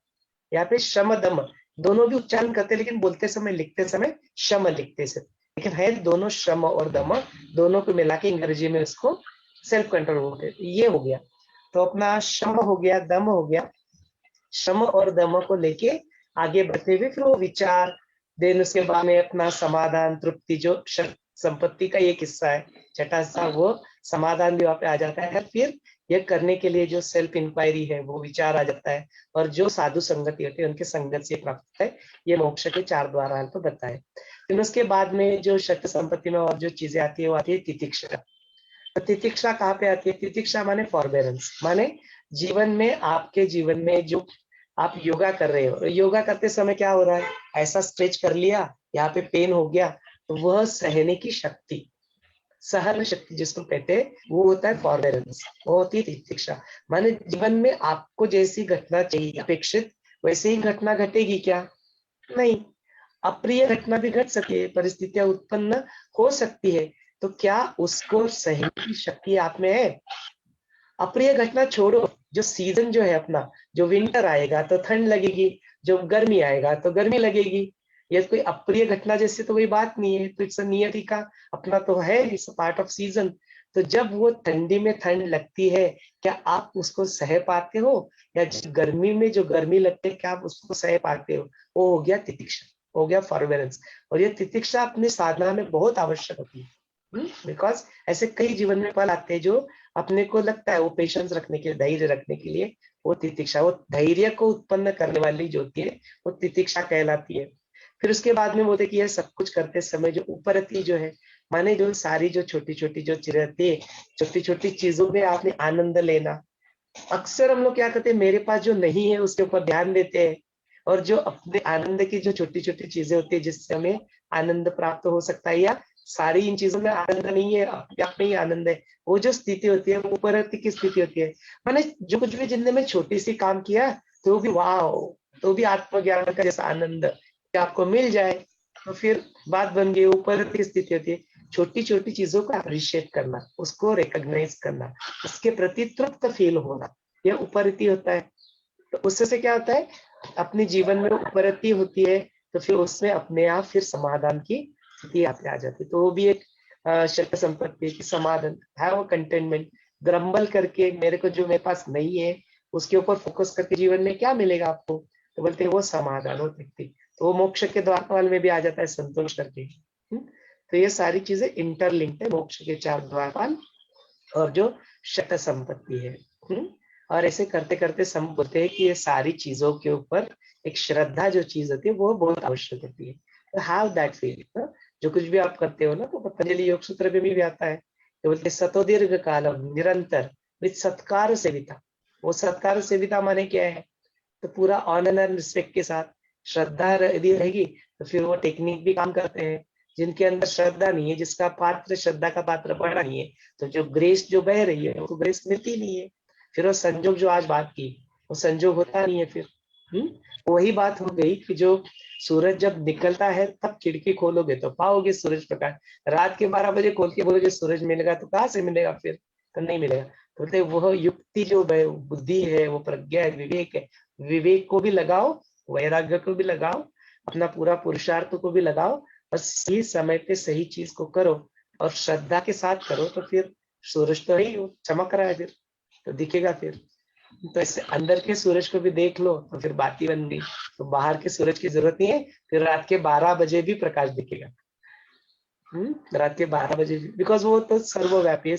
यहाँ पे शम दम दोनों भी उच्चारण करते, लेकिन बोलते समय लिखते समय शम लिखते से, लेकिन है दोनों शम और दम, दोनों को मिला के अंग्रेजी में उसको सेल्फ कंट्रोल बोलते। ये हो गया। तो अपना शम हो गया, दम हो गया। शम और दम को लेके आगे बढ़ते हुए फिर वो विचार, देन उसके बाद में अपना समाधान, तृप्ति, जो संपत्ति का ये किस्सा है छठा सा, वो समाधान भी वहां पे आ जाता है। फिर ये करने के लिए जो सेल्फ इंक्वायरी है वो विचार आ जाता है, और जो साधु संगति होती है उनके संगत से प्राप्त है। ये मोक्ष के 4 द्वार तो बताए। फिर उसके बाद में जो शक्त संपत्ति में और जो चीजें आती है वो आती है तितिक्षा। तो तितिक्षा कहाँ पे आती है? तितिक्षा माने फॉरबेरेंस, माने जीवन में, आपके जीवन में जो आप योगा कर रहे हो, योगा करते समय क्या हो रहा है? ऐसा स्ट्रेच कर लिया, यहाँ पे पेन हो गया, तो वह सहने की शक्ति, सहन शक्ति जिसको कहते हैं, वो होता है फॉरबेरेंस, वो होती है तितिक्षा। माने जीवन में आपको जैसी घटना चाहिए अपेक्षित वैसे ही घटना घटेगी क्या? नहीं, अप्रिय घटना भी घट सकती है, परिस्थितियां उत्पन्न हो सकती है, तो क्या उसको सहने की शक्ति आप में है? अप्रिय घटना छोड़ो, जो सीजन जो है अपना, जो विंटर आएगा तो ठंड लगेगी, जो गर्मी आएगा तो गर्मी लगेगी। ये कोई अप्रिय घटना जैसे तो कोई बात नहीं है, तो इट्स नियति का अपना तो है, इट्स पार्ट ऑफ सीजन। तो जब वो ठंडी में ठंड लगती है, क्या आप उसको सह पाते हो? या गर्मी में जो गर्मी लगती है, क्या आप उसको सह पाते हो? वो हो गया तितिक्षा, हो गया फॉरबेरेंस। और ये तितिक्षा अपनी साधना में बहुत आवश्यक होती है, बिकॉज ऐसे कई जीवन में पल आते हैं जो अपने को लगता है वो पेशेंस रखने के लिए, धैर्य रखने के लिए, वो तितिक्षा, वो धैर्य को उत्पन्न करने वाली जो होती है वो तितिक्षा कहलाती है। फिर उसके बाद में बोलते कि ये सब कुछ करते समय जो उपरति जो है, माने जो सारी जो छोटी छोटी जो चीजें रहती है, छोटी छोटी चीजों में आपने आनंद लेना। अक्सर हम लोग क्या करते हैं, मेरे पास जो नहीं है उसके ऊपर ध्यान देते हैं, और जो अपने आनंद की जो छोटी छोटी चीजें होती है जिससे हमें आनंद प्राप्त हो सकता है, या सारी इन चीजों में आनंद नहीं है, अपने आप में ही आनंद है, वो जो स्थिति होती है वो उपरति की स्थिति होती है। माने जो कुछ भी जिंदगी में छोटी सी काम किया तो भी वाह, तो भी आत्मज्ञान का जैसा आनंद आपको मिल जाए, तो फिर बात बन गई, उपरति की स्थिति होती है। छोटी छोटी चीजों को अप्रिशिएट करना, उसको रिकॉग्नाइज करना, उसके प्रति तृप्त फील होना, यह उपरति होता है। तो उससे से क्या होता है, अपने जीवन में उपरति होती है, तो फिर उसमें अपने आप फिर समाधान की स्थिति आ जाती है। तो वो भी एक शक्त संपत्ति की समाधान है, वो कंटेनमेंट। ग्रम्बल करके मेरे को जो मेरे पास नहीं है उसके ऊपर फोकस करके जीवन में क्या मिलेगा आपको, तो बोलते हैं वो समाधान हो सकती, तो वो मोक्ष के द्वारपाल में भी आ जाता है संतोष करके। तो ये सारी चीजें इंटरलिंक्ड है, मोक्ष के 4 द्वारपाल और जो शक्त संपत्ति है। और ऐसे करते करते हम बोलते हैं कि ये सारी चीजों के ऊपर एक श्रद्धा जो चीज होती है वो बहुत आवश्यक होती है। तो हैव दैट फील, जो कुछ भी आप करते हो ना, तो पतंजलि योग सूत्र में भी आता है, तो बोलते सतोदीर्घ कालम निरंतर विद सत्कार सेविता। वो सत्कार सेविता माने क्या है, तो पूरा ऑनर एंड रिस्पेक्ट के साथ श्रद्धा यदि रहेगी तो फिर वो टेक्निक भी काम करते हैं। जिनके अंदर श्रद्धा नहीं है, जिसका पात्र श्रद्धा का पात्र बड़ा नहीं है, तो जो ग्रेस जो बह रही है वो ग्रेस मिलती नहीं है। फिर वो संजोग जो आज बात की, वो संजोग होता नहीं है फिर। वही बात हो गई कि जो सूरज जब निकलता है तब खिड़की खोलोगे तो पाओगे सूरज प्रकाश, रात के 12 बजे खोल के बोलोगे सूरज मिलेगा तो कहाँ से मिलेगा फिर, तो नहीं मिलेगा। तो बोलते वह युक्ति जो बुद्धि है, वो प्रज्ञा है, विवेक है, विवेक को भी लगाओ, वैराग्य को भी लगाओ, अपना पूरा पुरुषार्थ को भी लगाओ, और सही समय पे सही चीज को करो और श्रद्धा के साथ करो, तो फिर सूरज तो ही चमक रहा है फिर। तो दिखेगा फिर। तो इससे अंदर के सूरज को भी देख लो तो फिर बात ही बन गई। तो बाहर के सूरज की जरूरत नहीं है, फिर रात के 12 बजे भी प्रकाश दिखेगा। रात के 12 बजे भी, बिकॉज वो तो सर्वव्यापी है,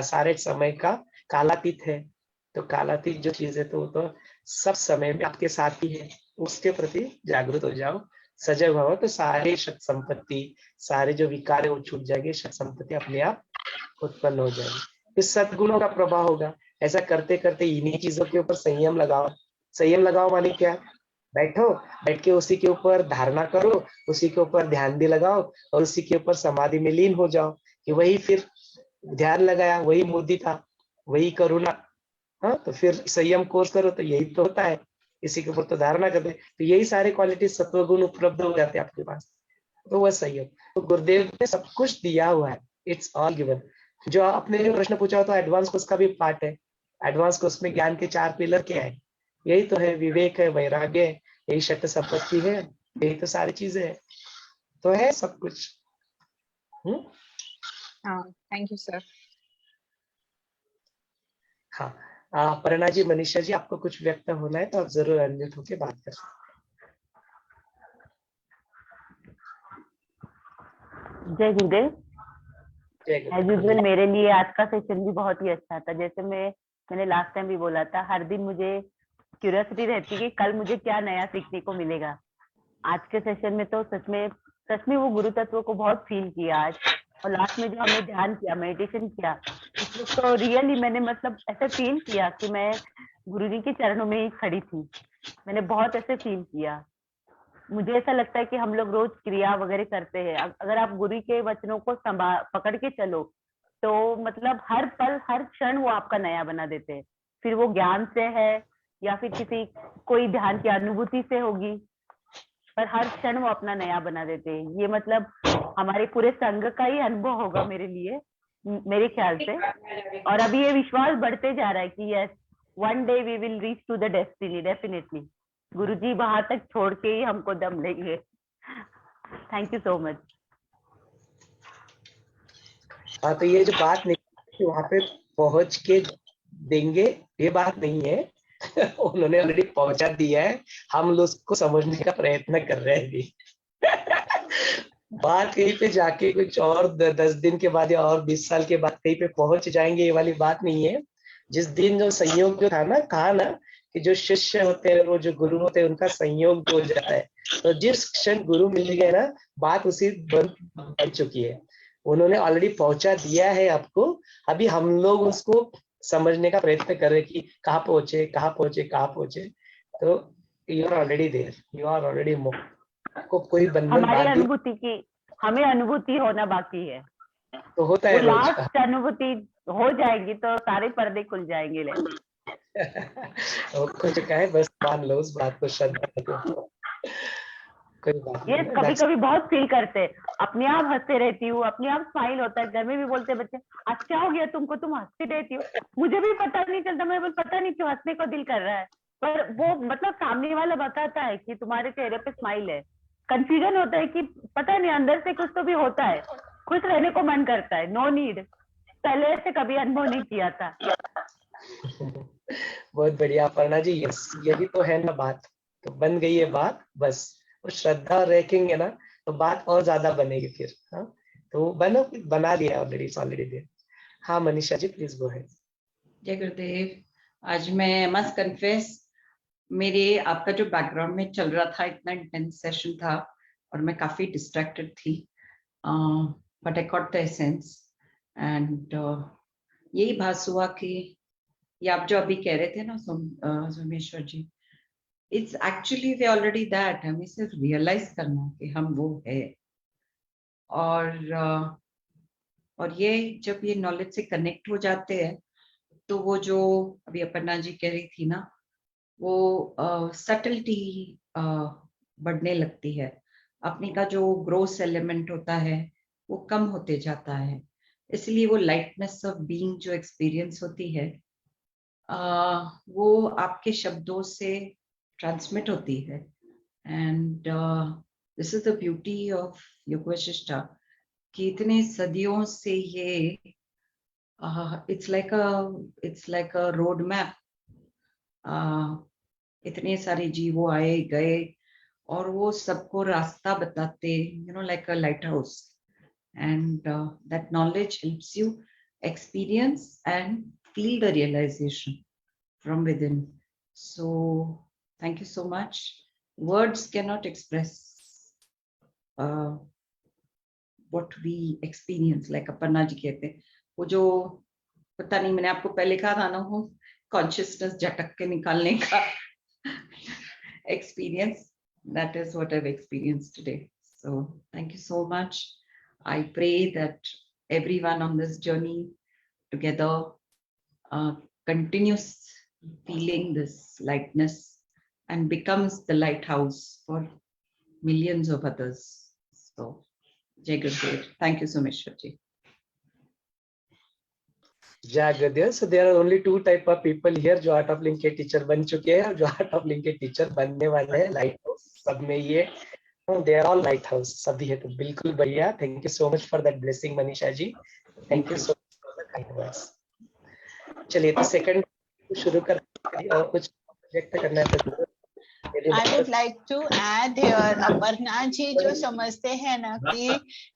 सारे समय का कालातीत है। तो कालातीत जो चीज है तो वो तो सब समय में आपके साथ ही है, उसके प्रति जागरूक हो जाओ, सजग हो, तो सारे शक्ति संपत्ति, सारे जो विकार है वो छूट जाएंगे, शक्ति संपत्ति अपने आप उत्पन्न हो जाएगी। फिर सद्गुणों का प्रभाव होगा। ऐसा करते करते इन्हीं चीजों के ऊपर संयम लगाओ। संयम लगाओ माने क्या? बैठो, बैठ के उसी के ऊपर धारणा करो, उसी के ऊपर ध्यान भी लगाओ और उसी के ऊपर समाधि में लीन हो जाओ कि वही फिर ध्यान लगाया, वही मुदिता, वही करुणा। हाँ, तो फिर संयम कोर्स करो तो यही तो होता है, इसी के ऊपर तो धारणा करते, तो यही सारे क्वालिटी सत्वगुण उपलब्ध हो जाते हैं आपके पास। तो वह संयम, तो गुरुदेव ने सब कुछ दिया हुआ है, इट्स ऑल गिवन। जो आपने जो प्रश्न पूछा तो एडवांस कोर्स का भी पार्ट है। एडवांस कोर्स में ज्ञान के 4 पिलर क्या है? यही तो है, विवेक है, वैराग्य है, यही शक्ति संपत्ति है, यही तो सारी चीजें है, तो है सब कुछ। Thank you sir. हाँ, प्रणा जी, मनीषा जी, आपको कुछ व्यक्त होना है तो आप जरूर अनम्यूट होकर बात कर। जय गुरुदेव। जय एज यूजुअल मेरे लिए आज का सेशन भी बहुत ही अच्छा था। जैसे मैंने लास्ट टाइम भी बोला था, हर दिन मुझे क्यूरियोसिटी रहती है कि कल मुझे क्या नया सीखने को मिलेगा। आज के सेशन में तो सच में वो गुरु तत्व को बहुत फील किया आज। और लास्ट में जो हमने ध्यान किया, मेडिटेशन किया, उसमें तो रियली मैंने मतलब ऐसे फील किया कि मैं गुरुजी के चरणों में ही खड़ी थी। मैंने बहुत ऐसे फील किया। मुझे ऐसा लगता है कि हम लोग रोज क्रिया वगैरह करते हैं, अगर आप गुरु के वचनों को पकड़ के चलो तो मतलब हर पल हर क्षण वो आपका नया बना देते हैं। फिर वो ज्ञान से है या फिर कोई ध्यान की अनुभूति से होगी, पर हर क्षण वो अपना नया बना देते हैं। ये मतलब हमारे पूरे संघ का ही अनुभव होगा मेरे लिए, मेरे ख्याल से। और अभी ये विश्वास बढ़ते जा रहा है कि yes, one day we will reach to the destiny, definitely. Guruji वहां तक छोड़ के ही हमको दम लेंगे। Thank you so much. हाँ, तो ये जो बात नहीं वहां पे पहुंच के देंगे, ये बात नहीं है। उन्होंने ऑलरेडी पहुंचा दिया है, हम लोग उसको समझने का प्रयत्न कर रहे हैं अभी। बात कहीं पे जाके कुछ और 10 दिन के बाद या और 20 साल के बाद कहीं पे पहुंच जाएंगे, ये वाली बात नहीं है। जिस दिन जो संयोग जो था ना, कहा ना कि जो शिष्य होते हैं वो जो गुरु होते हैं उनका संयोग हो जाता है। तो जिस क्षण गुरु मिल गए ना, बात उसी बन चुकी है। उन्होंने ऑलरेडी पहुंचा दिया है आपको, अभी हम लोग उसको समझने का प्रयत्न कर रहे हैं कि कहाँ पहुंचे, कहाँ पहुंचे, कहाँ पहुंचे। तो you are already there, you are already आपको कोई बंधन हमें अनुभूति होना बाकी है। तो होता है रोज। लास्ट अनुभूति हो जाएगी तो सारे पर्दे खुल जाएंगे। कुछ कहे बस मान लो उस बात को, श्रद्धा को। कोई बात ये कभी कभी बहुत फील करते हैं, अपने आप हंसते रहती हूँ, अपने आप स्माइल होता है। घर में भी बोलते बच्चे, अच्छा हो गया तुमको, तुम हंसती रहती हो। मुझे भी पता नहीं चलता, मैं पता नहीं क्यों हंसने को दिल कर रहा है, पर वो मतलब सामने वाला बताता है कि तुम्हारे चेहरे पे स्माइल है। कंफ्यूजन होता है कि पता नहीं अंदर से कुछ तो भी होता है, खुश रहने को मन करता है। नो नीड, पहले ऐसे कभी अनुभव नहीं किया था। बहुत बढ़िया अपर्णा जी, यही तो है ना बात, तो बन गई है बात। बस वो श्रद्धा रखेंगे ना तो बात और ज्यादा बनेगी फिर। हाँ, तो बना दिया ऑलरेडी देर। हाँ Manisha ji, please go ahead. जय गुरुदेव। आज मैं मस्ट कन्फेस, मेरे आपका जो बैकग्राउंड में चल रहा था, इतना इंटेंस सेशन था और मैं काफी डिस्ट्रैक्टेड थी, but I got the essence. And यही भास हुआ कि ये आप जो अभी कह रहे थे ना Someshwar ji, it's actually way already that. हमें सिर्फ रियलाइज करना कि हम वो है। और ये जब ये नॉलेज से कनेक्ट हो जाते हैं तो वो जो अभी अपर्णा जी कह रही थी ना, वो सटलिटी बढ़ने लगती है। अपने का जो ग्रोस एलिमेंट होता है वो कम होते जाता है, इसलिए वो लाइटनेस ऑफ बीइंग जो एक्सपीरियंस होती है वो आपके शब्दों से ट्रांसमिट होती है। And this is the beauty of योग वशिष्ठा कि इतने सदियों से ये It's like a road map. इतने सारे जीवों आए गए और वो सबको रास्ता बताते, like a lighthouse. And that knowledge helps you experience and feel the realization from within. So thank you so much. Words cannot express what we experience. Like Aparna ji कहते हैं, वो जो पता नहीं, मैंने आपको पहले कहा था ना, वो consciousness झटक के निकालने का experience. That is what I've experienced today. So thank you so much. I pray that everyone on this journey together continues feeling this lightness and becomes the lighthouse for millions of others. So, Jai Gurudev. Thank you so much, Shraji. जय गुरुदेव. So there are only two type of people here, जो art of link के teacher बन चुके हैं और जो art of link के teacher बनने वाले हैं. लाइट हाउस सब में ये, they are all lighthouse सभी है. तो बिल्कुल बढ़िया. Thank you so much for that blessing Manisha ji. Thank you so much for the kind words. चलिए तो सेकंड शुरू करते हैं और कुछ प्रोजेक्ट करना है तो I would like to add here, Aparna ji जो समझते हैं ना कि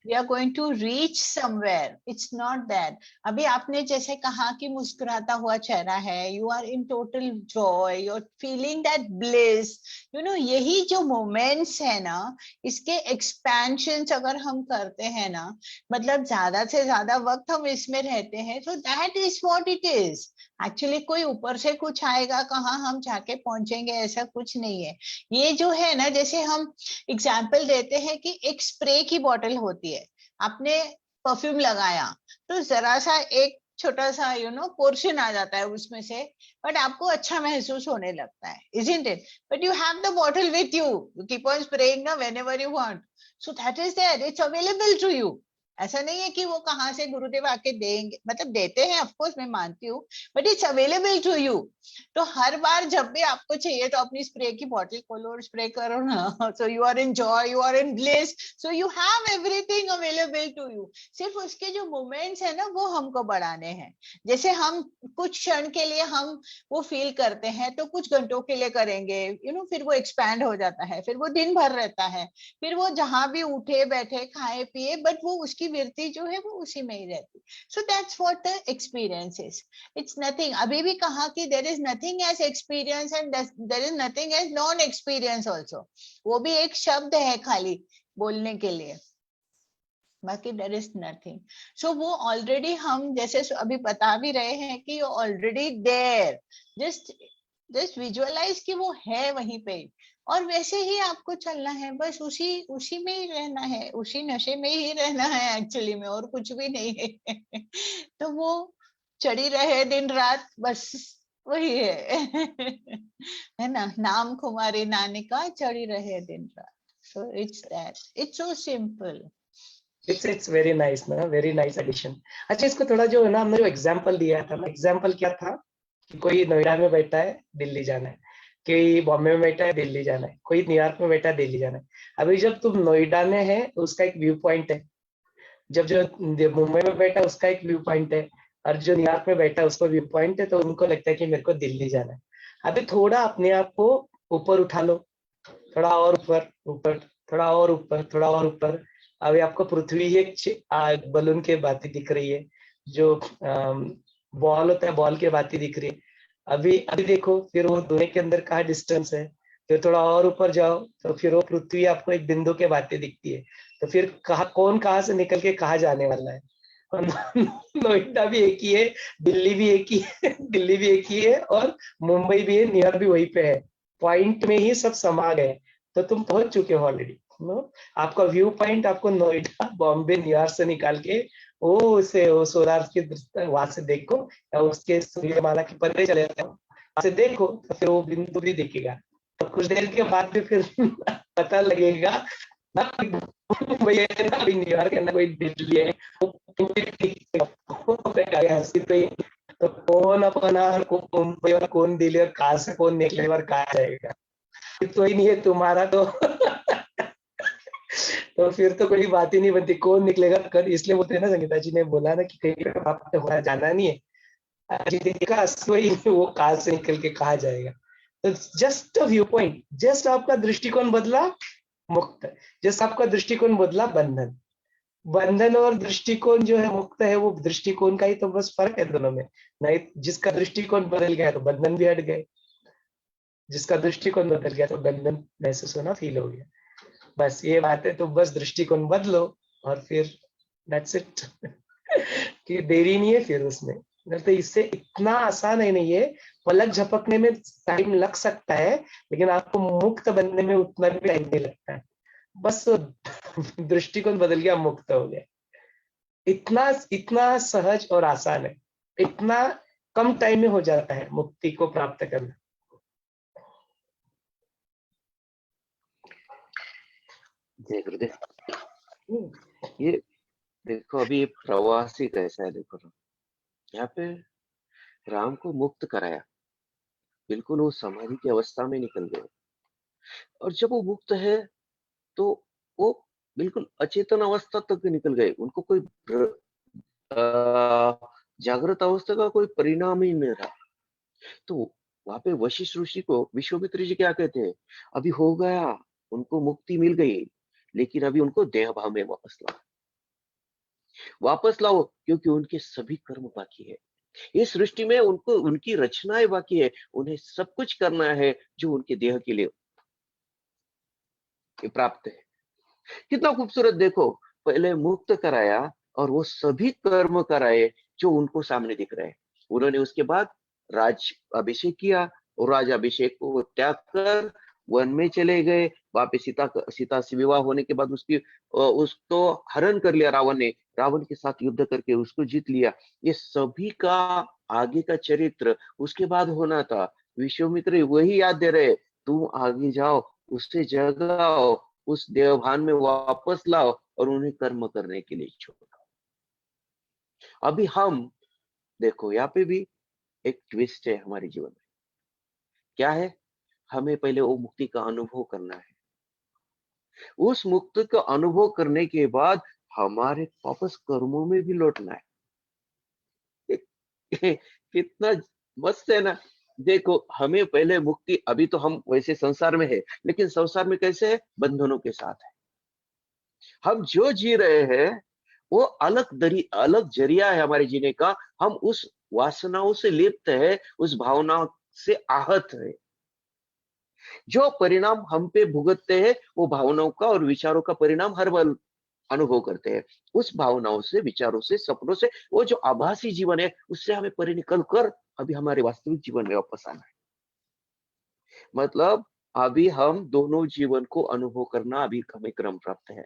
we are going to reach somewhere. It's not that. अभी आपने जैसे कहा कि मुस्कुराता हुआ चेहरा है, you are in total joy, you're feeling that bliss. यही जो moments है ना, इसके expansions अगर हम करते हैं ना, मतलब ज्यादा से ज्यादा वक्त हम इसमें रहते हैं, so that is what it is. Actually कोई ऊपर से कुछ आएगा, कहाँ हम जाके पहुंचेंगे, ऐसा कुछ नहीं है. ये जो है ना, जैसे हम एग्जाम्पल देते हैं कि एक स्प्रे की बोतल होती है, आपने परफ्यूम लगाया तो जरा सा एक छोटा सा पोर्शन आ जाता है उसमें से, बट आपको अच्छा महसूस होने लगता है, isn't it? But you have the bottle with you, you keep on spraying ना whenever you want, so that is there, it's available to you. ऐसा नहीं है कि वो कहाँ से गुरुदेव आके देंगे, मतलब देते हैं ऑफ कोर्स, मैं मानती हूँ, but it's available to you. तो हर बार जब भी आपको चाहिए तो अपनी स्प्रे की बोतल खोलो और स्प्रे करो ना. So you are in joy, you are in bliss, so you have everything available to you. सिर्फ उसके जो मोमेंट्स है ना वो हमको बढ़ाने हैं. जैसे हम कुछ क्षण के लिए हम वो फील करते हैं तो कुछ घंटों के लिए करेंगे, फिर वो एक्सपैंड हो जाता है, फिर वो दिन भर रहता है, फिर वो जहां भी उठे बैठे खाए पिए, बट वो उसकी वृत्ति जो है वो उसी में ही रहती. So that's what the experience is. It's nothing. अभी भी कहा कि there is nothing as experience and there is nothing as non experience also. वो भी एक शब्द है खाली बोलने के लिए, बाकी देयर इज नथिंग. सो वो ऑलरेडी हम जैसे अभी बता भी रहे हैं कि you already there. Just visualize कि वो है वहीं पे, और वैसे ही आपको चलना है, बस उसी में ही रहना है, उसी नशे में ही रहना है एक्चुअली में, और कुछ भी नहीं है. तो वो चढ़ी रहे दिन रात, बस वही है ना, नाम कुमारी नानिका चढ़ी रहे दिन रात. So it's that, it's so simple. It's very nice ना, very nice addition. अच्छा, इसको थोड़ा जो है ना, हमने जो एग्जाम्पल दिया था ना, एग्जाम्पल क्या था कि कोई नोएडा में बैठा है, दिल्ली जाना है, कोई बॉम्बे में बैठा है, दिल्ली जाना है, कोई न्यूयॉर्क में बैठा है, दिल्ली जाना है. अभी जब तुम नोएडा में है उसका एक व्यू पॉइंट है, जब जो मुंबई में बैठा है उसका एक व्यू पॉइंट है, और जो न्यूयॉर्क में बैठा है उसका व्यू पॉइंट है. तो उनको लगता है कि मेरे को दिल्ली जाना है. अभी थोड़ा अपने आप को ऊपर उठा लो, थोड़ा और ऊपर ऊपर, थोड़ा और ऊपर, थोड़ा और ऊपर. अभी आपको पृथ्वी एक बलून के बातें दिख रही है, जो बॉल होता है बॉल के बातें दिख रही है. अभी देखो, फिर वो दोनों के अंदर कहाँ डिस्टेंस है. फिर थोड़ा और ऊपर जाओ तो फिर वो पृथ्वी आपको एक बिंदु के बातें दिखती है. तो फिर कौन कहाँ से निकल के कहाँ जाने वाला है. नोएडा भी एक ही है, दिल्ली भी एक ही है, दिल्ली भी एक ही है, और मुंबई भी है, न्यूयॉर्क भी वहीं पे है. पॉइंट में ही सब समा गए. तो तुम पहुंच चुके हो ऑलरेडी. आपका व्यू पॉइंट आपको नोएडा, बॉम्बे, न्यूयॉर्क से निकाल के वो सोलार की वहां से देखो, या उसके सूर्यमाला के परे चले जाओ, वहां से देखो, तो फिर वो बिंदु भी दिखेगा. तो कुछ देर के बाद भी फिर पता लगेगा ना मुंबई है ना न्यूयॉर्क है ना कोई दिल्ली है. तो कौन अपना मुंबई और कौन दिल्ली और कहाँ से कौन निकले और कहाँ जाएगा, तो ही नहीं है तुम्हारा. तो फिर तो कोई बात ही नहीं बनती, कौन निकलेगा कर, इसलिए बोलते हैं ना, संगीता जी ने बोला ना कि कहीं पे प्राप्त होना जाना नहीं है, जिंदगी का असली वो कहाँ से निकल के कहाँ जाएगा। तो just a view point, just आपका दृष्टिकोण बदला, मुक्त। जस्ट आपका दृष्टिकोण बदला, बंधन। बंधन और दृष्टिकोण जो है मुक्त है, वो दृष्टिकोण का ही तो बस फर्क है दोनों में। नहीं, जिसका दृष्टिकोण बदल गया तो बंधन भी हट गए, जिसका दृष्टिकोण बदल गया तो बंधन महसूस होना फील हो गया। बस ये बात है, तो बस दृष्टिकोण बदलो और फिर दैट्स इट। कि देरी नहीं है फिर उसमें, तो इससे इतना आसान है नहीं है, पलक झपकने में टाइम लग सकता है, लेकिन आपको मुक्त बनने में उतना भी टाइम नहीं लगता है। बस दृष्टिकोण बदल गया, मुक्त हो गया। इतना इतना सहज और आसान है, इतना कम टाइम में हो जाता है मुक्ति को प्राप्त करना। जय गुरुदेव। ये देखो अभी ये प्रवासी कैसा है, देखो यहाँ पे राम को मुक्त कराया, बिल्कुल वो समाधि की अवस्था में निकल गए, और जब वो मुक्त है तो वो बिल्कुल अचेतन अवस्था तक निकल गए, उनको कोई जागृत अवस्था का कोई परिणाम ही नहीं रहा। तो वहां पे वशिष्ठ ऋषि को विश्वामित्र जी क्या कहते हैं, अभी हो गया, उनको मुक्ति मिल गई, लेकिन अभी उनको देह भाव में वापस लाओ, क्योंकि उनके सभी कर्म बाकी है। इस सृष्टि में उनको उनकी रचनाएं बाकी है, उन्हें सब कुछ करना है जो उनके देह के लिए प्राप्त है। कितना खूबसूरत देखो, पहले मुक्त कराया और वो सभी कर्म कराए जो उनको सामने दिख रहे हैं। उन्होंने उसके बाद राज अभिषेक किया, और राज अभिषेक को त्याग कर वन में चले गए। वहां पे सीता से विवाह होने के बाद उसको हरण कर लिया रावण ने, रावण के साथ युद्ध करके उसको जीत लिया। ये सभी का आगे का चरित्र उसके बाद होना था। विश्वामित्र वही याद दे रहे, तुम आगे जाओ, उससे जगाओ, उस देवभान में वापस लाओ और उन्हें कर्म करने के लिए छोड़ो। अभी हम देखो यहाँ पे भी एक ट्विस्ट है हमारे जीवन में। क्या है, हमें पहले वो मुक्ति का अनुभव करना है। उस मुक्ति का अनुभव करने के बाद हमारे वापस कर्मों में भी लौटना है। कितना मस्त है ना। देखो हमें पहले मुक्ति, अभी तो हम वैसे संसार में है, लेकिन संसार में कैसे है, बंधनों के साथ है। हम जो जी रहे हैं वो अलग जरिया है हमारे जीने का। हम उस वासनाओं से लिप्त है, उस भावना से आहत है। जो परिणाम हम पे भुगतते हैं वो भावनाओं का और विचारों का परिणाम हर पल अनुभव करते हैं। उस भावनाओं से, विचारों से, सपनों से, वो जो आभासी जीवन है उससे हमें परे निकल कर अभी हमारे वास्तविक जीवन में वापस आना है। मतलब अभी हम दोनों जीवन को अनुभव करना अभी हमें क्रम प्राप्त है।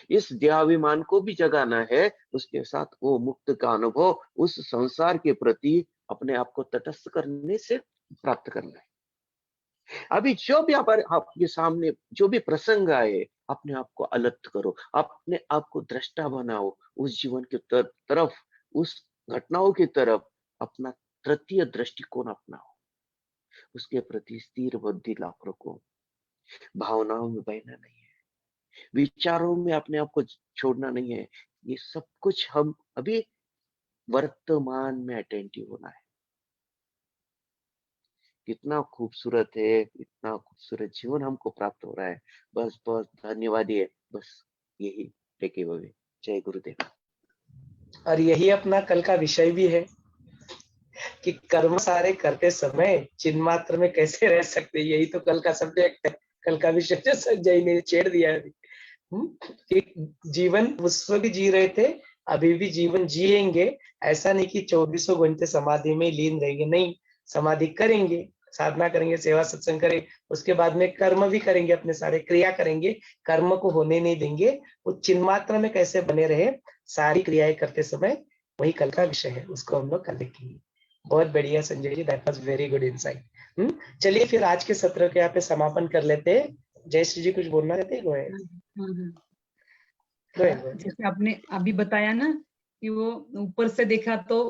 इस देहाभिमान को भी जगाना है, उसके साथ वो मुक्त का अनुभव उस संसार के प्रति अपने आप को तटस्थ करने से प्राप्त करना है। अभी जो भी आपके सामने जो भी प्रसंग आए, अपने आप को अलग करो, अपने आप को दृष्टा बनाओ, उस जीवन की तरफ, उस घटनाओं की तरफ अपना तृतीय दृष्टिकोण अपनाओ, उसके प्रति स्थिर बुद्धि लाभ रखो। भावनाओं में बहना नहीं है, विचारों में अपने आप को छोड़ना नहीं है। ये सब कुछ हम अभी वर्तमान में अटेंटिव होना है। कितना खूबसूरत है, इतना खूबसूरत जीवन हमको प्राप्त हो रहा है। बस बस धन्यवाद है, बस यही टेक अवे। जय गुरुदेव। और यही अपना कल का विषय भी है कि कर्म सारे करते समय चिन्ह मात्र में कैसे रह सकते, यही तो कल का सब्जेक्ट है, कल का विषय जो संजय ने छेड़ दिया है। कि जीवन उस वक्त भी जी रहे थे, अभी भी जीवन जिएंगे। ऐसा नहीं कि 24 घंटे समाधि में लीन रहेंगे, नहीं, समाधि करेंगे, साधना करेंगे, सेवा सत्संग करें, उसके बाद में कर्म भी करेंगे, अपने सारे क्रिया करेंगे, कर्म को होने नहीं देंगे। वो चिन्ह मात्र में कैसे बने रहे सारी क्रियाएं करते समय, वही कल का विषय है, उसको हम लोग कल देखेंगे। बहुत बढ़िया Sanjay ji, that was very good insight. चलिए फिर आज के सत्र के यहाँ पे समापन कर लेते हैं। जय श्री जी कुछ बोलना चाहते हैं? जैसे आपने अभी बताया ना कि वो ऊपर से देखा तो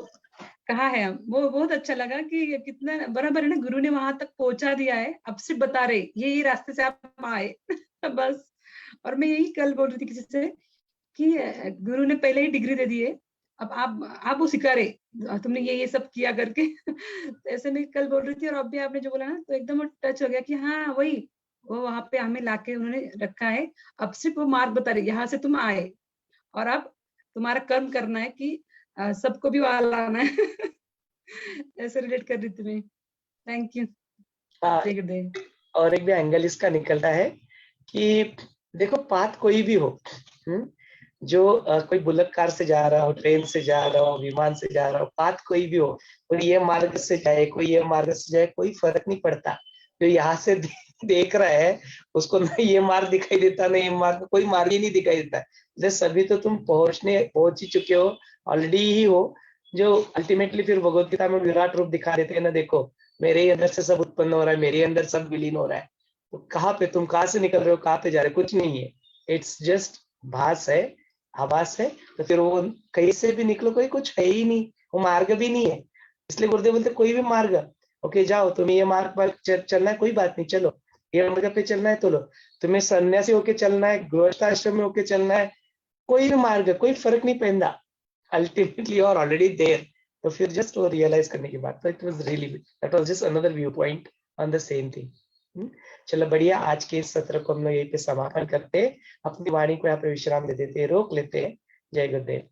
कहाँ है, वो बहुत अच्छा लगा कि कितना बराबर है ना, गुरु ने वहां तक पहुंचा दिया है। अब सिर्फ बता रहे ये रास्ते से आप आए बस और मैं यही कल बोल रही थी किसी से कि गुरु ने पहले ही डिग्री दे दी है, अब आप वो सिखा रहे, तुमने ये सब किया करके। तो ऐसे में कल बोल रही थी, और अब भी आपने जो बोला ना, तो एकदम टच हो गया कि हाँ वही, वो वहां पे हमें लाके उन्होंने रखा है। अब सिर्फ वो मार्ग बता रहे, यहाँ से तुम आए और अब तुम्हारा कर्म करना है कि सबको भी वहां लाना है। ऐसे रिलेट कर रही थी मैं। Thank you. हाँ, जय गुरुदेव। और एक भी एंगल इसका निकलता है कि देखो पाथ कोई भी हो, जो कोई बुलेट कार से जा रहा हो, ट्रेन से जा रहा हो, विमान से जा रहा हो, पाथ कोई भी हो, कोई ये मार्ग से जाए, कोई ये मार्ग से जाए, कोई फर्क नहीं पड़ता। जो यहाँ से देख रहा है उसको ना ये मार्ग दिखाई देता, ना ये मार्ग, कोई मार्ग ही नहीं दिखाई देता। जैसे सभी तो तुम पहुंच ही चुके हो, ऑलरेडी ही हो, जो अल्टीमेटली फिर भगवत गीता में विराट रूप दिखा देते हैं ना, देखो मेरे ही अंदर से सब उत्पन्न हो रहा है, मेरे अंदर सब विलीन हो रहा है। तो कहाँ पे तुम, कहाँ से निकल रहे हो, कहाँ पे जा रहे हो, कुछ नहीं है, इट्स जस्ट भास है, आभास है। तो फिर वो कहीं से भी निकलो, कोई कुछ है ही नहीं, वो मार्ग भी नहीं है। इसलिए गुरुदेव बोलते कोई भी मार्ग, ओके जाओ, तुम्हें ये मार्ग पर चलना है, कोई बात नहीं, चलो ये मार्ग पे चलना है तो लो, तुम्हें सन्यासी होके चलना है, गृहस्थाश्रम में होके चलना है, कोई भी मार्ग, कोई फर्क नहीं पड़ता, अल्टीमेटली और ऑलरेडी देयर। तो फिर जस्ट वो रियलाइज करने की बात, तो it was really, that was just another view point on the same thing. चलो बढ़िया, आज के इस सत्र को हम लोग यहीं पे समापन करते हैं, अपनी वाणी को यहाँ पे विश्राम दे देते हैं, रोक लेते हैं। जय गुरुदेव।